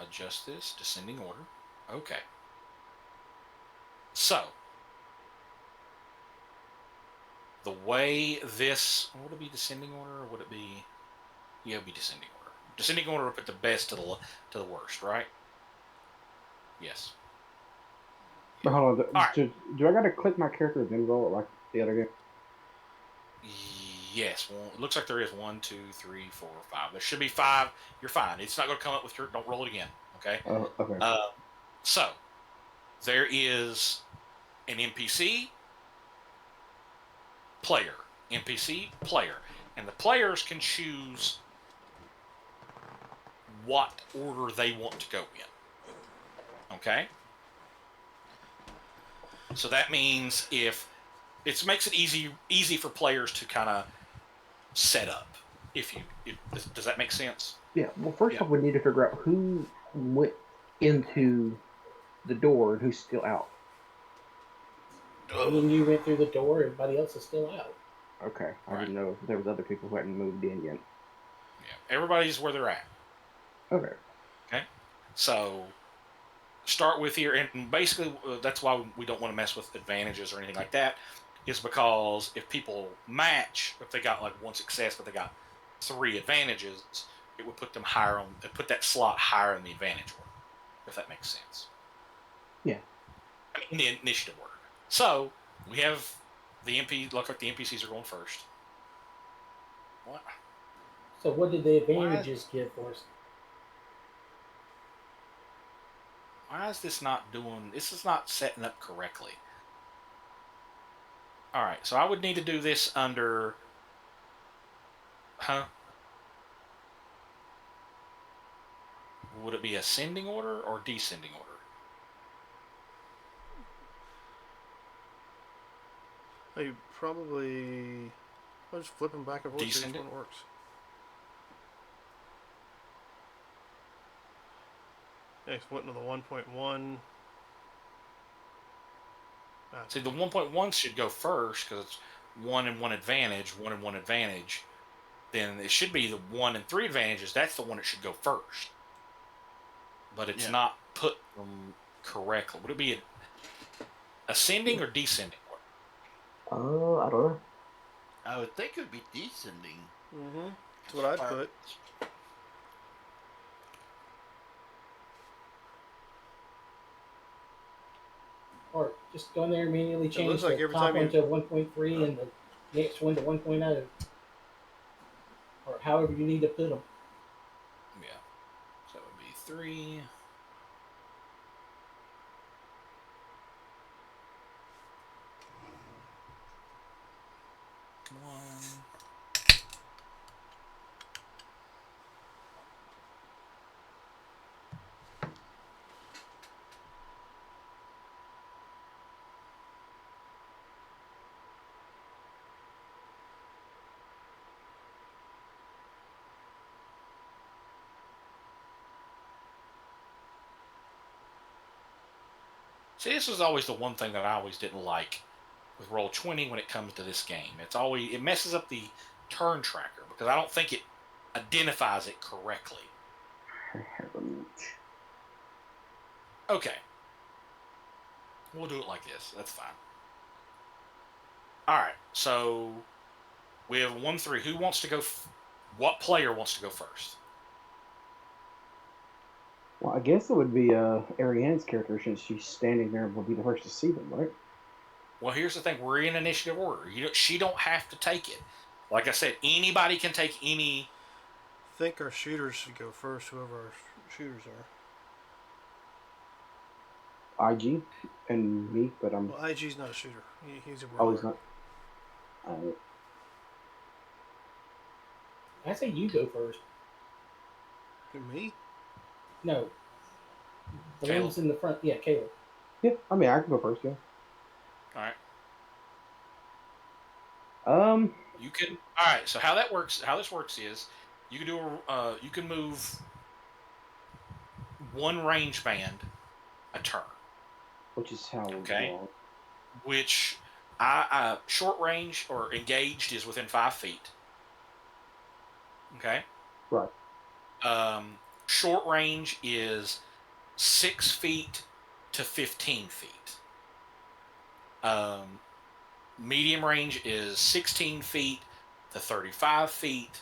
adjust this, descending order. Okay. So, the way this, would it be descending order or would it be, yeah, it would be descending order. Descending order would put the best to the worst, right? Yes. But hold on, Alright. do I gotta click my character and then roll it like the other game? Yes. Well, it looks like there is 1, 2, 3, 4, 5. There should be 5. You're fine. It's not going to come up with your. Don't roll it again. Okay. Okay. So there is an NPC, player, NPC, player, and the players can choose what order they want to go in. Okay. So that means if it makes it easy for players to kind of set up. Does that make sense? Yeah. Well, first off, we need to figure out who went into the door and who's still out. When you went through the door, everybody else is still out. Okay. I Right. didn't know if there was other people who hadn't moved in yet. Yeah. Everybody's where they're at. Okay. Okay. So start with here, and basically that's why we don't want to mess with advantages or anything like that, is because if people match, if they got like 1 success but they got 3 advantages, it would put them higher on, put that slot higher in the advantage order, if that makes sense. Yeah. I mean, in the initiative order. So we have the look like the NPCs are going first. What? So what did the advantages give for us? Why is this not doing? This is not setting up correctly. All right, so I would need to do this under. Huh? Would it be ascending order or descending order? You probably. I'll just flip them back and forth. See which Descendant? one works. Next, went to the 1.1. See, the 1.1 should go first because it's 1 and 1 advantage, 1 and 1 advantage. Then it should be the 1 and 3 advantages. That's the one that should go first. But it's not put correctly. Would it be ascending or descending order? I don't know. I would think it would be descending. Mm-hmm. That's what I'd put. Or just go in there and manually change looks like the every top time one you- to 1.3 and the next one to 1.0. Or however you need to put them. Yeah. So that would be 3. One. See, this is always the one thing that I always didn't like with Roll20 when it comes to this game. It messes up the turn tracker because I don't think it identifies it correctly. Okay. We'll do it like this. That's fine. All right. So we have 1-3. Who wants to go? What player wants to go first? Well, I guess it would be Ariane's character since she's standing there and will be the first to see them, right? Well, here's the thing. We're in initiative order. She don't have to take it. Like I said, anybody can take any. I think our shooters should go first, whoever our shooters are. IG and me, but I'm. Well, IG's not a shooter. He's a Oh, brawler. he's not. I say you go first. Who, me? No. The Caleb. ones in the front. Yeah, Caleb. Yeah, I mean I can go first. Yeah. All right. You can. All right. So how that works? How this works is, you can do you can move one range band a turn, Which is how. Okay. Well, which short range or engaged is within 5 feet. Okay. right. Short range is 6 feet to 15 feet. Medium range is 16 feet to 35 feet,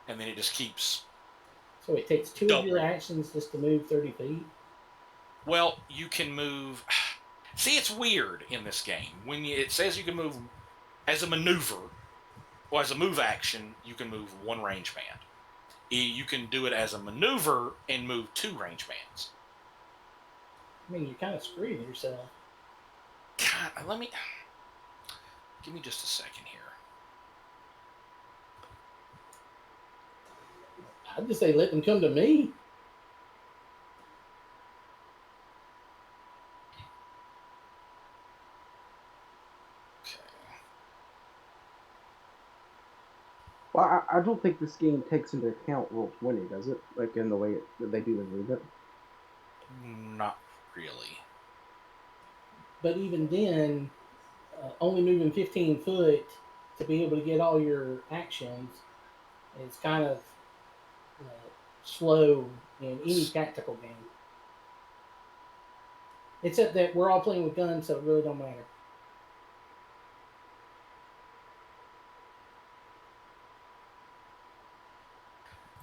and then it just keeps. So it takes two of your actions just to move 30 feet? Well, you can move. See, it's weird in this game. It says you can move as a maneuver, or as a move action, you can move one range band. You can do it as a maneuver and move 2 range bands. I mean, you're kind of screwing yourself. God, give me just a second here. I'd just say let them come to me. Well, I don't think this game takes into account Roll20, does it? Like in the way that they do in Reba? Not really. But even then, only moving 15 foot to be able to get all your actions is kind of slow in any tactical game. Except that we're all playing with guns, so it really don't matter.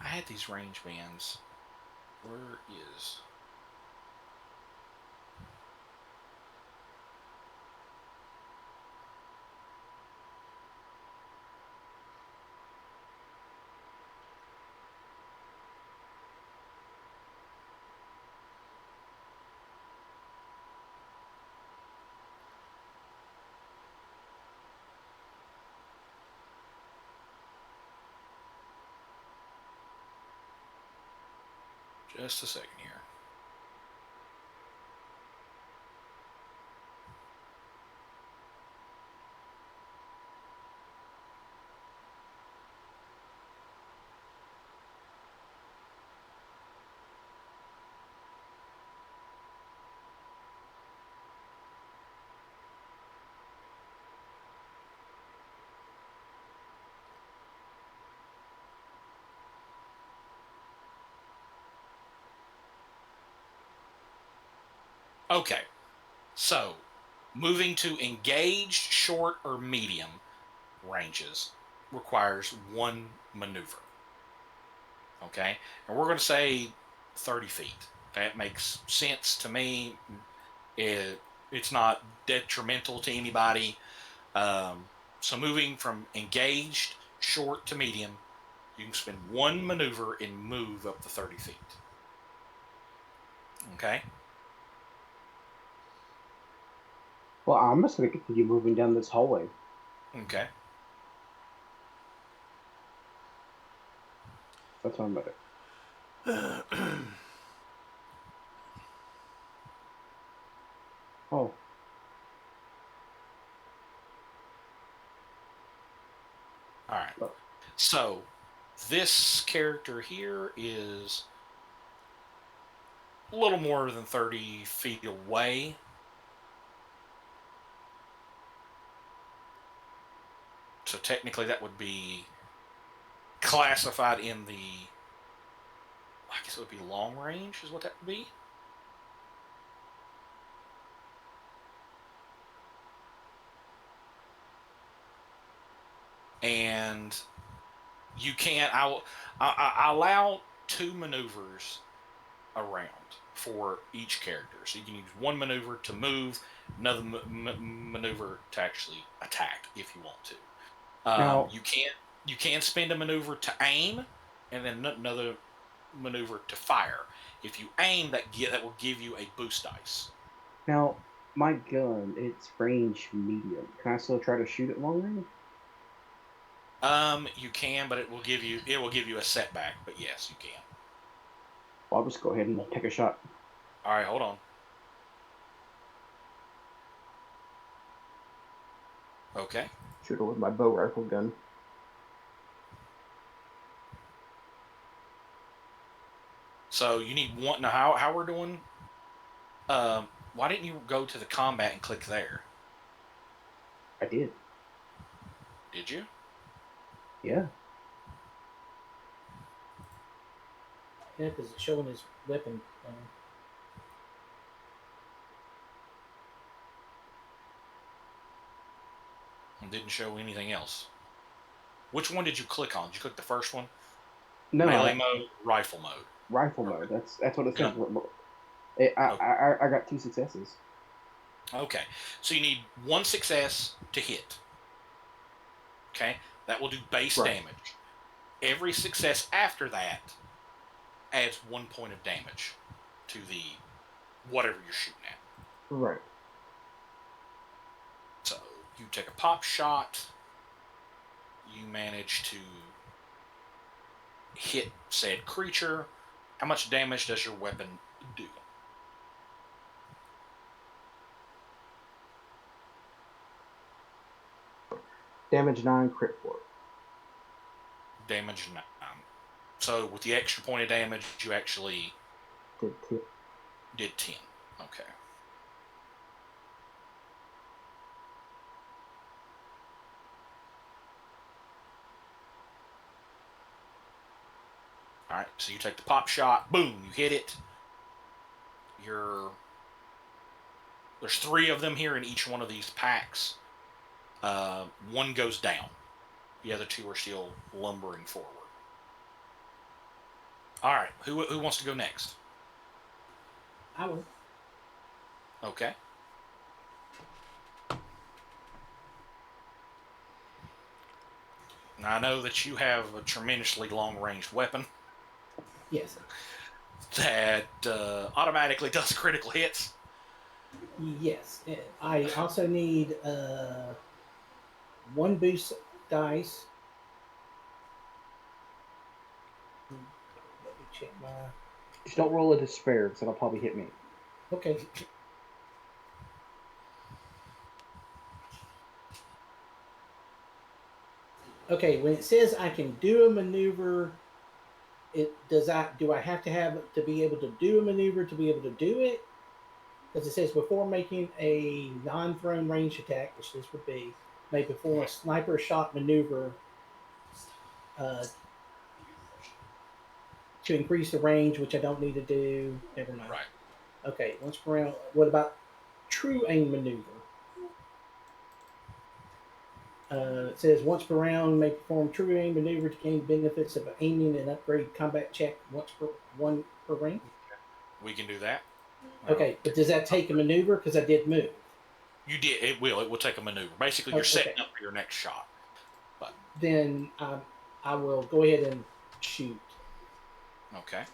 I had these range bands. Where is... Just a second here. Okay, so moving to engaged, short, or medium ranges requires one maneuver. Okay, and we're going to say 30 feet. That makes sense to me. It's not detrimental to anybody. So moving from engaged, short to medium, you can spend one maneuver and move up to 30 feet. Okay? Well, I'm just going to continue moving down this hallway. Okay. That's what I'm about it. Oh. All right. So this character here is a little more than 30 feet away. So technically, that would be classified in the. I guess it would be long range, is what that would be. And you can't. I allow 2 maneuvers around for each character. So you can use 1 maneuver to move, another maneuver to actually attack if you want to. Now- you can spend a maneuver to aim, and then another maneuver to fire. If you aim, that will give you a boost dice. Now, my gun, it's range medium. Can I still try to shoot at long range? You can, but it will give you a setback. But yes, you can. Well, I'll just go ahead and take a shot. All right, hold on. Okay. Shoot her with my bow rifle gun. So you need one. Now, how we're doing? Why didn't you go to the combat and click there? I did. Did you? Yeah. Yeah, because it's showing his weapon. And didn't show anything else. Which one did you click on? Did you click the first one? No, Melee mode, rifle mode. rifle mode. That's what it says. Okay. I got 2 successes. Okay, so you need 1 success to hit. Okay, that will do base Right. damage. Every success after that adds 1 point of damage to the whatever you're shooting at. Right. So you take a pop shot. You manage to hit said creature. How much damage does your weapon do? Damage 9, crit 4. Damage 9. So with the extra point of damage, you actually Did 2. did 10. Okay. Alright, so you take the pop shot, boom, you hit it. There's 3 of them here in each one of these packs. 1 goes down. The other 2 are still lumbering forward. Alright, who wants to go next? I will. Okay. Now, I know that you have a tremendously long-ranged weapon Yes. that automatically does critical hits. Yes. I also need 1 boost dice. Let me check my. Just don't roll a despair, because it'll probably hit me. Okay. Okay, when it says I can do a maneuver, do I have to be able to do a maneuver to be able to do it? Because it says before making a non-thrown range attack, which this would be, may perform a sniper shot maneuver to increase the range, which I don't need to do. Never mind. Right. Okay, once per round. What about true aim maneuver? It says once per round, may perform true aim maneuver to gain benefits of aiming and upgrade combat check one per range. We can do that. Okay, but does that take a maneuver? Because I did move. You did. It will take a maneuver. Basically, you're setting up for your next shot. Then I will go ahead and shoot. Okay.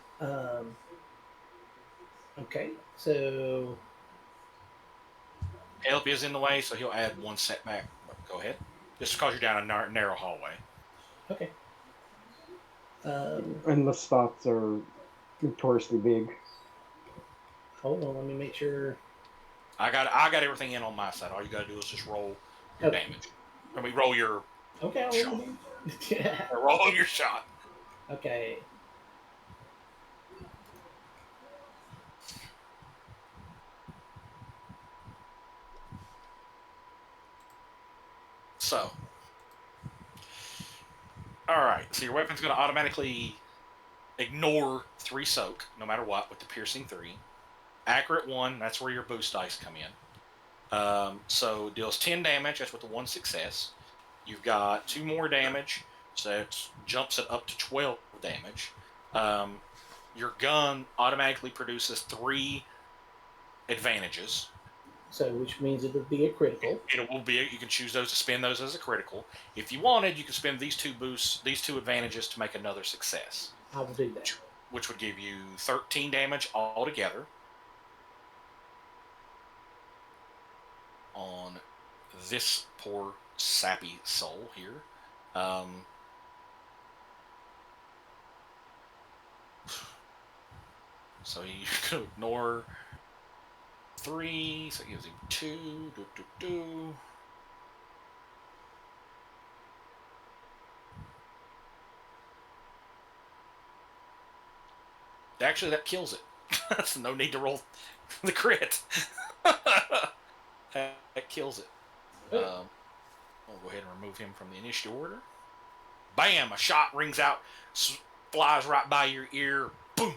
Okay, so Help is in the way, so he'll add 1 setback. Go ahead. Just because you're down a narrow hallway. okay. And the spots are notoriously big. Hold on, let me make sure. I got everything in on my side. All you got to do is just roll your Okay. damage. I mean, roll your Okay, I'll Sure. yeah. roll your shot. Okay. So, All right. So your weapon's going to automatically ignore 3 soak, no matter what, with the piercing 3. Accurate 1, that's where your boost dice come in. So deals 10 damage, that's with the 1 success. You've got 2 more damage, so it jumps it up to 12 damage. Your gun automatically produces 3 advantages. So, which means it would be a critical. It will be. You can choose those to spend those as a critical. If you wanted, you could spend these 2 boosts, these 2 advantages to make another success, I will do that. which would give you 13 damage altogether on this poor sappy soul here. So you can ignore 3, so it gives him 2. Actually, that kills it. So no need to roll the crit. That kills it. We'll go ahead and remove him from the initiative order. Bam! A shot rings out, flies right by your ear. Boom!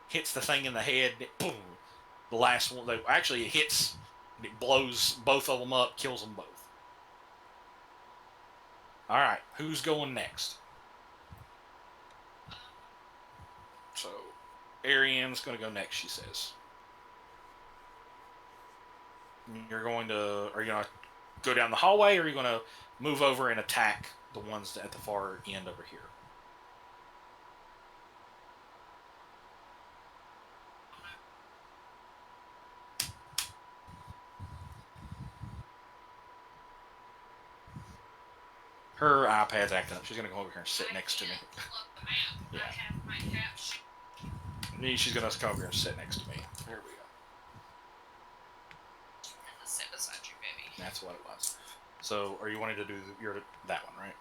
Hits the thing in the head. Boom! The last one, actually, it hits. It blows both of them up, kills them both. All right, who's going next? So, Ariane's going to go next. She says. You're going to. Are you going to go down the hallway, or are you going to move over and attack the ones at the far end over here? Her iPad's acting up. She's going to go over here and sit next to me. Pull up the map. Yeah. I have my cap sheet. She's going to come over here and sit next to me. There we go. Let's sit beside you, baby. That's what it was. So, are you wanting to do that one, right?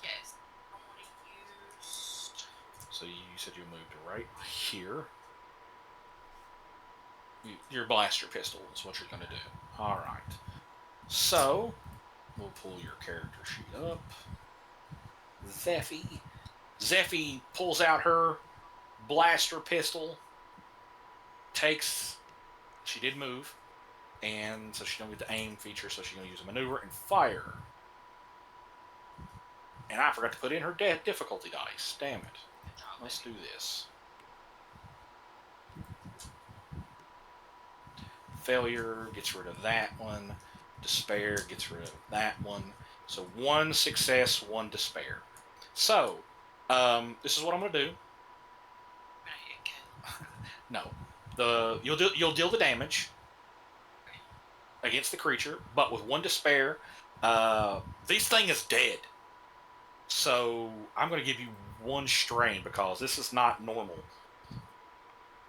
Yes. I want to use. So you said you moved right here. Your blaster pistol is what you're going to do. All right. So, we'll pull your character sheet up. Zeffy pulls out her blaster pistol. She did move. And so she's going to get the aim feature, so she's going to use a maneuver and fire. And I forgot to put in her difficulty dice. Damn it. Good job, Let's baby. do this. Failure gets rid of that one. Despair gets rid of that one. So 1 success, 1 despair. So, this is what I'm going to do. Not yet, No. You'll deal the damage against the creature, but with 1 despair, this thing is dead. So I'm going to give you 1 strain because this is not normal.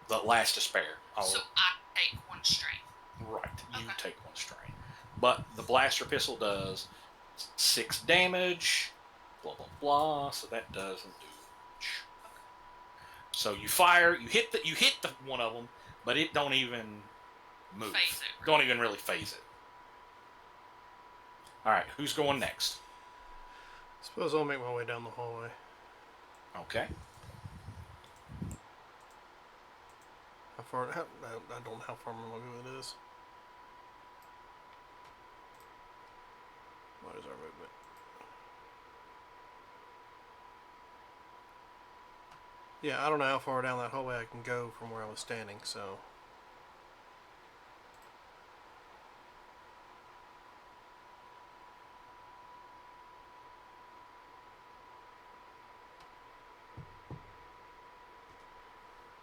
The last despair. So I take 1 strain. Right, you Okay. take 1 strain. But the blaster pistol does 6 damage, blah blah blah. So that doesn't do much. So you fire, you hit the one of them, but it don't even move. Phase it. Don't even really phase it. All right, who's going next? Suppose I'll make my way down the hallway. Okay. How far? I don't know how far my movement is. What is our movement? Yeah, I don't know how far down that hallway I can go from where I was standing, so.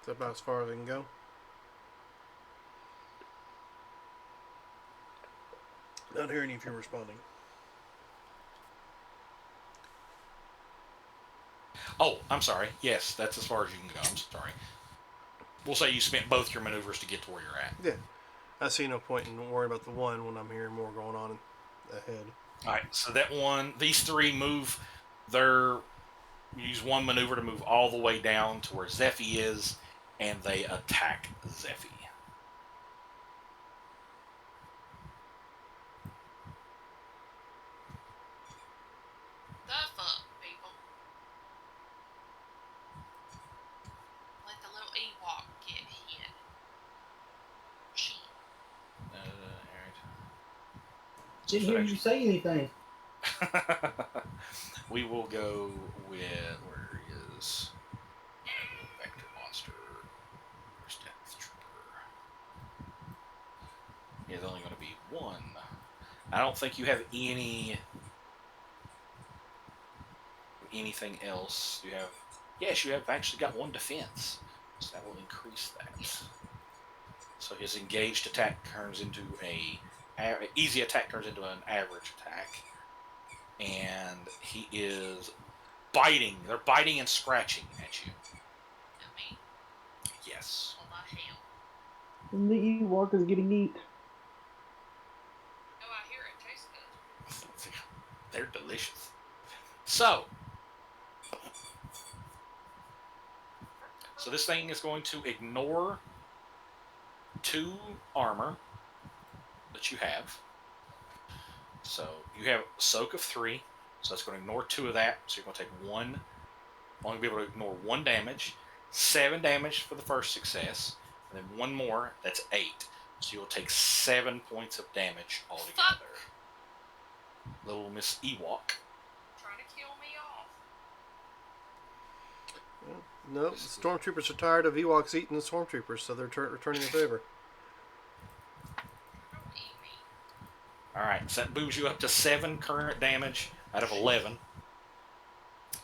Is that about as far as I can go? Not hearing you if you're responding. Oh, I'm sorry. Yes, that's as far as you can go. I'm sorry. We'll say you spent both your maneuvers to get to where you're at. Yeah. I see no point in worrying about the one when I'm hearing more going on ahead. All right, so that one, these 3 move. Use 1 maneuver to move all the way down to where Zeffy is, and they attack Zeffy. The fuck, people. Didn't hear you say anything. We will go with where is Vector Monster? Where's Death Trooper? There's only going to be one. I don't think you have anything else. You have, yes, you have actually got one defense, so that will increase that. So his engaged attack turns into easy attack turns into an average attack, and he is biting. They're biting and scratching at you. At me. Yes. Oh my hell. And the Ewok is getting eat. Oh, I hear it tastes good. They're delicious. So this thing is going to ignore 2 armor that you have. So you have Soak of 3, so it's going to ignore 2 of that. So you're going to take 1, only be able to ignore 1 damage, 7 damage for the first success, and then 1 more, that's 8. So you'll take 7 points of damage altogether. Fuck. Little Miss Ewok. Trying to kill me off. Nope, the stormtroopers are tired of Ewoks eating the stormtroopers, so they're returning the favor. Don't eat me. Alright, so that moves you up to 7 current damage out of 11.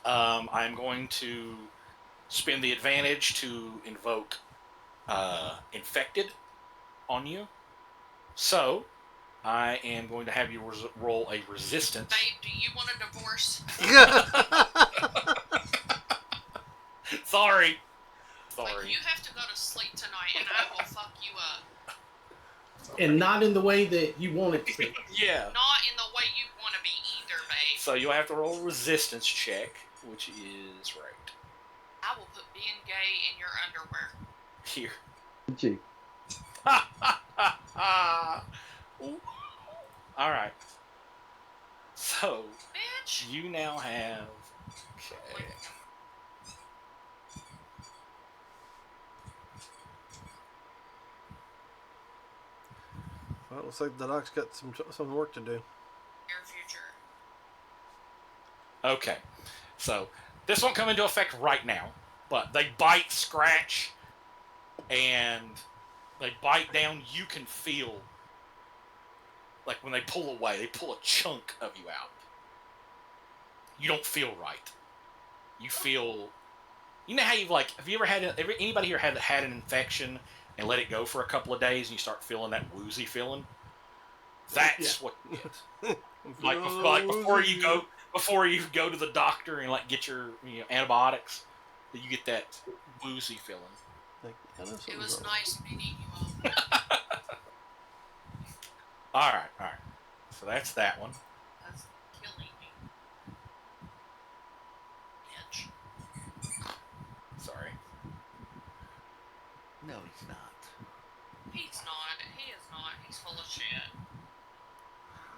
I'm going to spend the advantage to invoke Infected on you. So, I am going to have you roll a resistance. Babe, do you want a divorce? Sorry. Like, you have to go to sleep tonight and I will fuck you up. And not in the way that you want it to. Yeah. Not in the way you want to be either, babe. So you'll have to roll a resistance check, which is right I will put being gay in your underwear. here. Gee. All right. So Bitch. you now have. Okay. Well, it looks like the doc's got some work to do. Your future. Okay. So this won't come into effect right now, but they bite, scratch, and they bite down. You can feel, like when they pull away, they pull a chunk of you out. You don't feel right. You feel, you know how you've like, have you ever had, anybody here had an infection and let it go for a couple of days and you start feeling that woozy feeling? That's what you get. Like before you go to the doctor and like get your antibiotics, you get that woozy feeling. Like, I know It something's was wrong. nice meeting you all. All right. So that's that one. That's killing me. Bitch. Sorry. No, he's not. He's not. He is not. He's full of shit.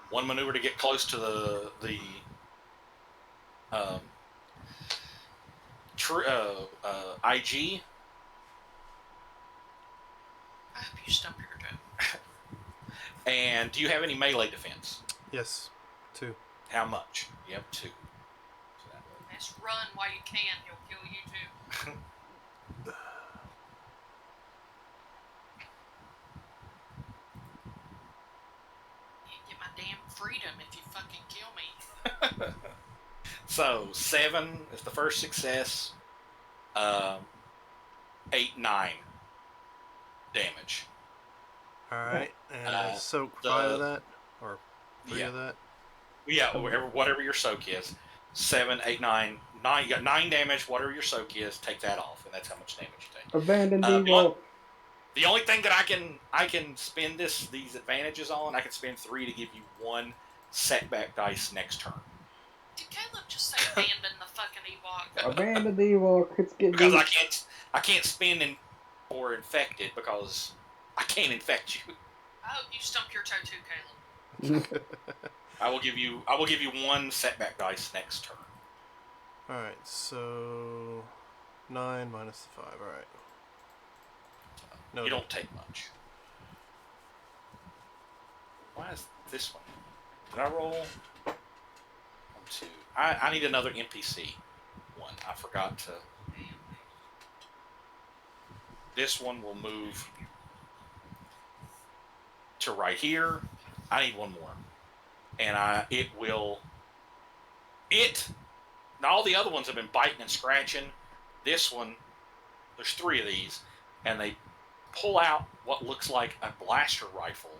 One maneuver to get close to the IG. I hope you stump your toe. And do you have any melee defense? Yes, 2. How much? You have 2. So that will- Just run while you can. He'll kill you too. You get my damn freedom if you fucking kill me. So 7 is the first success. 8, 9 damage. Alright, and Uh, soak the- 5 of that? Or 3 Yeah. of that? Yeah, whatever your soak is. 7, 8, 9. You got 9 damage. Whatever your soak is, take that off, and that's how much damage you take. Abandon the the Ewok. The only thing that I can spend these advantages on, I can spend 3 to give you 1 setback dice next turn. Did Caleb just say abandon the fucking Ewok? Abandon the Ewok. It's getting Because eat. I can't spend or infected because I can't infect you. I hope you stump your toe too, Caleb. I will give you 1 setback dice next turn. Alright, so 9 minus the 5, alright. No, You don't take much. Why is this one? Did I roll? 1, 2. I need another NPC one. I forgot to. This one will move to right here. I need one more. And it will. Now all the other ones have been biting and scratching. This one, there's 3 of these, and they pull out what looks like a blaster rifle,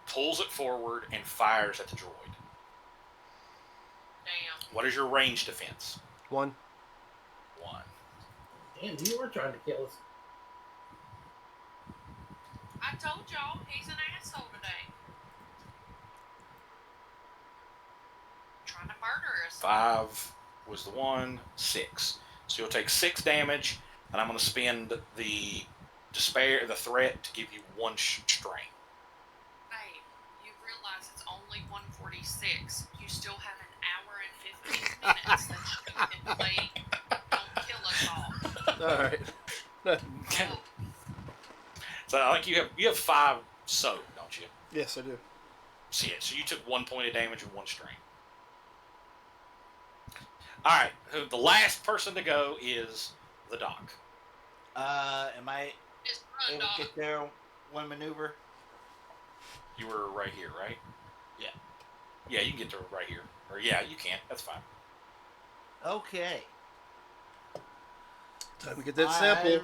pulls it forward, and fires at the droid. Damn. What is your range defense? 1. 1. Damn, you were trying to kill us. I told y'all he's an asshole today. Trying to murder us. 5 was the one. 6. So you'll take 6 damage, and I'm going to spend the threat to give you 1 strain. Babe, you realize it's only 1:46. You still have an hour and 15 minutes that you can play. Don't kill us all. All right. Oh, So I think you have 5 soaked, don't you? Yes, I do. See it. So you took 1 point of damage and 1 strain. All right. The last person to go is the doc. Am I just run, able to dog. get there one maneuver? You were right here, right? Yeah. Yeah, you can get to right here. Or yeah, you can. That's fine. Okay. Time to get that sample.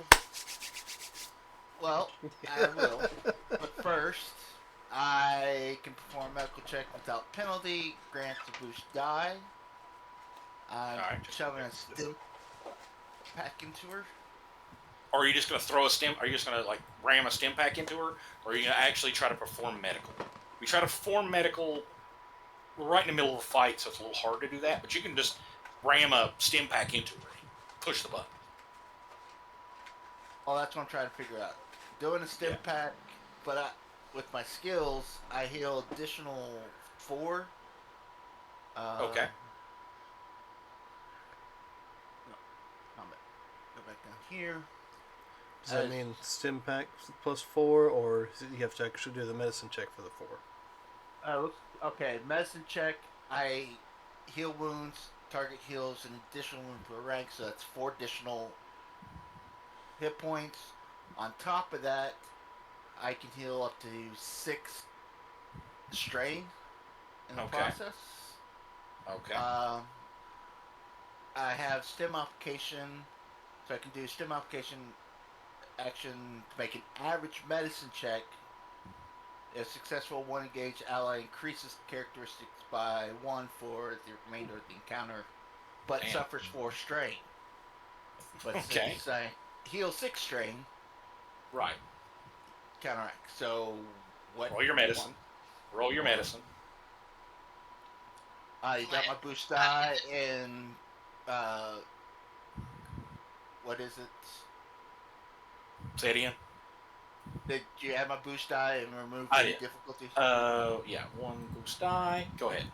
Well, I will. But first, I can perform a medical check without penalty, grants a boost die. I'm Alright. shoving a stim pack into her. Or are you just going to throw a stim? Are you just going to like ram a stim pack into her? Or are you going to actually try to perform medical? We try to perform medical right in the middle of a fight, so it's a little hard to do that. But you can just ram a stim pack into her. Push the button. Oh, that's what I'm trying to figure out. Doing a stim Yeah. pack, but with my skills, I heal additional 4. Okay. Go back down here. Does that mean stim pack plus 4, or you have to actually do the medicine check for the 4? Okay, medicine check. I heal wounds. Target heals an additional wound per rank, so that's 4 additional hit points. On top of that, I can heal up to 6 strain in the Okay. process. Okay. I have stim application, so I can do stim application action to make an average medicine check. If successful, one engaged ally increases characteristics by 1 for the remainder of the encounter, but Damn. suffers 4 strain. But Okay. since I heal 6 strain, Right. counteract. So what? Roll your medicine. Roll your medicine. You got my boost die and what is it? Say it again. Did you have my boost die and remove I the did. difficulty? Yeah. 1 boost die. Go ahead.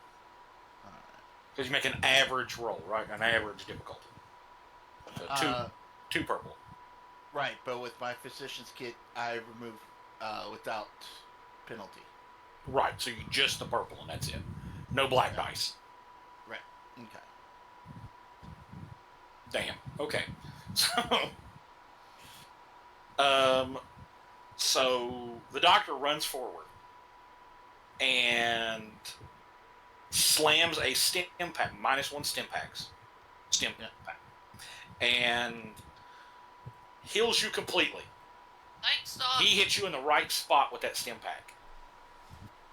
Because you make an average roll, right? An average difficulty. So 2 purple. Right, but with my physician's kit, I remove without penalty. Right. So you just the purple, and that's it. No black dice. Right. Okay. Damn. Okay. So the doctor runs forward and slams a stim pack, -1 stim packs, stim pack, and heals you completely. Thanks, Doc. He hits you in the right spot with that stim pack,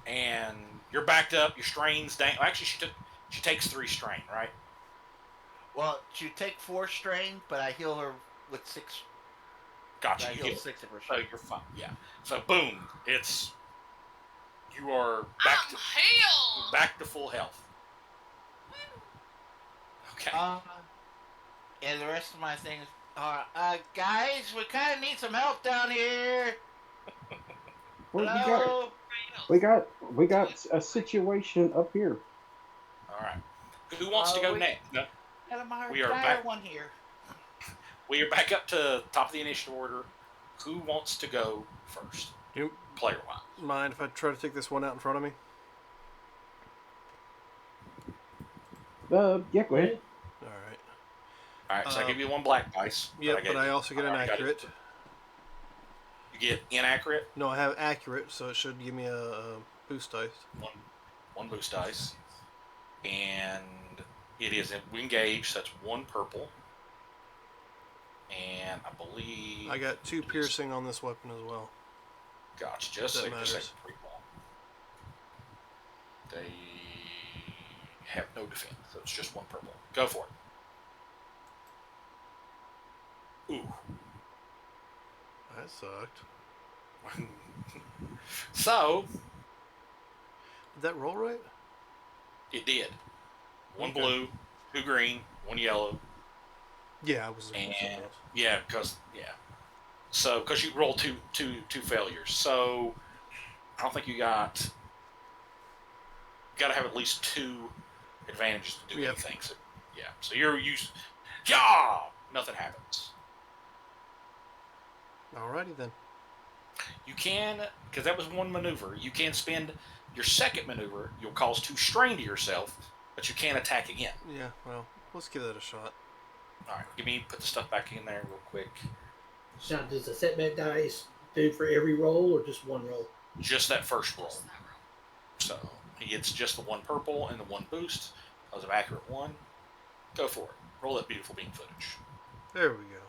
and you're backed up. Your strain's down. Actually, she takes 3 strain, right? Well, she take 4 strain, but I heal her with 6. Gotcha. I You heal heal. 6 of her So strain. you're fine. Yeah. So boom, you are back I'm healed. to full health. Okay. And the rest of my things are, guys, we kind of need some help down here. Well, Hello? we got a situation up here. All right. Who wants to go next? No. And my We are entire back. one here. We are back up to top of the initiative order. Who wants to go first? You Player wise. mind if I try to take this one out in front of me? Yeah, go ahead. All right. All right, so I give you one black dice. Yep, gave but I you- also get an already got it. accurate. You get inaccurate, No, I have accurate, so it should give me a boost dice. one boost dice, and it is engaged. So that's one purple, and I believe I got 2 piercing on this weapon as well. Gotcha. Just That so just matters. they have no defense, so it's just one purple. Go for it. Ooh. That sucked. So Did that roll right? it did. One Okay. blue, 2 green, 1 yellow, Yeah, I was. and yeah, because you rolled two failures. So I don't think you got to have at least 2 advantages to do Yep. anything. So yeah, so you're used. Yeah, nothing happens. Alrighty then. You can, because that was one maneuver. You can spend your second maneuver. You'll cause 2 strain to yourself, but you can't attack again. Yeah. Well, let's give that a shot. All right, put the stuff back in there real quick. Now, does the setback dice do for every roll or just one roll? Just that first roll. Just that roll. So he gets just the 1 purple and the 1 boost. Because of accurate 1. Go for it. Roll that beautiful beam footage. There we go.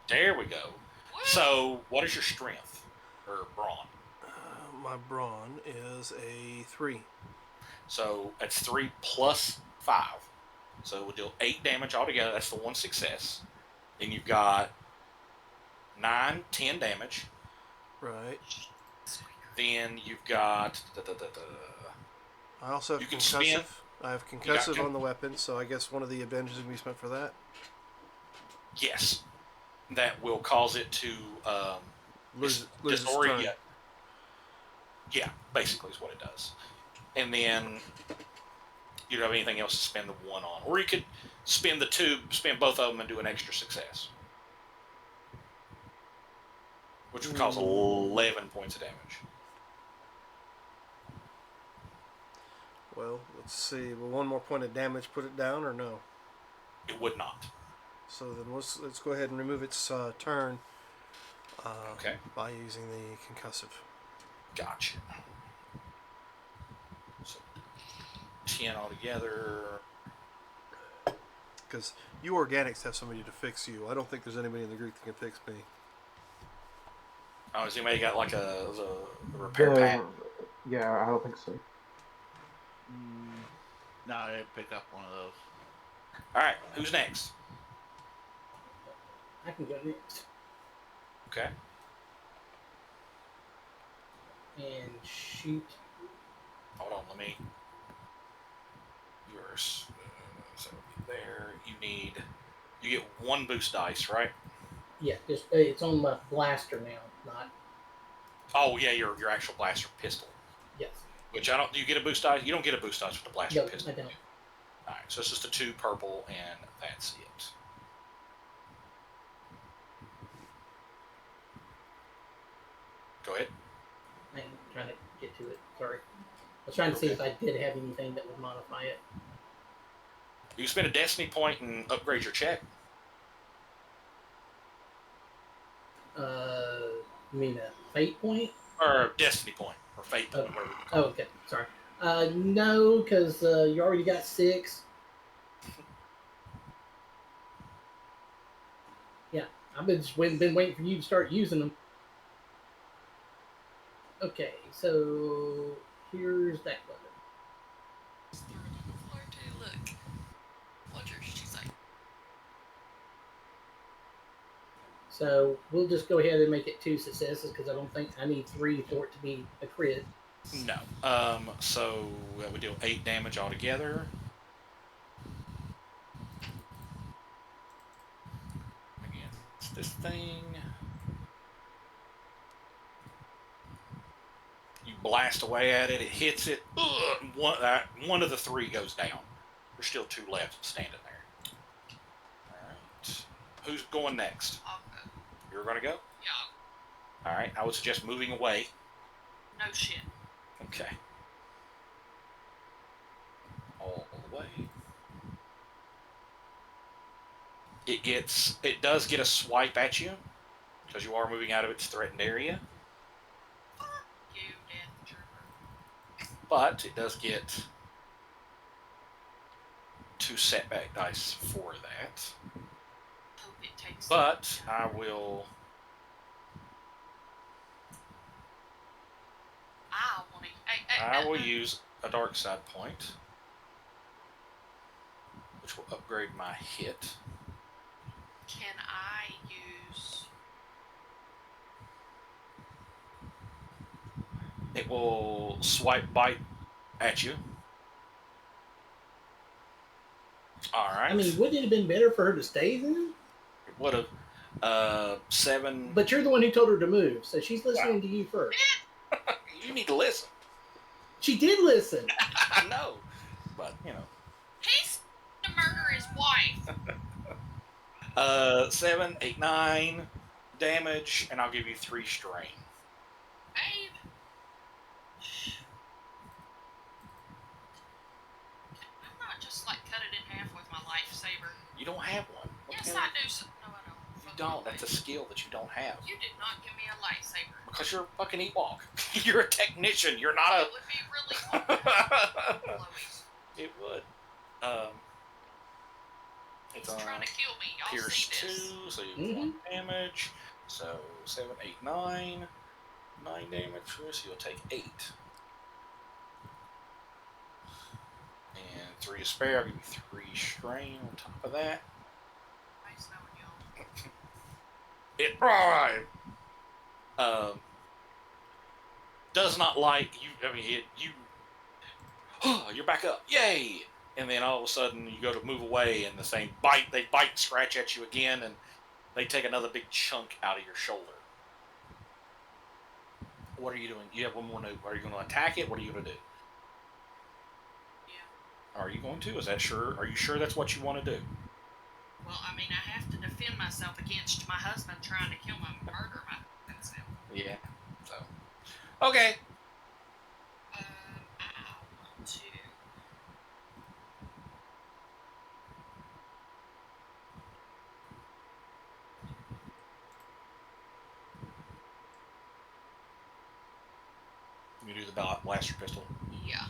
There we go. Woo! So what is your strength or brawn? My brawn is a 3. So that's 3 plus 5. So we'll deal 8 damage altogether. That's the 1 success. Then you've got 9, 10 damage. Right. Then you've got I also have You can concussive. spend- I have got concussive on the weapon, so I guess one of the advantages can be spent for that. yes, that will cause it to Lose its disorient. turn. Yeah, basically is what it does. And then you don't have anything else to spend the 1 on, or you could spend spend both of them and do an extra success, which would cause 11 points of damage. Well, let's see. Will 1 more point of damage put it down or no? It would not. So then let's go ahead and remove its turn. Okay. By using the concussive. Gotcha. So 10 altogether. Because you organics have somebody to fix you. I don't think there's anybody in the group that can fix me. Oh, has anybody got like a repair pack? Yeah, I don't think so. No, I didn't pick up one of those. All right, who's next? I can go next. Okay. And shoot. Hold on, let me. Yours. So there, you get 1 boost dice, right? Yeah, just it's on my blaster now, not Oh yeah, your actual blaster pistol. yes. Which I don't. Do you get a boost dice? You don't get a boost dice with the blaster No, pistol. I don't. All right, so it's just a 2 purple, and that's it. Go ahead. I'm trying to get to it. Sorry. I was trying to see if I did have anything that would modify it. You can spend a destiny point and upgrade your check. You mean a fate point? Or destiny point, or fate point, whatever you call Oh, okay. Sorry. No, because you already got 6. Yeah, I've been waiting for you to start using them. Okay, so here's that weapon. Just throw it on the floor too. Look. Watch her. She's like, So we'll just go ahead and make it 2 successes because I don't think I need 3 for it to be a crit. No. So that would deal 8 damage altogether. Again, it's this thing. You blast away at it. It hits it. One of the 3 goes down. There's still 2 left standing there. All right. Who's going next? I'll go. You're going to go? Yeah. All right. I would suggest moving away. No shit. Okay. All the way. It does get a swipe at you because you are moving out of its threatened area, You, Death Trooper. but it does get 2 setback dice for that. Hope it takes. But I will. I want to. I will use a dark side point, which will upgrade my hit. Can I use? It will swipe bite at you. All right. I mean, wouldn't it have been better for her to stay then? it would have 7. But you're the one who told her to move, so she's listening to you first. You need to listen. She did listen. I know, but you know. He's to murder his wife. 7, 8, 9 damage, and I'll give you 3 strain. Babe. I'm not just like cut it in half with my lightsaber. You don't have one. What Yes, the hell? I do. No, I don't. You don't. That's a skill that you don't have. You did not give me a lightsaber. Because you're a fucking Ewok. You're a technician. You're not It would be really hard. Chloe's. It would. He's It's trying to kill me. Y'all Pierce see this? 2, so you have 1 damage. So 7, 8, 9. 9 damage for this, you'll take 8. And 3 to spare, I'll give you 3 strain on top of that. Nice knowing y'all. It does not like you. I mean, you're back up, yay! And then all of a sudden you go to move away, and the same bite. They bite, and scratch at you again, and they take another big chunk out of your shoulder. What are you doing? You have one more move. Are you going to attack it? What are you going to do? Yeah. Are you going to? Is that sure? Are you sure that's what you want to do? Well, I mean, I have to defend myself against my husband trying to kill murder myself. Yeah. So. Okay. I want to. You do the blaster pistol. Yeah.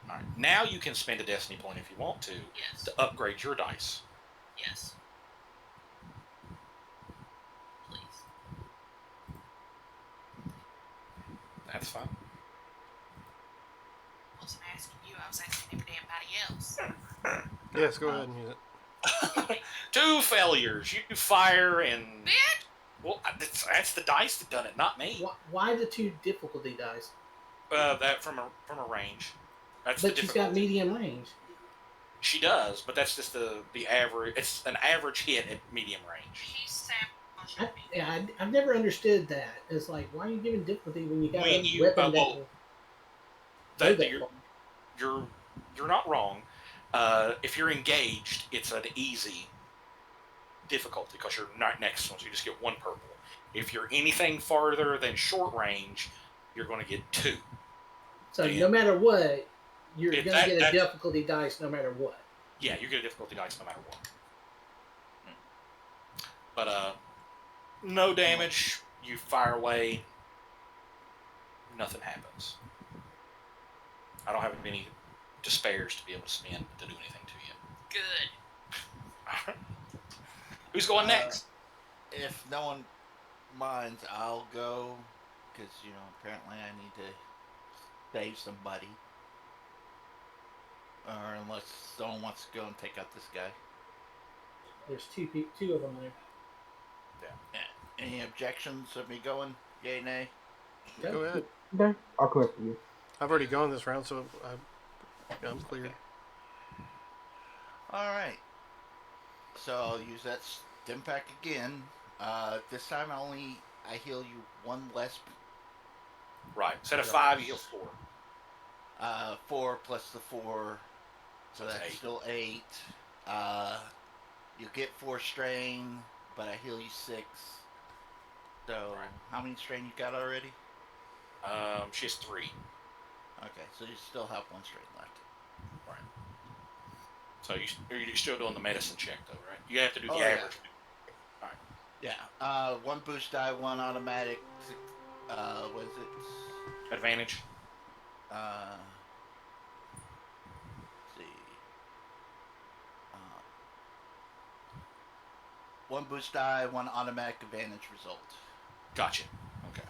All right. Now you can spend a destiny point if you want to Yes. upgrade your dice. Yes. Please. That's fine. I wasn't asking you. I was asking everybody else. Yes, go ahead and use it. 2 failures. You fire and Bitch! well, that's the dice that done it, not me. Why the 2 difficulty dice? That from a range. That's But the she's got difficulty. medium range. She does, but that's just the average. It's an average hit at medium range. He's sabotaging me. I've never understood that. It's like, why are you giving difficulty when you got When a you- weapon well, that That, will go that far? you're not wrong. If you're engaged, it's an easy difficulty because you're not next to one, so you just get 1 purple. If you're anything farther than short range, you're going to get 2. So Yeah. no matter what, you're If going to get that- a difficulty dice no matter what. Yeah, you get a difficulty dice no matter what. But no damage. You fire away. Nothing happens. I don't have any despairs to be able to spend to do anything to you. Good. Who's going next? If no one minds, I'll go. Because, apparently I need to save somebody. Or unless someone wants to go and take out this guy. There's two of them there. Any objections of me going? Yay, nay? Go ahead. Okay, I'll come after you. I've already gone this round, so I'm clear. Alright. So I'll use that stim pack again. This time I heal you 1 less. Right. Instead of 5, you heal 4. 4 plus the 4. So That's that's 8. still 8. You get 4 strain, but I heal you 6. So Right. how many strain you got already? She has 3. Okay, so you still have 1 strain left. Right. So you're still doing the medicine check, though, right? You have to do the Oh, yeah. average. Yeah. One boost die, one automatic. What is it? Advantage. Let's see. One boost die, one automatic advantage result. Gotcha. Okay.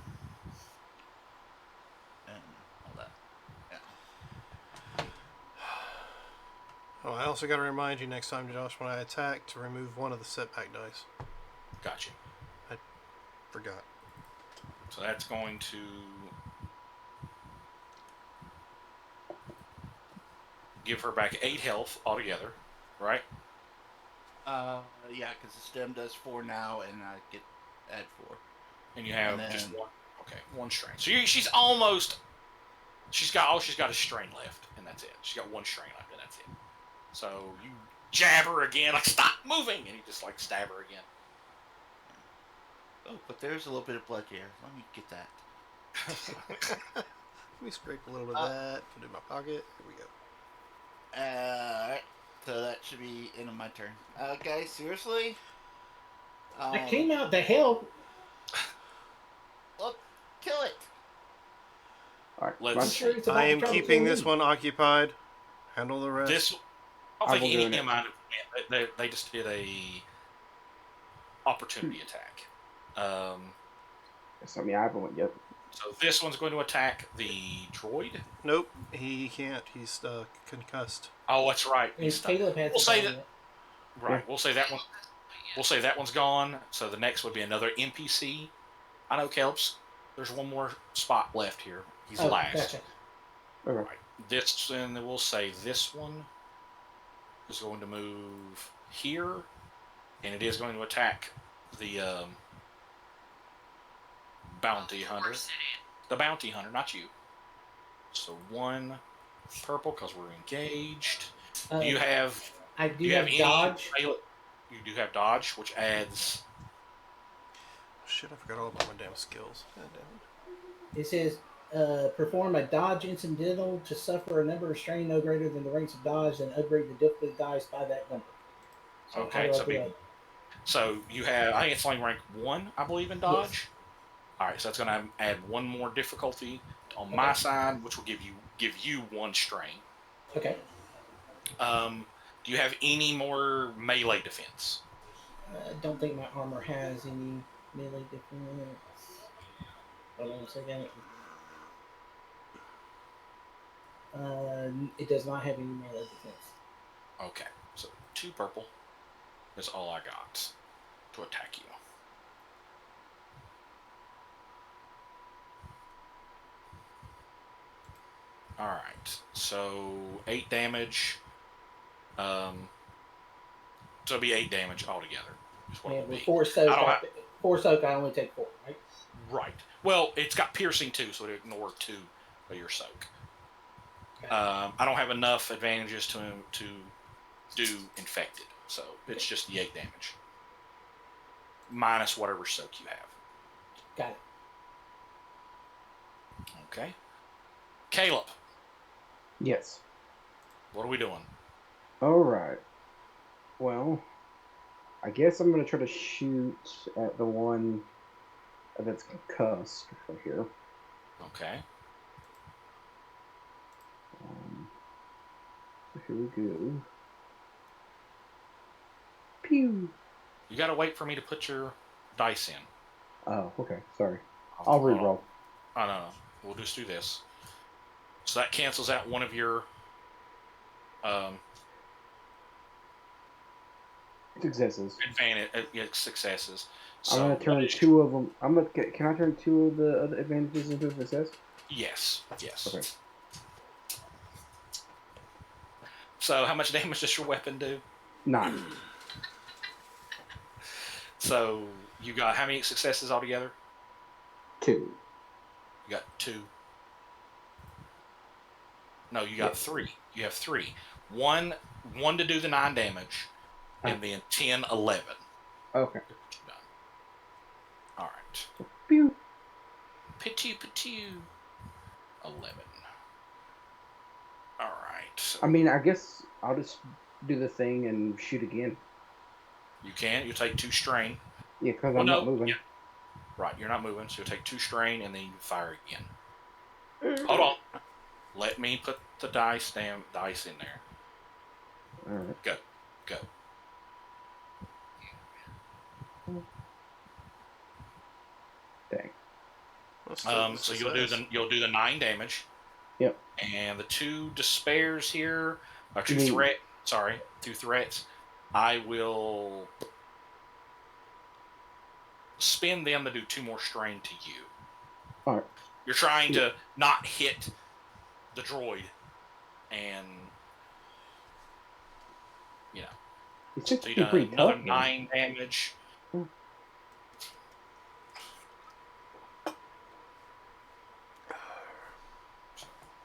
And all that. Yeah. Oh, I also got to remind you next time, Josh, when I attack, to remove one of the setback dice. Gotcha. Forgot. So that's going to give her back 8 health altogether, right? Yeah, because the stem does 4 now, and I get add 4. And you have And then- just one. Okay, one strain. So she's almost. She's got a strain left, and that's it. She's got one strain left, and that's it. So you jab her again, like stop moving, and you just like stab her again. Oh, but there's a little bit of blood here. Let me get that. Let me scrape a little bit of that, put it in my pocket. Here we go. Alright. So that should be end of my turn. Okay, seriously? I came out to help. Look, kill it. All right. Let's- my- I'm sure it's about I am to try to keeping kill this me. one occupied. Handle the rest. This, I I don't will think do any it. of mine. They just did a opportunity attack. I mean, I haven't went yet. So this one's going to attack the droid. Nope, he can't. He's concussed. Oh, that's right. And He's stuck. Caleb has We'll to say buy that- it. Right. We'll say that one. We'll say that one's gone. So the next would be another NPC. I know Kelps. There's one more spot left here. He's Oh, last. gotcha. Okay. Right. This, and we'll say this one is going to move here, and it is going to attack the bounty hunter. Force it in. The bounty hunter, not you. So one purple because we're engaged. Uh, You have. I do You have have dodge. You do have dodge, which adds. Shit, I forgot all about my damn skills. God damn it. It says perform a dodge incidental to suffer a number of strain no greater than the ranks of dodge, and upgrade the difficulty dice by that number. So Okay, how do I so do be- that? So you have. I think it's only rank 1, I believe, in dodge. Yes. All right, so that's going to add one more difficulty on my side, which will give you 1 strain. Okay. Do you have any more melee defense? I don't think my armor has any melee defense. Hold on a second. It does not have any melee defense. Okay, so 2 purple is all I got to attack you. All right, so 8 damage. So it'll be 8 damage altogether. Is what it And would with be. four soak, I don't have- I only take 4, right? Right. Well, it's got piercing too, so it ignore 2 of your soak. Okay. I don't have enough advantages to do infected, so it's just the 8 damage minus whatever soak you have. Got it. Okay. Caleb, Yes. what are we doing? All right. Well, I guess I'm gonna try to shoot at the one that's concussed right here. Okay. So here we go. Pew. You got to wait for me to put your dice in. Oh, okay. Sorry. I'll reroll. Oh, no. We'll just do this. So that cancels out one of your Successes. advantage successes. So I'm gonna turn what is- 2 of them. Can I turn 2 of the other advantages into a success? Yes. Okay. So how much damage does your weapon do? 9. So you got how many successes altogether? 2. You got 2. No, you got Yes. 3. You have 3. One to do the 9 damage, and then 10, 11. Okay. Done. All right. Pew. Pitu. 11. All right. So I mean, I guess I'll just do the thing and shoot again. You can. You take 2 strain. Yeah, because Well, I'm no, not moving. yeah. Right, you're not moving, so you'll take 2 strain and then you fire again. Hold on. Let me put the dice in there. All right. Go. Dang. Let's take the So you'll do the 9 damage. Yep. And the 2 despairs here are 2 You mean- threat. Sorry, 2 threats. I will spend them to do 2 more strain to you. All right. You're trying to not hit the droid, and you know. He So seems to you be done pretty another tough. 9 damage. Hmm.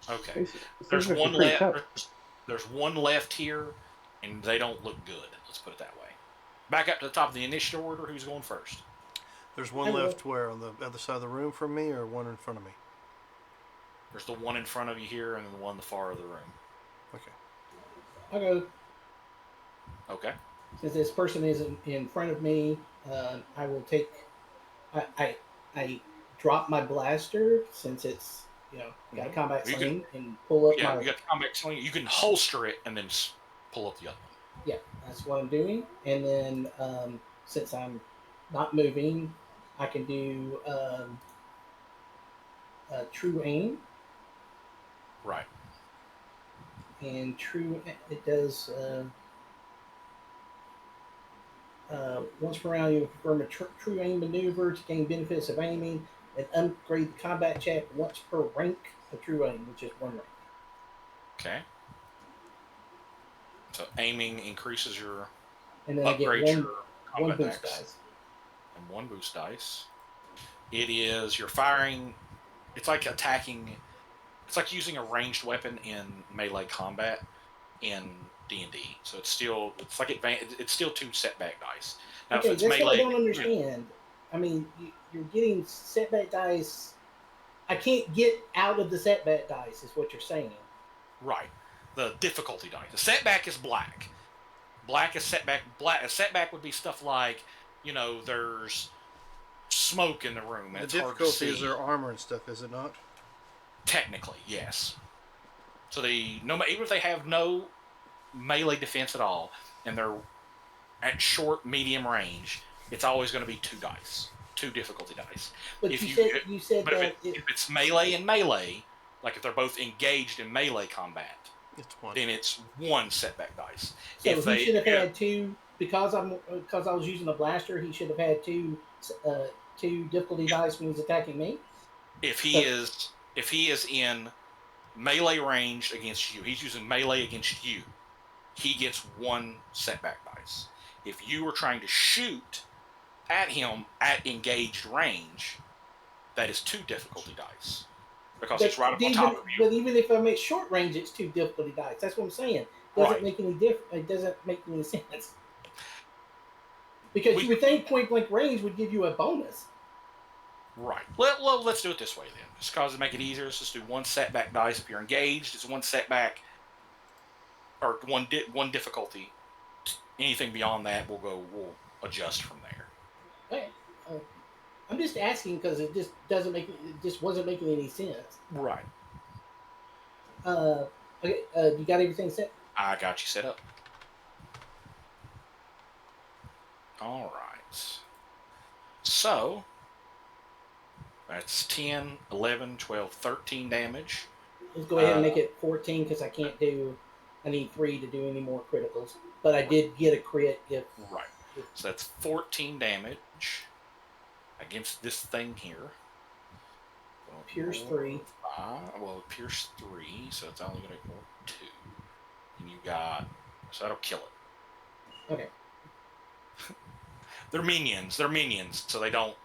Okay. He's- There's seems one pretty left. tough. There's one left here, and they don't look good. Let's put it that way. Back up to the top of the initiative order. Who's going first? There's one I will. left where? On the other side of the room from me, or one in front of me? There's the one in front of you here, and the one in the far of the room. Okay. I'll go. Okay. Since this person is in front of me, I will take. I drop my blaster since it's got a combat You sling and pull up Yeah, my. you got the combat sling. You can holster it and then pull up the other one. Yeah, that's what I'm doing. And then since I'm not moving, I can do true aim. Right. And it does once per round you perform a true aim maneuver to gain benefits of aiming and upgrade the combat check once per rank of true aim, which is 1 rank. Okay. So aiming increases your And then I get upgrades your one combat boost dex. dice. And 1 boost dice. It is you're firing. It's like attacking. It's like using a ranged weapon in melee combat in D&D. So it's still it's still 2 setback dice. Now Okay, if it's that's melee, what I don't understand. I mean, you're getting setback dice. I can't get out of the setback dice, is what you're saying. Right. The difficulty dice. The setback is black. Black is setback. A setback would be stuff like, there's smoke in the room. And The it's hard to difficulty is see. their armor and stuff, is it not? Technically, yes. So even if they have no melee defense at all, and they're at short, medium range, it's always going to be 2 dice, 2 difficulty dice. But If you said But that if it's melee and melee, like if they're both engaged in melee combat, It's one. then it's 1 setback dice. so if he should have had 2 because I was using a blaster. He should have had 2 difficulty dice when he's attacking me. If he is in melee range against you, he's using melee against you, he gets 1 setback dice. If you were trying to shoot at him at engaged range, that is 2 difficulty dice. Because he's right up on top of you. But even if I'm at short range, it's 2 difficulty dice. That's what I'm saying. Doesn't Right. make any It doesn't make any sense. Because you would think point blank range would give you a bonus. Right. Well, let's do it this way then. Just because to make it easier, let's just do 1 setback dice. If you're engaged, it's 1 setback or one difficulty. Anything beyond that, we'll adjust from there. Okay. I'm just asking because it just wasn't making any sense. Right. Okay. You got everything set? I got you set up. All right. So that's 10, 11, 12, 13 damage. Let's go ahead and make it 14 because I need 3 to do any more criticals. But I did get a crit if. Right. So that's 14 damage against this thing here. Pierce 3. Pierce 3, so it's only going to go 2. And you got, so that'll kill it. Okay. They're minions, so they don't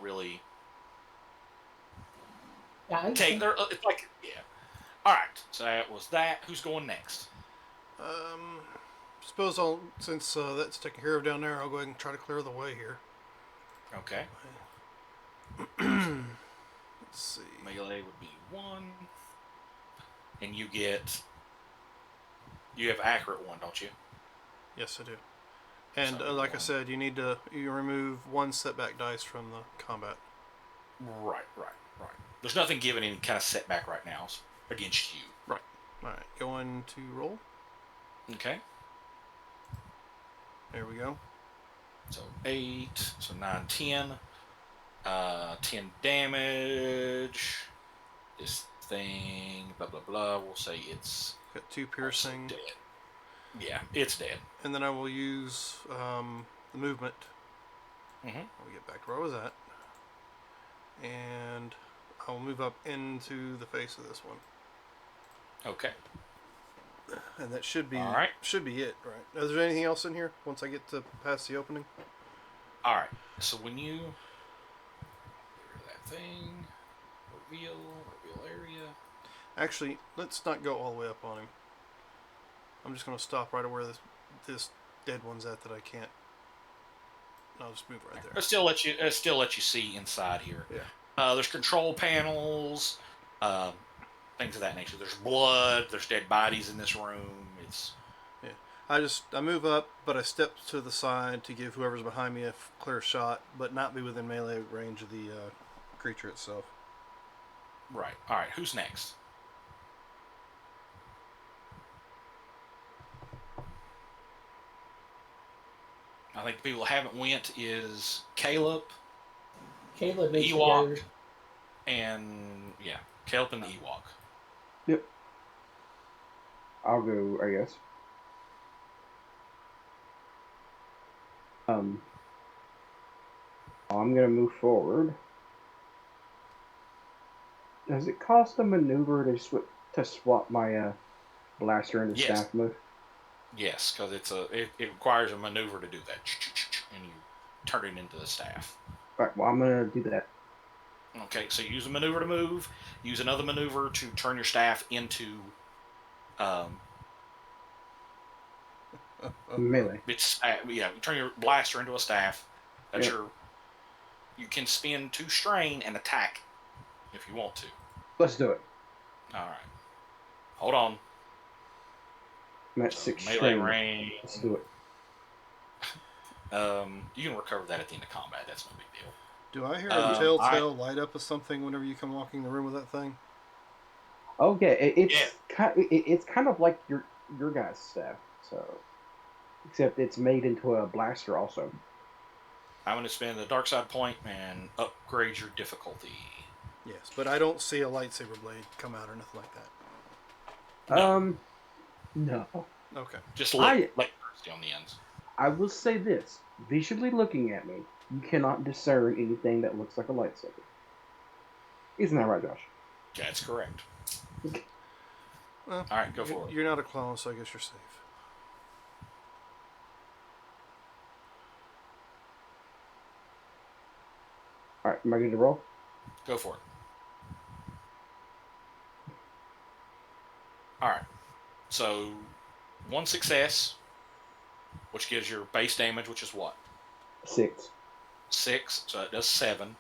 really Yeah, I take understand. it's like, yeah. All right, so that was that. Who's going next? Suppose since that's taken care of down there, I'll go ahead and try to clear the way here. Okay. Let's see. Melee would be 1. And you have accurate 1, don't you? Yes, I do. And So like I one. said, you remove one setback dice from the combat. Right. There's nothing giving any kind of setback right now against you. Right. All right. Going to roll. Okay. There we go. So 8, so 9, 10. 10 damage. This thing, blah, blah, blah. We'll say it's Got 2 also piercing. dead. Yeah, it's dead. And then I will use the movement. Mm-hmm. I'll get back to where I was at. And I'll move up into the face of this one. Okay. And that should be All right. should be it, right? Is there anything else in here once I get to past the opening? All right. So when you get rid of that thing, reveal area. Actually, let's not go all the way up on him. I'm just going to stop right where this dead one's at that I can't. I'll just move right there. It'll still let you see inside here. Yeah. There's control panels, things of that nature. There's blood. There's dead bodies in this room. It's I move up, but I step to the side to give whoever's behind me a clear shot, but not be within melee range of the creature itself. right. All right. Who's next? I think the people that haven't went is Caleb, Caleb needs to Ewok, go. and Caleb and the Ewok. Yep. I'll go, I guess. I'm gonna move forward. Does it cost a maneuver to swap my blaster into Yes. staff mode? Yes, because it requires a maneuver to do that, and you turn it into the staff. All right. Well, I'm gonna do that. Okay, so use a maneuver to move. Use another maneuver to turn your staff into Melee. turn your blaster into a staff. That's Yeah. You can spend 2 strain and attack if you want to. Let's do it. All right. Hold on. I'm at So 6 melee strain. range. Let's do it. You can recover that at the end of combat. That's no big deal. Do I hear Um, a telltale light up of something whenever you come walking the room with that thing? Okay, it's Yeah. it's kind of like your guys' staff, so except it's made into a blaster also. I'm going to spend the dark side point and upgrade your difficulty. Yes, but I don't see a lightsaber blade come out or nothing like that. No. No. Okay. Just I- like on the ends. I will say this: visually looking at me, you cannot discern anything that looks like a lightsaber. Isn't that right, Josh? That's correct. Well, All right, go for it. You're not a clone, so I guess you're safe. All right, am I good to roll? Go for it. All right. So, 1 success, which gives your base damage, which is what? 6. 6, so it does 7.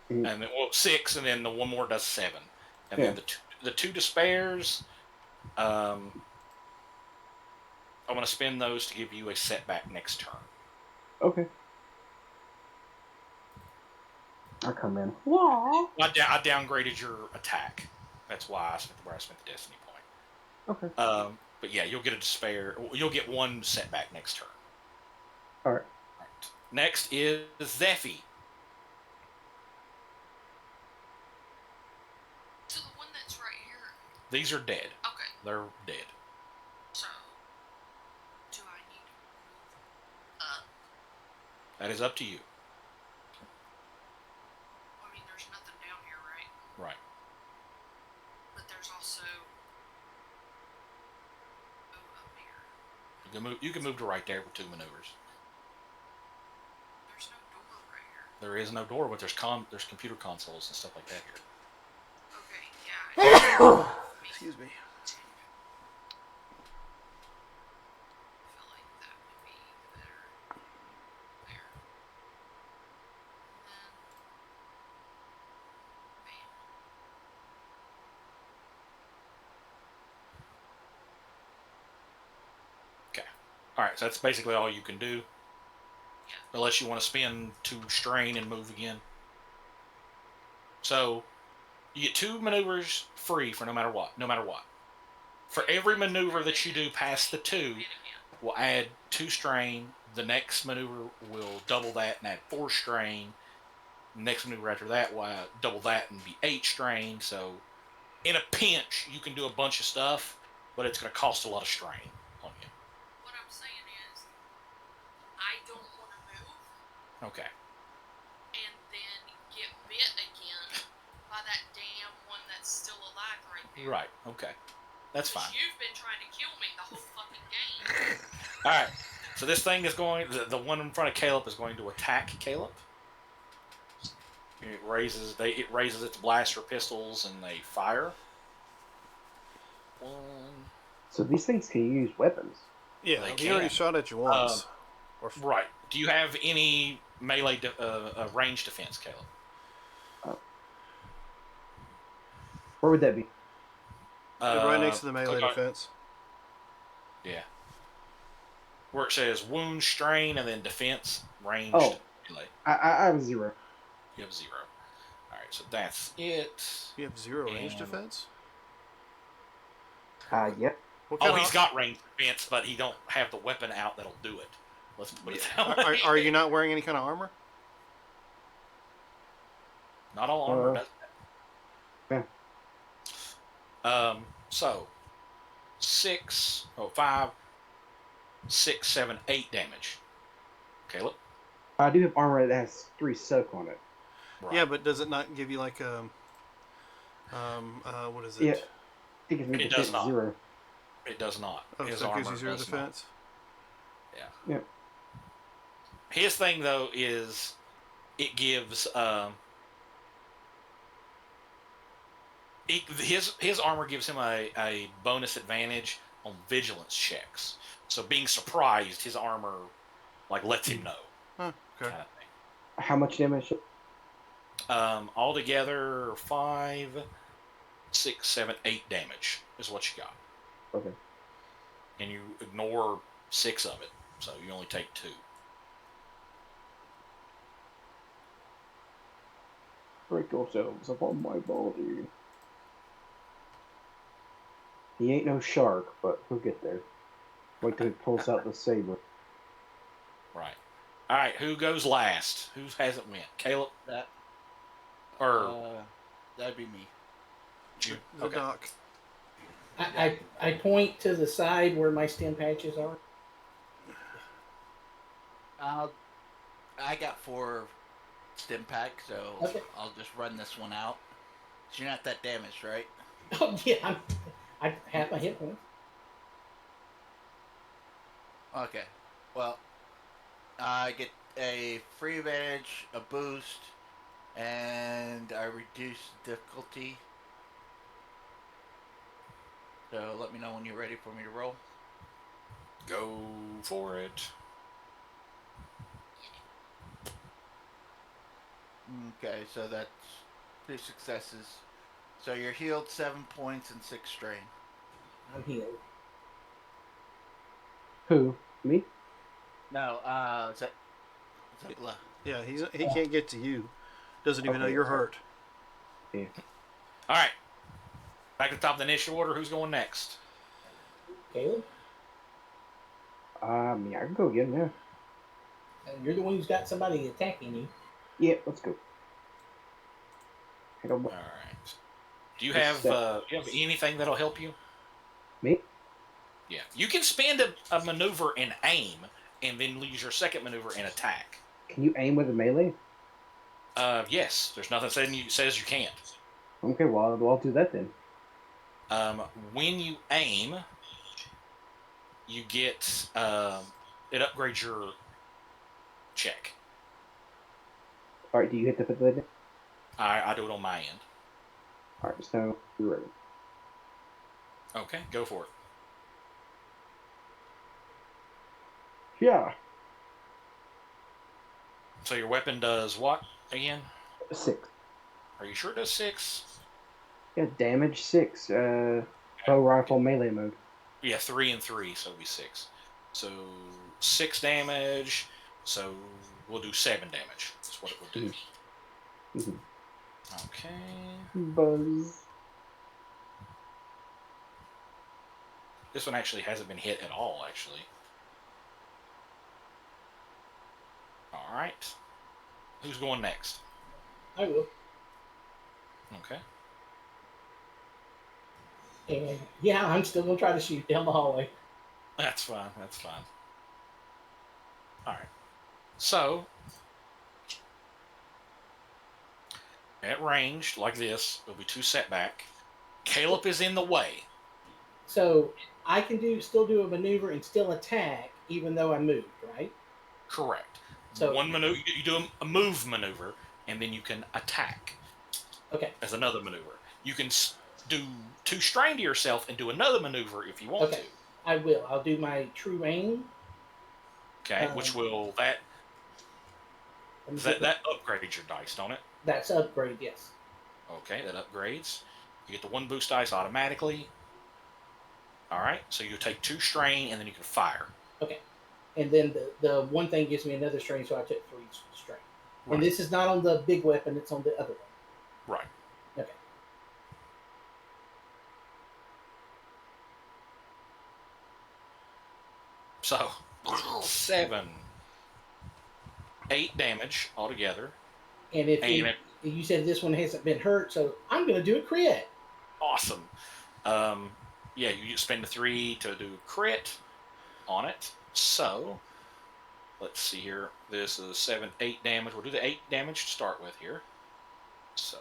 Mhm. And then 6, and then the one more does 7. And Yeah. then the two despairs, I'm going to spend those to give you a setback next turn. Okay. I come in. I downgraded your attack. That's why I spent the destiny point. Okay. But yeah, you'll get a despair. You'll get 1 setback next turn. All right. Right. Next is Zephy. So the one that's right here. These are dead. Okay, They're dead. so do I need to move up? That is up to you. I mean, there's nothing down here, right? Right. But there's also up here. You can move to right there with 2 maneuvers. There's no door right here. There is no door, but there's computer consoles and stuff like that here. Okay, yeah. Excuse me. I feel like that would be better. There. And then. Bam. Alright, so that's basically all you can do. Unless you want to spend 2 strain and move again. So, you get 2 maneuvers free for no matter what. No matter what. For every maneuver that you do past the 2, we'll add 2 strain. The next maneuver will double that and add 4 strain. The next maneuver after that will double that and be 8 strain. So, in a pinch, you can do a bunch of stuff, but it's going to cost a lot of strain on you. What I'm saying is, I don't want to move Okay. and then get bit again by that damn one that's still alive right there. Right. Okay. That's 'Cause fine. You've been trying to kill me the whole fucking game. All right. So this thing is going. The one in front of Caleb is going to attack Caleb. It raises its blaster pistols and they fire. 1. So these things can use weapons. Yeah, They he already can. shot at you once. Or Right. Do you have any melee range defense, Caleb? Where would that be? right next to the melee click on- defense. Yeah. Where it says wound, strain, and then defense, ranged, Oh. melee. I have 0. You have 0. All right, so that's it. You have 0 range And- defense. Yep. What Oh, kind he's of- got range defense, but he don't have the weapon out that'll do it. Let's put it that way. Are you not wearing any kind of armor? Not all armor does yeah. that. So 5, 6, 7, 8 damage. Caleb? I do have armor that has 3 soak on it. Right. Yeah, but does it not give you like what is it? Yeah. I think It does not. 0. It does not. Oh, His so it gives armor you 0 does not. defense. Yeah. Yep. His thing though is it gives his armor gives him a bonus advantage on vigilance checks. So being surprised, his armor like lets him know. Huh, okay. Kind of thing. How much damage? Altogether 5, 6, 7, 8 damage is what you got. Okay. And you ignore 6 of it, so you only take 2. Break yourselves upon my body. He ain't no shark, but he'll get there. Wait till he pulls out the saber. Right. All right. Who goes last? Who hasn't went? Caleb That or that'd be me. you? The Okay. doc. I point to the side where my stem patches are. I got 4 stim packs, so Okay. I'll just run this one out. So you're not that damaged, right? Oh yeah, I have my hit points. Okay. Well, I get a free advantage, a boost, and I reduce difficulty. So let me know when you're ready for me to roll. Go for it. Okay, so that's 2 successes. So you're healed 7 points and 6 strain. I'm healed. Who? Me? No, Zebla. Yeah, he can't get to you. Doesn't even know Okay. you're hurt. All right. Back at the top of the initiative order. Who's going next? Caleb, Yeah, I can go again, yeah. you're the one who's got somebody attacking you. Yeah, let's go. Hang on, All right. Do you Just have anything that'll help you? me? Yeah. You can spend a maneuver and aim, and then use your second maneuver and attack. Can you aim with a melee? Yes. There's nothing says you can't. Okay, well, I'll do that then. When you aim, you get it upgrades your check. Alright, do you hit the pavilion? I do it on my end. Alright, so you're ready. Okay, go for it. Yeah. So your weapon does what again? 6. Are you sure it does 6? Yeah, damage 6. Bow rifle melee mode. Yeah, 3 and 3, so it'll be 6. So 6 damage. So we'll do 7 damage. That's what it will do. Mhm. Okay. Buzz. This one actually hasn't been hit at all, actually. Alright. Who's going next? I will. Okay. And yeah, I'm still gonna try to shoot down the hallway. That's fine. That's fine. Alright. So, at range, like this, there'll be 2 setback. Caleb is in the way. So I can still do a maneuver and still attack, even though I moved, right? Correct. So- one maneuver, you do a move maneuver, and then you can attack Okay. as another maneuver. You can do 2 strain to yourself and do another maneuver if you want Okay. I will. I'll do my true aim. to. Okay, which will that upgrades your dice, don't it? That's upgrade, yes. Okay, that upgrades. You get the 1 boost dice automatically. All right, so you take 2 strain and then you can fire. Okay. And then the one thing gives me another strain, so I took 3 strain. Right. And this is not on the big weapon; it's on the other one. Right. Okay. So 7, 8 damage altogether. And if you said this one hasn't been hurt, so I'm going to do a crit. Awesome. Yeah, you spend the 3 to do crit on it. So, let's see here. This is 7, 8 damage. We'll do the 8 damage to start with here. So,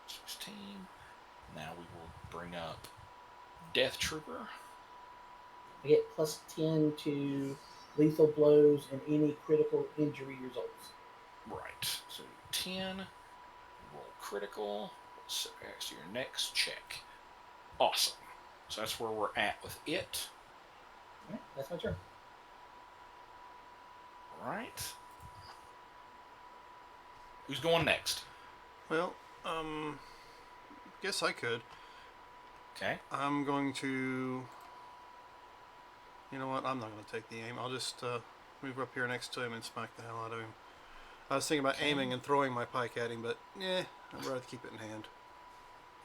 16. Now we will bring up Death Trooper. I get plus 10 to lethal blows and any critical injury results. Right. So 10. Roll critical. So that's your next check. Awesome. So that's where we're at with it. All right, that's my turn. Right. Who's going next? Well, guess I could. Okay. I'm going to. You know what? I'm not going to take the aim. I'll just move up here next to him and smack the hell out of him. I was thinking about aiming and throwing my pike at him, but I'd rather keep it in hand.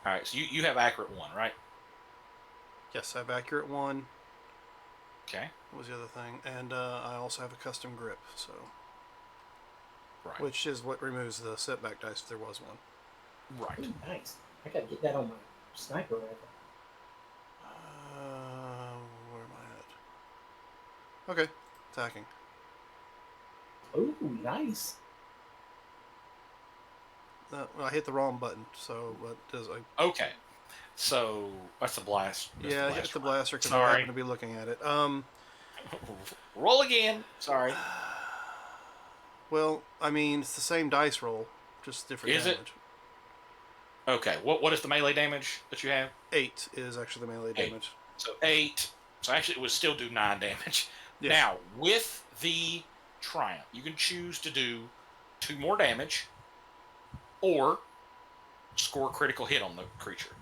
All right. So you have accurate 1, right? Yes, I have accurate 1. Okay. What was the other thing? And I also have a custom grip, so Right. which is what removes the setback dice if there was one. Right. Ooh, nice. I got to get that on my sniper rifle. Where am I at? Okay, attacking. Ooh, nice. I hit the wrong button, so what does I? Okay. So that's a blast. That's Yeah, I the hit the one. blaster because I Sorry. happened to be looking at it. Roll again. Sorry. Well, I mean it's the same dice roll, just different Is it? damage. Okay. What is the melee damage that you have? 8 is actually the melee 8. damage. So 8. So actually, it would still do 9 damage. Yes. Now, with the Triumph, you can choose to do 2 more damage, or score a critical hit on the creature.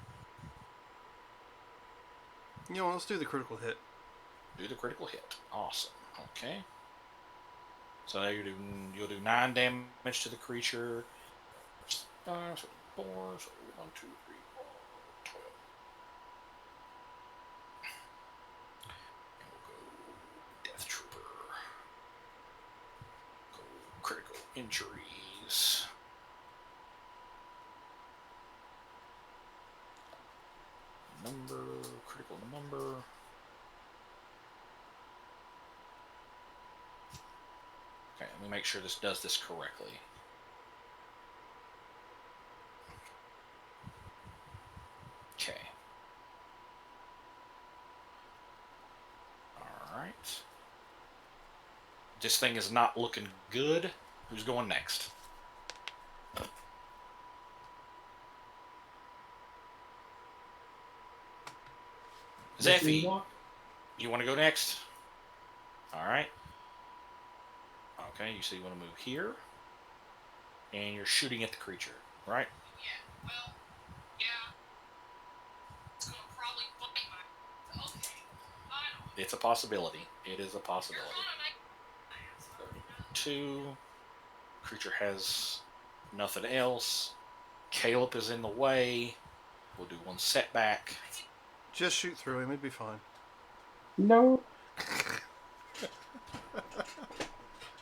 You know, let's do the critical hit. Do the critical hit. Awesome. Okay. So now you'll do 9 damage to the creature. 5, so 4, so 1, 2, 3, 4, 12. And we'll go Death Trooper. Go critical injuries. Critical number. Okay, let me make sure this does this correctly. Okay. Alright. This thing is not looking good. Who's going next? Zeffy, you want to go next? Alright. Okay, so you want to move here. And you're shooting at the creature, right? Yeah, well, yeah. It's gonna probably bite my. Okay, fine, It's a possibility. It is a possibility. 2. Creature has nothing else. Caleb is in the way. We'll do 1 setback. Just shoot through him. It'd be fine. No.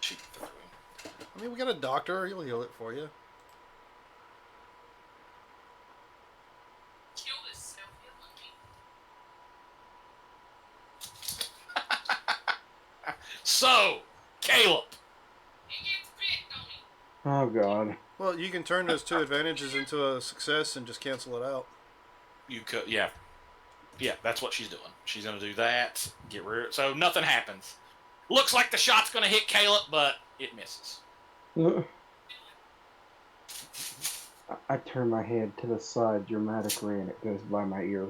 Shoot through him. I mean, we got a doctor. He'll heal it for you. Kill this self-healing. So, Caleb. He gets bit, don't he? Oh God. Well, you can turn those 2 advantages into a success and just cancel it out. You could, yeah. Yeah, that's what she's doing. She's going to do that. Get rid of it. So nothing happens. Looks like the shot's going to hit Caleb, but it misses. I turn my head to the side dramatically, and it goes by my ear.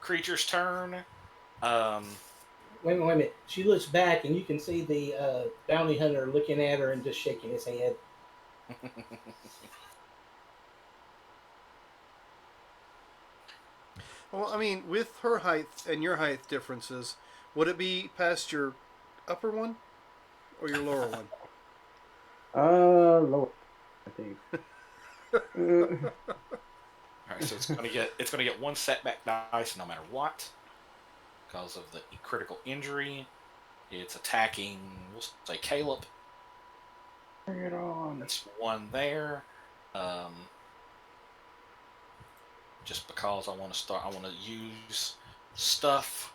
Creature's turn. Wait a minute. She looks back, and you can see the bounty hunter looking at her and just shaking his head. Well, I mean, with her height and your height differences, would it be past your upper one or your lower one? Lower, I think. All right, so it's going to get 1 setback dice no matter what, because of the critical injury. It's attacking. We'll say Caleb. Bring it on. That's 1 there. Just because I want to use stuff.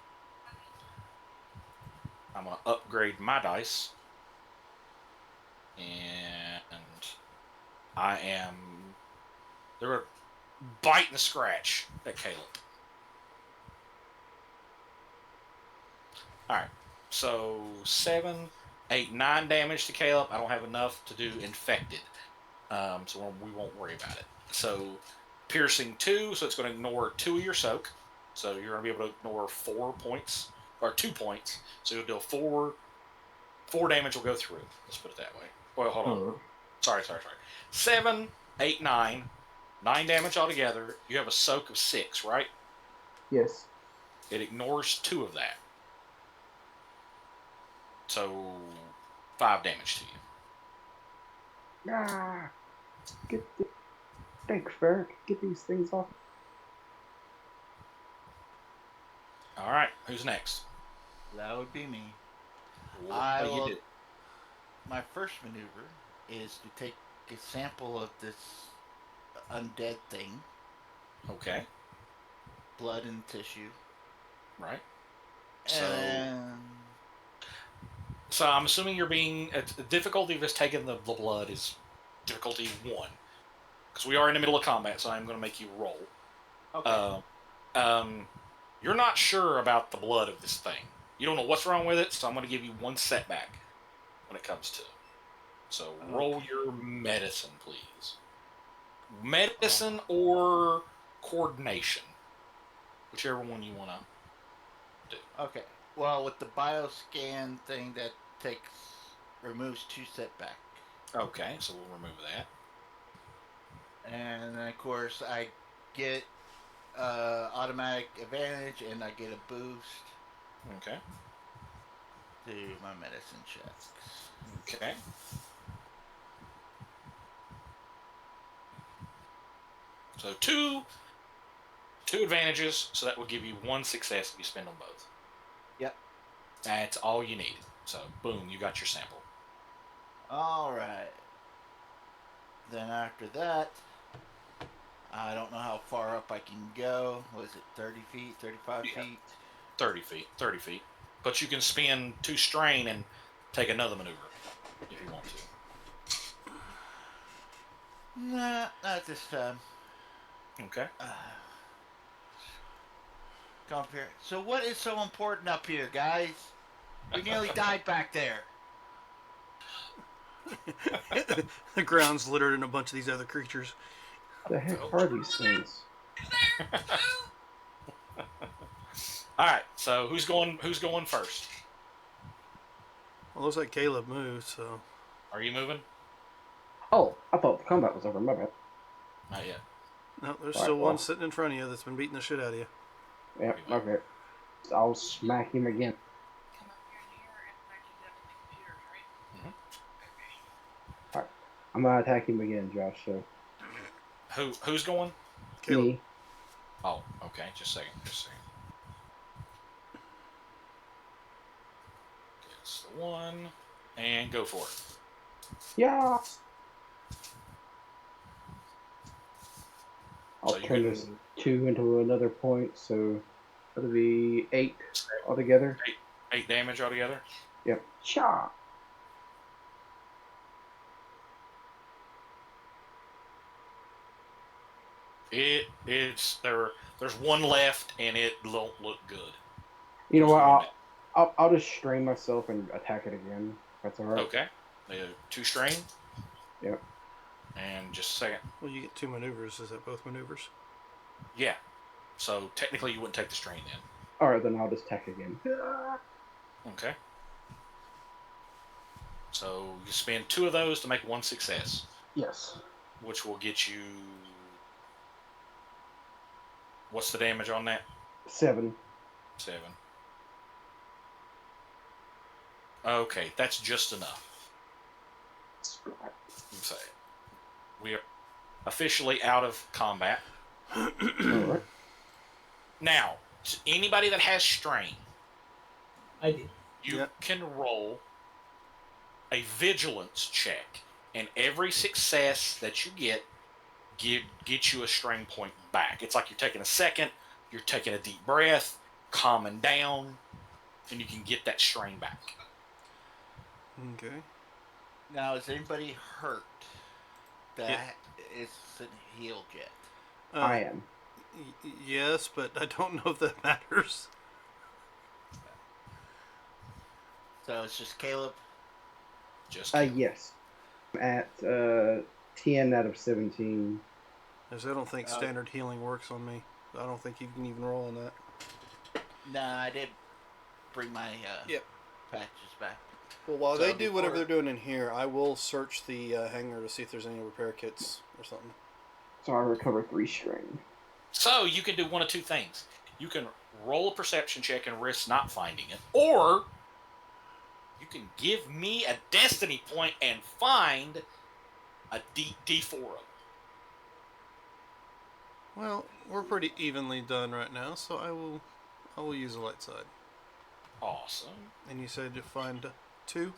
I'm going to upgrade my dice. And they're going to bite and scratch at Caleb. Alright, so 7, 8, 9 damage to Caleb. I don't have enough to do infected. So we won't worry about it. So piercing 2, so it's going to ignore 2 of your soak. So you're going to be able to ignore 4 points, or 2 points. So you'll deal 4 damage will go through. Let's put it that way. Well, hold on. Sorry. 7, 8, 9. 9 damage altogether. You have a soak of 6, right? Yes. It ignores 2 of that. So 5 damage to you. Ah. Thanks, Ferric. Get these things off. Alright, who's next? That would be me. What I do you will. do? My first maneuver is to take a sample of this undead thing, Okay, blood and tissue, right. So, and so I'm assuming you're being... the difficulty of this taking the blood is difficulty 1. Because we are in the middle of combat, so I'm going to make you roll. okay. You're not sure about the blood of this thing. You don't know what's wrong with it, so I'm going to give you 1 setback when it comes to it. So roll your medicine, please. Medicine or coordination. Whichever one you want to do. Okay. Well, with the bioscan thing, that removes 2 setback, Okay, so we'll remove that. and then of course I get automatic advantage, and I get a boost Okay. to my medicine checks. Okay. So two advantages, so that will give you 1 success if you spend on both. Yep. That's all you need. So boom, you got your sample. All right. Then after that, I don't know how far up I can go. Was it 30 feet, 35 Yeah. feet? 30 feet. 30 feet. But you can spend 2 strain and take another maneuver if you want to. Nah, not this time. Okay. Come up here. So what is so important up here, guys? We nearly died back there. The ground's littered in a bunch of these other creatures. The heck are these things? All right. So who's going first? Well, looks like Caleb moved, so. Are you moving? Oh, I thought the combat was over. My bad. Not yet. No, there's Alright, still one well. sitting in front of you that's been beating the shit out of you. Yep. Okay. I'll smack him again. Come up here and I can do that with the computer, right? Mhm. Okay. I'm gonna attack him again, Josh. So Who's going? Caleb. me. Oh, okay. Just a second. Just a second. It's the one, and go for it. Yeah. I'll So you turn can- this 2 into another point, so that'll be 8 altogether. 8 damage altogether. Yep. Cha. It's there. There's one left, and it don't look good. You know There's what? one I'll just strain myself and attack it again. That's all right. Okay. 2 strain. Yep. And just a second. Well, you get 2 maneuvers. Is that both maneuvers? Yeah. So technically, you wouldn't take the strain then. All right, then I'll just attack again. Okay. So you spend 2 of those to make 1 success, Yes. which will get you. What's the damage on that? 7. 7. Okay, that's just enough. So we are officially out of combat. All right. Now, to anybody that has strain, I did. you Yep. can roll a vigilance check, and every success that you get you a strain point back. It's like you're taking a second, you're taking a deep breath, calming down, and you can get that strain back. Okay. Now, is anybody hurt that isn't healed yet? I am. Yes, but I don't know if that matters. So it's just Caleb. Just Yes. I'm at 10 out of 17. As I don't think standard healing works on me. I don't think you can even roll on that. Nah, I did bring my Yep. patches back. Well, while So they do whatever before- they're doing in here, I will search the hangar to see if there's any repair kits or something. So I recover 3 strain. So you can do one of 2 things. You can roll a perception check and risk not finding it, or you can give me a destiny point and find a D4. Well, we're pretty evenly done right now, so I will use the light side. Awesome. And you said to find 2?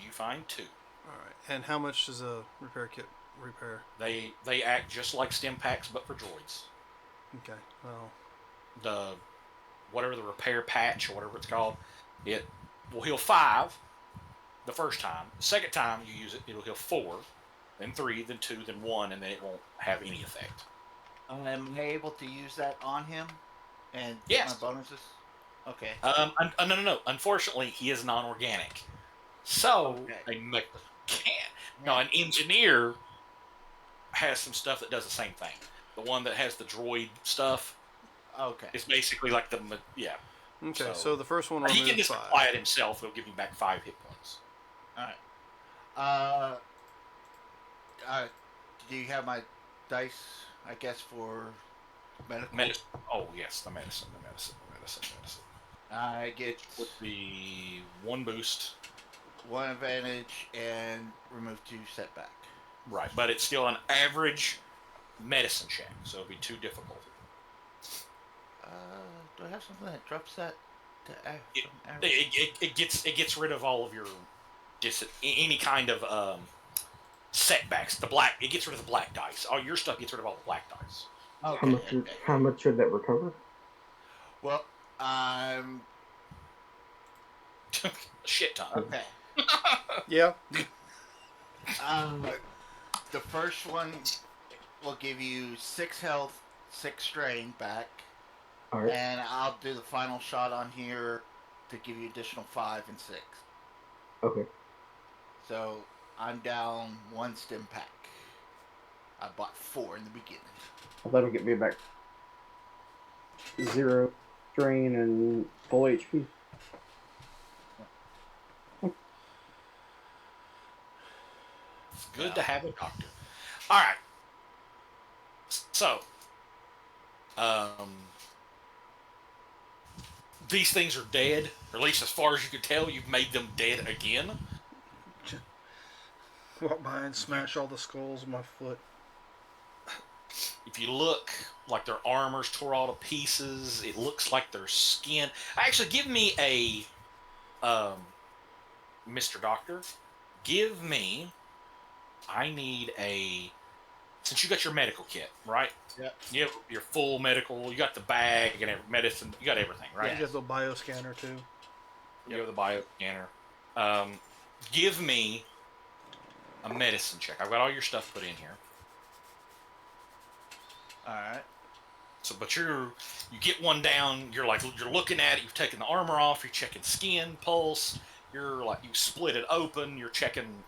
You find 2. All right. And how much does a repair kit repair? They act just like stim packs, but for droids. Okay. Well, The whatever the repair patch or whatever it's called, it will heal 5 the first time. The second time you use it, it'll heal 4, then 3, then 2, then 1, and then it won't have any effect. Am I able to use that on him and Yes. get my bonuses? Okay. No. Unfortunately, he is non-organic. So Okay. a mechanic, no, an engineer has some stuff that does the same thing. The one that has the droid stuff Okay. is basically like yeah. okay. So- So the first one He can removed just 5. apply it himself. It'll give you back 5 hit points. All right. Do you have my dice? I guess for medical. Medicine. Oh yes, the medicine. I get Would be 1 boost. 1 advantage and remove 2 setback. Right, but it's still an average medicine check, so it'll be too difficult. Do I have something that drops that to It- from average? It gets rid of all of your any kind of setbacks. It gets rid of the black dice. All your stuff gets rid of all the black dice. Okay. How much should that recover? Well, I'm A shit ton. okay. Yeah. The first one will give you 6 health, 6 strain back, All right. and I'll do the final shot on here to give you additional 5 and 6. Okay. So I'm down 1 stim pack. I bought 4 in the beginning. Well, that'll get me back 0 strain and full HP. It's good to have a doctor. All right. So, these things are dead, or at least as far as you can tell, you've made them dead again. Walk by and smash all the skulls with my foot. If you look, like their armor's tore all to pieces. It looks like their skin. Actually, give me a, Mr. Doctor. Give me. I need a. Since you got your medical kit, right? Yeah. You have your full medical. You got the bag and medicine. You got everything, right? You got the bioscanner too. You have the bio scanner. Give me a medicine check. I've got all your stuff put in here. All right. So, but you get one down. You're looking at it. You've taken the armor off. You're checking skin, pulse. You split it open. You're checking.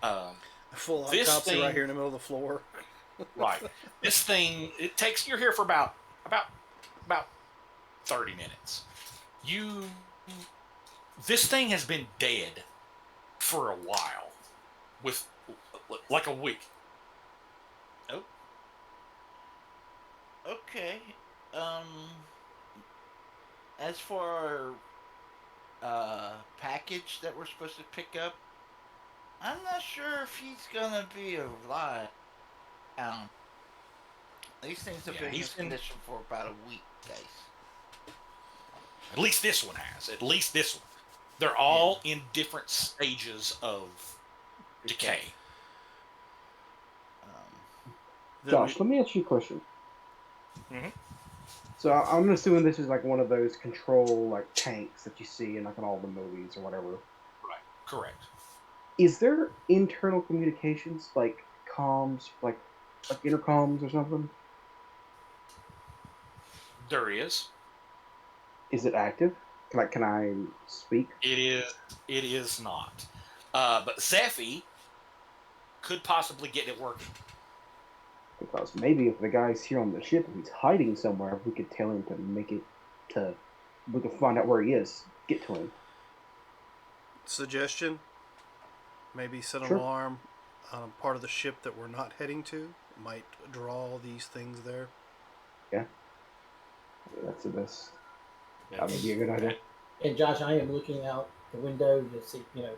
A full This autopsy thing- right here in the middle of the floor. Right. This thing. It takes. You're here for about 30 minutes. This thing has been dead for a while, with like a week. Okay. As for our package that we're supposed to pick up, I'm not sure if he's gonna be alive. These things have Yeah, been in he's this been- condition for about a week, guys. At least this one has. At least this one. They're all in different stages of decay. Then Josh, let me ask you a question. Mhm. So I'm assuming this is like one of those control like tanks that you see in like in all the movies or whatever. Correct. Is there internal communications like comms, like intercoms or something? There is. Is it active? Can I speak? It is. It is not. But Zephy could possibly get it working. Because maybe if the guy's here on the ship and he's hiding somewhere, we could tell him to make it to. We could find out where he is, get to him. suggestion: maybe set an Sure. alarm on a part of the ship that we're not heading to. Might draw these things there. That's the best. That would be a good idea. And Josh, I am looking out the window to see, to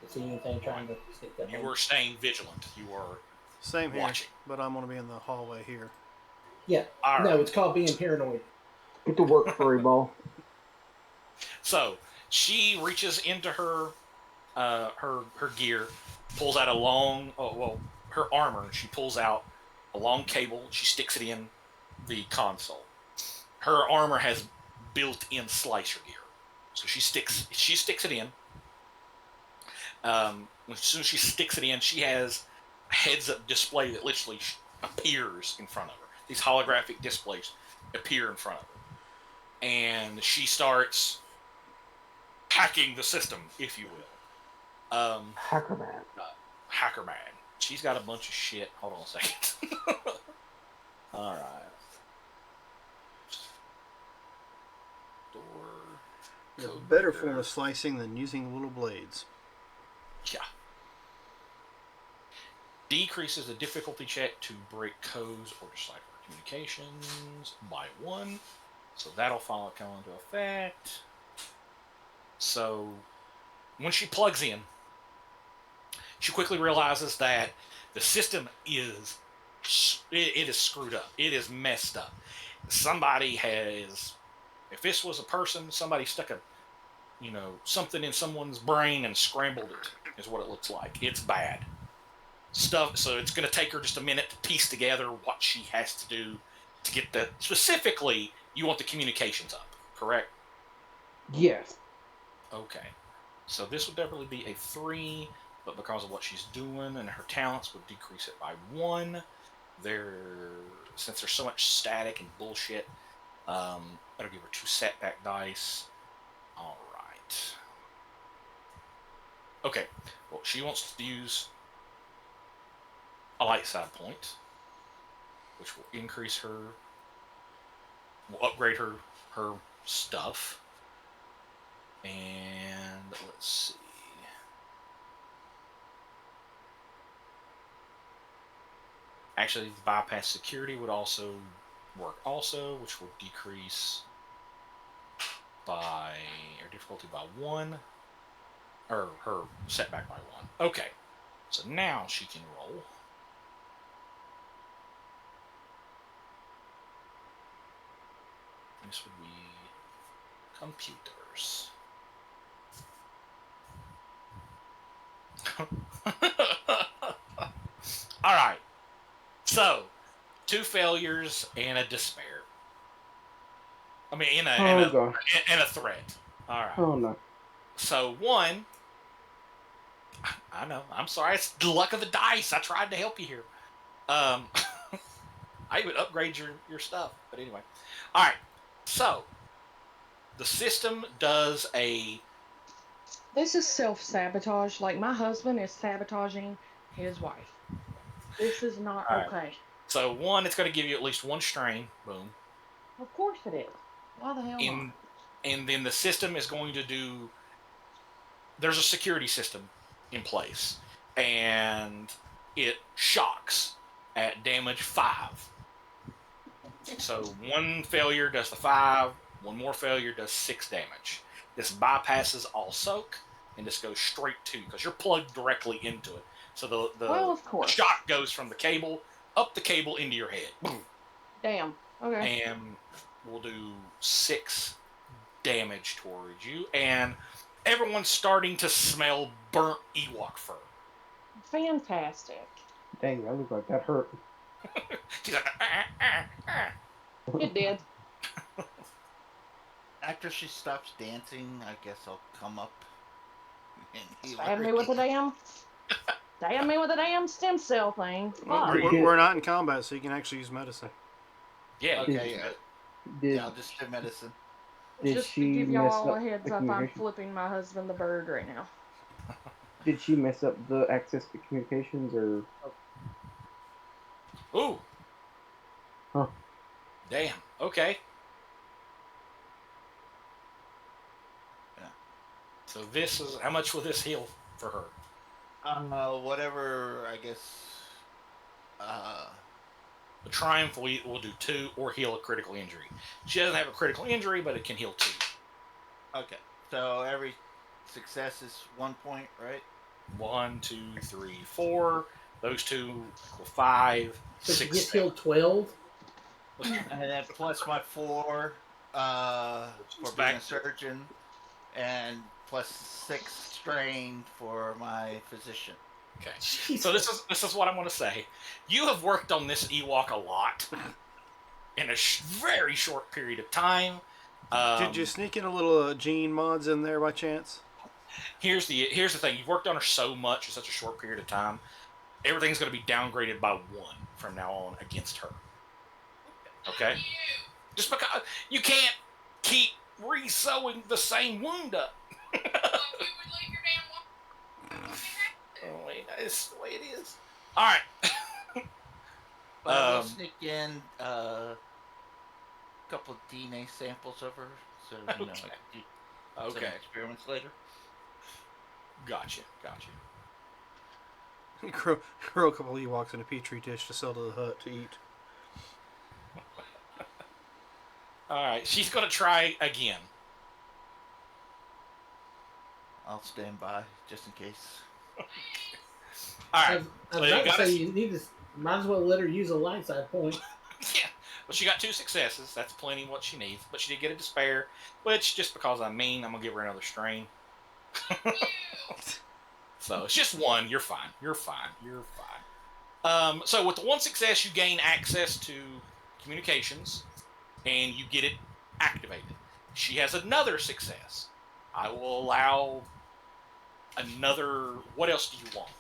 see anything trying to stick that. You in. were staying vigilant. You were Same here, watching. but I'm gonna be in the hallway here. Yeah. All No, right. it's called being paranoid. Get to work, furry ball. So she reaches into her her gear, pulls out a long her armor. She pulls out a long cable. She sticks it in the console. Her armor has built-in slicer gear, so she sticks it in. As soon as she sticks it in, she has a heads-up display that literally appears in front of her. These holographic displays appear in front of her, and she starts hacking the system, if you will. Hacker man. Hacker man. She's got a bunch of shit. Hold on a second. All right. Door. There's a Code better breaker. form of slicing than using little blades. Yeah. Decreases the difficulty check to break codes or decipher communications by 1. So that'll come into effect. So when she plugs in, she quickly realizes that the system is screwed up. It is messed up. Somebody has, if this was a person, somebody stuck a, something in someone's brain and scrambled it, is what it looks like. It's bad stuff. So it's going to take her just a minute to piece together what she has to do to get the, specifically, you want the communications up, correct? Yes. Okay. So this would definitely be a 3, but because of what she's doing and her talents would decrease it by 1. Since there's so much static and bullshit, that'll give her 2 setback dice. All right. Okay. Well, she wants to use a light side point, which will increase her, will upgrade her stuff. And let's see. Actually, the bypass security would also work also, which will decrease by, or difficulty by 1, or her setback by 1. Okay, so now she can roll. This would be computers. All right. So, 2 failures and a despair. I mean, and a threat. All right. Oh no. So 1. I know. I'm sorry. It's the luck of the dice. I tried to help you here. I would upgrade your stuff, but anyway. All right. So, the system does a. This is self-sabotage. Like, my husband is sabotaging his wife. This is not All right. okay. So 1, it's going to give you at least 1 strain. Boom. Of course it is. Why the hell not? And then the system is going to do. There's a security system in place, and it shocks at damage 5. So 1 failure does the 5. 1 more failure does 6 damage. This bypasses all soak, and this goes straight to you because you're plugged directly into it. So the Well, of course. shock goes from the cable up the cable into your head. Boom. Damn. Okay. And we'll do 6 damage towards you, and everyone's starting to smell burnt Ewok fur. Fantastic. Dang, that looked like that hurt. She's like, It did. After she stops dancing, I guess I'll come up and heal Stab her me with the again. damn stem cell thing. Well, Fuck. we're not in combat, so you can actually use medicine. yeah, Okay, yeah. Did Yeah, I'll just do medicine. did Just to she give mess y'all up a heads the up, I'm communication? flipping my husband the bird right now. Did she mess up the access to communications or? Ooh. Huh. Damn. Okay. Yeah. So this is how much will this heal for her? Whatever, I guess. The Triumph will do 2 or heal a critical injury. She doesn't have a critical injury, but it can heal 2. Okay. So every success is 1 point, right? 1, 2, 3, 4. Those 2 equal 5. So she 6. gets healed 12. And then plus my 4 for being Back. a surgeon, and plus 6 strain for my physician. Okay. So this is what I'm going to say. You have worked on this Ewok a lot in a very short period of time. Did you sneak in a little gene mods in there by chance? Here's the thing. You've worked on her so much in such a short period of time. Everything's going to be downgraded by 1 from now on against her. Okay? Just because you can't keep re-sewing the same wound up. Well, if you would leave your damn walk. Oh, wait, that's the way it is. All right. But I will sneak in a couple of DNA samples of her, so you know, I can do some Okay. experiments later. Gotcha. Grow a couple Ewoks in a petri dish to sell to the hut to eat. All right. She's going to try again. I'll stand by just in case. All I right. was So about you to got say you need to, might as well let her use a light side point. Yeah. Well, she got 2 successes. That's plenty what she needs. But she did get a despair, which, just because I'm mean, I'm going to give her another strain. So it's just 1. You're fine. So with the 1 success, you gain access to communications, and you get it activated. She has another success. I will allow another. What else do you want?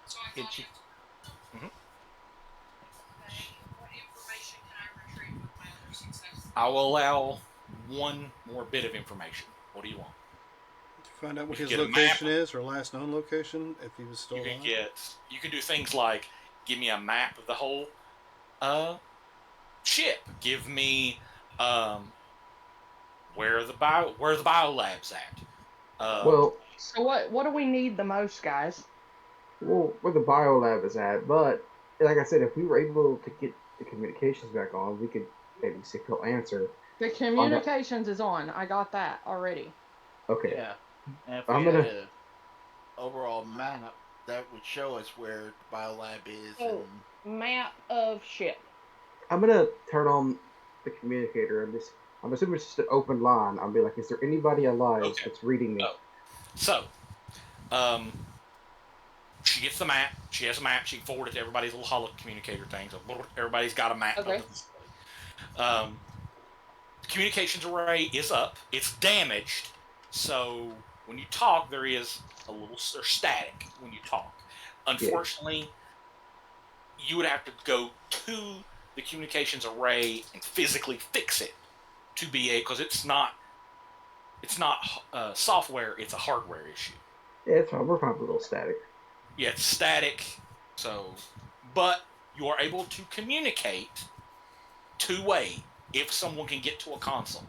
So I Did thought she- you. Mhm. Okay. What information can I retrieve with my other success? I will allow 1 more bit of information. What do you want? To find out what You his get a map. location is, or last known location, if he was still You alive. can do things like give me a map of the whole ship. Give me where the biolab's at. Well, So what do we need the most, guys? where the biolab is at, but like I said, if we were able to get the communications back on, we could maybe see if he'll answer. The communications is on. I got that already. Okay. Yeah. And if I'm we had gonna- a overall map, that would show us where the biolab is. Oh. And Map of ship. I'm gonna turn on the communicator and this. I'm assuming it's just an open line. I'll be like, is there anybody alive Okay. that's reading me? Oh. So, she gets the map. She has a map. She can forward it to everybody's little holo communicator thing. So everybody's got a map. Okay. Of the facility. The communications array is up. It's damaged. So when you talk, there's static when you talk. Unfortunately, you would have to go to the communications array and physically fix it to be because it's not software, it's a hardware issue. Yeah, it's fine. We're fine with a little static. Yeah, it's static. So, but you are able to communicate two-way if someone can get to a console.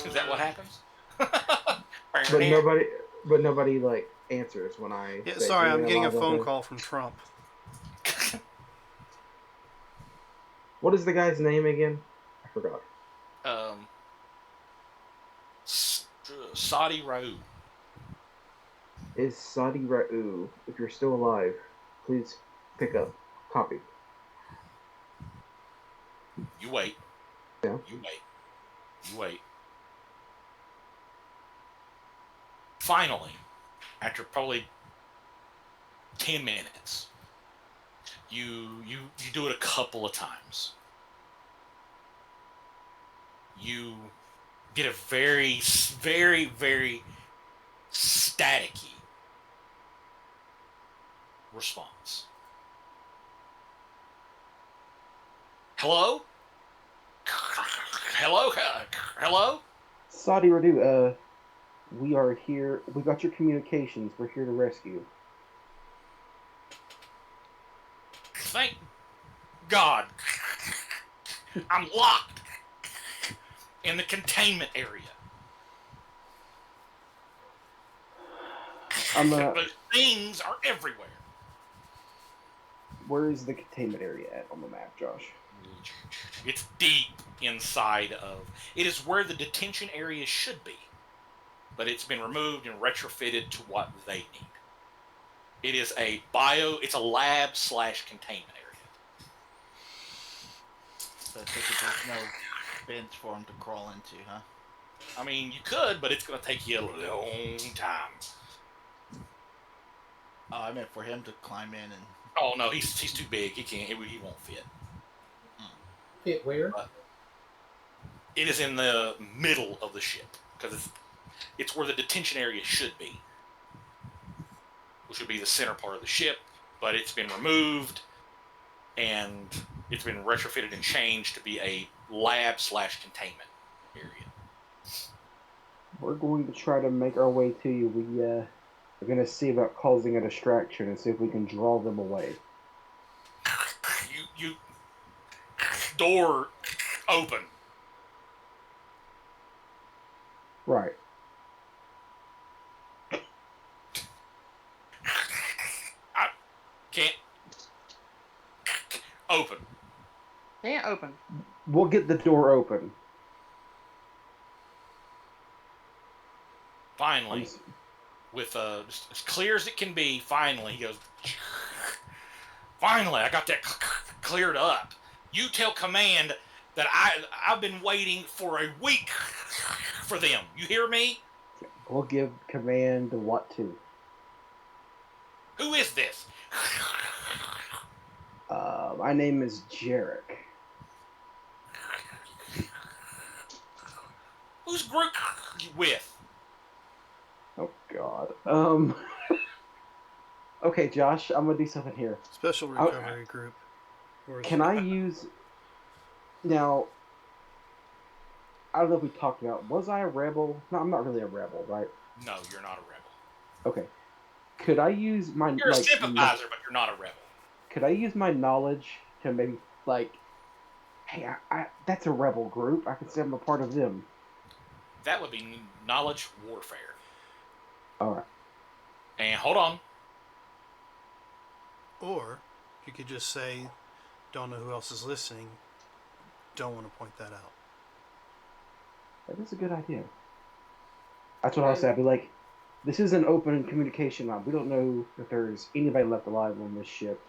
Is that what happens? But nobody like answers when I. Yeah, say, sorry, "Hey, I'm getting a alive out phone there." call from Trump. What is the guy's name again? I forgot. Saudi Raoul. Is Saudi Ra'u, if you're still alive, please pick up. Copy. You wait. Yeah. You wait. You wait. Finally, after probably 10 minutes, you do it a couple of times. You get a very, very, very staticky response. Hello? Hello? Hello? Saudi Ra'u, we are here. We got your communications. We're here to rescue. Thank God. I'm locked in the containment area. But things are everywhere. Where is the containment area at on the map, Josh? It's deep inside of. It is where the detention area should be, but it's been removed and retrofitted to what they need. It is a It's a lab / containment area. so I think there's no vents for them to crawl into, huh? I mean, you could, but it's going to take you a long time. Oh, I meant for him to climb in and. Oh no, he's too big. He can't. He won't fit. Fit where? It is in the middle of the ship because it's where the detention area should be, which would be the center part of the ship. But it's been removed, and it's been retrofitted and changed to be a lab / containment area. We're going to try to make our way to you. We are going to see about causing a distraction and see if we can draw them away. You door open. Right. I can't open. Can't open. We'll get the door open. Finally, with just as clear as it can be, finally he goes. Finally, I got that cleared up. You tell command that I've been waiting for a week for them. You hear me? We'll give command to what to. Who is this? My name is Jarek. Whose group you with? Oh God. Okay, Josh, I'm gonna do something here. Special recovery group. Can I use now? I don't know if we talked about. Was I a rebel? No, I'm not really a rebel, right? No, you're not a rebel. Okay. Could I use my You're a sympathizer, but you're not a rebel. Could I use my knowledge to maybe hey, I that's a rebel group. I could say I'm a part of them. That would be knowledge warfare. All right. And hold on. Or you could just say, don't know who else is listening. don't want to point that out. That is a good idea. That's what I'll say. I'll be like, this is an open communication line. We don't know if there's anybody left alive on this ship.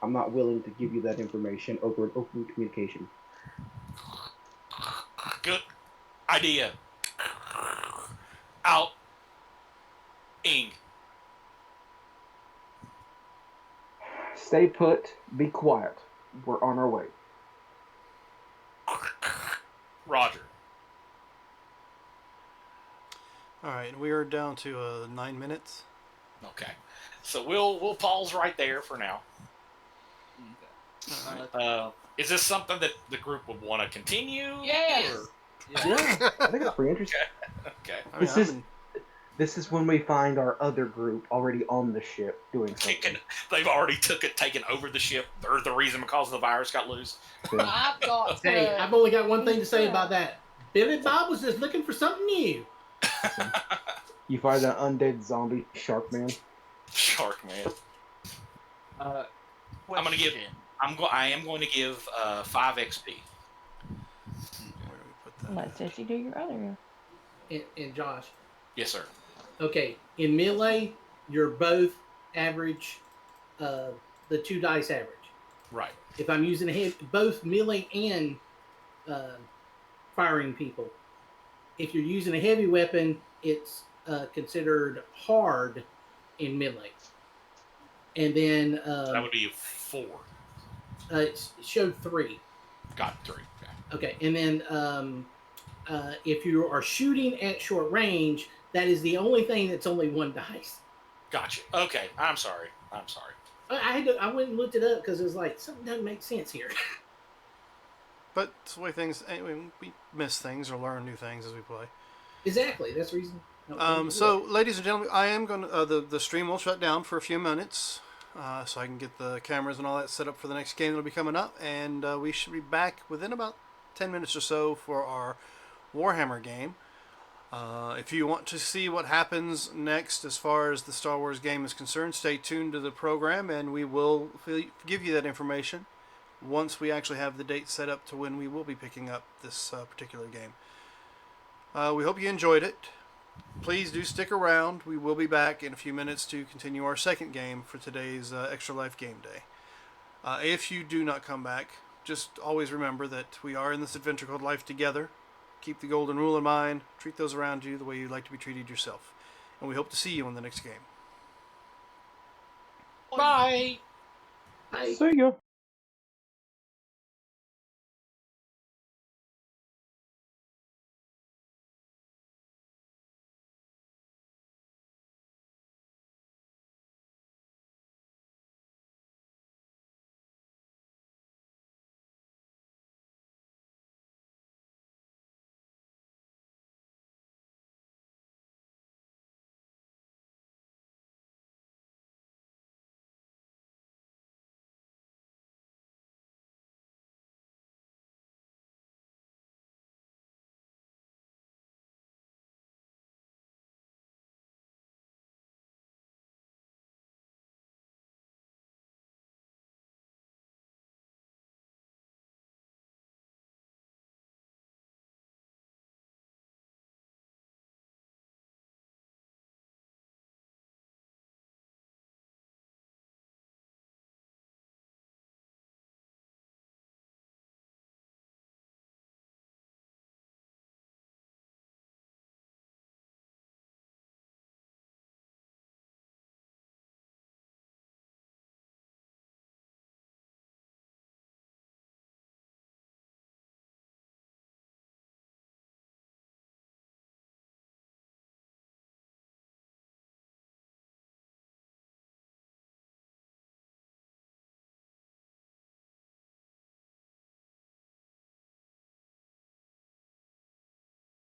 I'm not willing to give you that information over an open communication. Good idea. Out. Ing. Stay put. Be quiet. We're on our way. Roger. All right, we are down to 9 minutes. Okay. So we'll pause right there for now. Is this something that the group would want to continue? Yes. or- Yeah, I think it's pretty interesting. Okay. I mean, This is when we find our other group already on the ship doing something. They've already taken over the ship. They're the reason because the virus got loose. Yeah. I've got to. Hey, I've only got one thing to say about that. Billy Bob was just looking for something new. You find an undead zombie shark man. Shark man. I am going to give 5 XP. where do we put that? Let Sissy do your other. And Josh, Yes, sir. okay, in melee, you're both average, the 2 dice average. Right. If I'm using both melee and firing people, if you're using a heavy weapon, it's considered hard in melee. And then That would be 4. it showed 3. Got 3. Okay. Okay, and then if you are shooting at short range, that is the only thing that's only 1 dice. Gotcha. Okay. I'm sorry. I went and looked it up because it was like something doesn't make sense here. But it's the way things. Anyway, we miss things or learn new things as we play. Exactly, that's the reason. So, ladies and gentlemen, I am going to the stream will shut down for a few minutes, so I can get the cameras and all that set up for the next game that'll be coming up, and we should be back within about 10 minutes or so for our Warhammer game. If you want to see what happens next as far as the Star Wars game is concerned, stay tuned to the program, and we will give you that information once we actually have the date set up to when we will be picking up this particular game. We hope you enjoyed it. Please do stick around. We will be back in a few minutes to continue our second game for today's Extra Life Game Day. If you do not come back, just always remember that we are in this adventure called Life Together. Keep the golden rule in mind. Treat those around you the way you'd like to be treated yourself. And we hope to see you in the next game. Bye. Hi. See ya.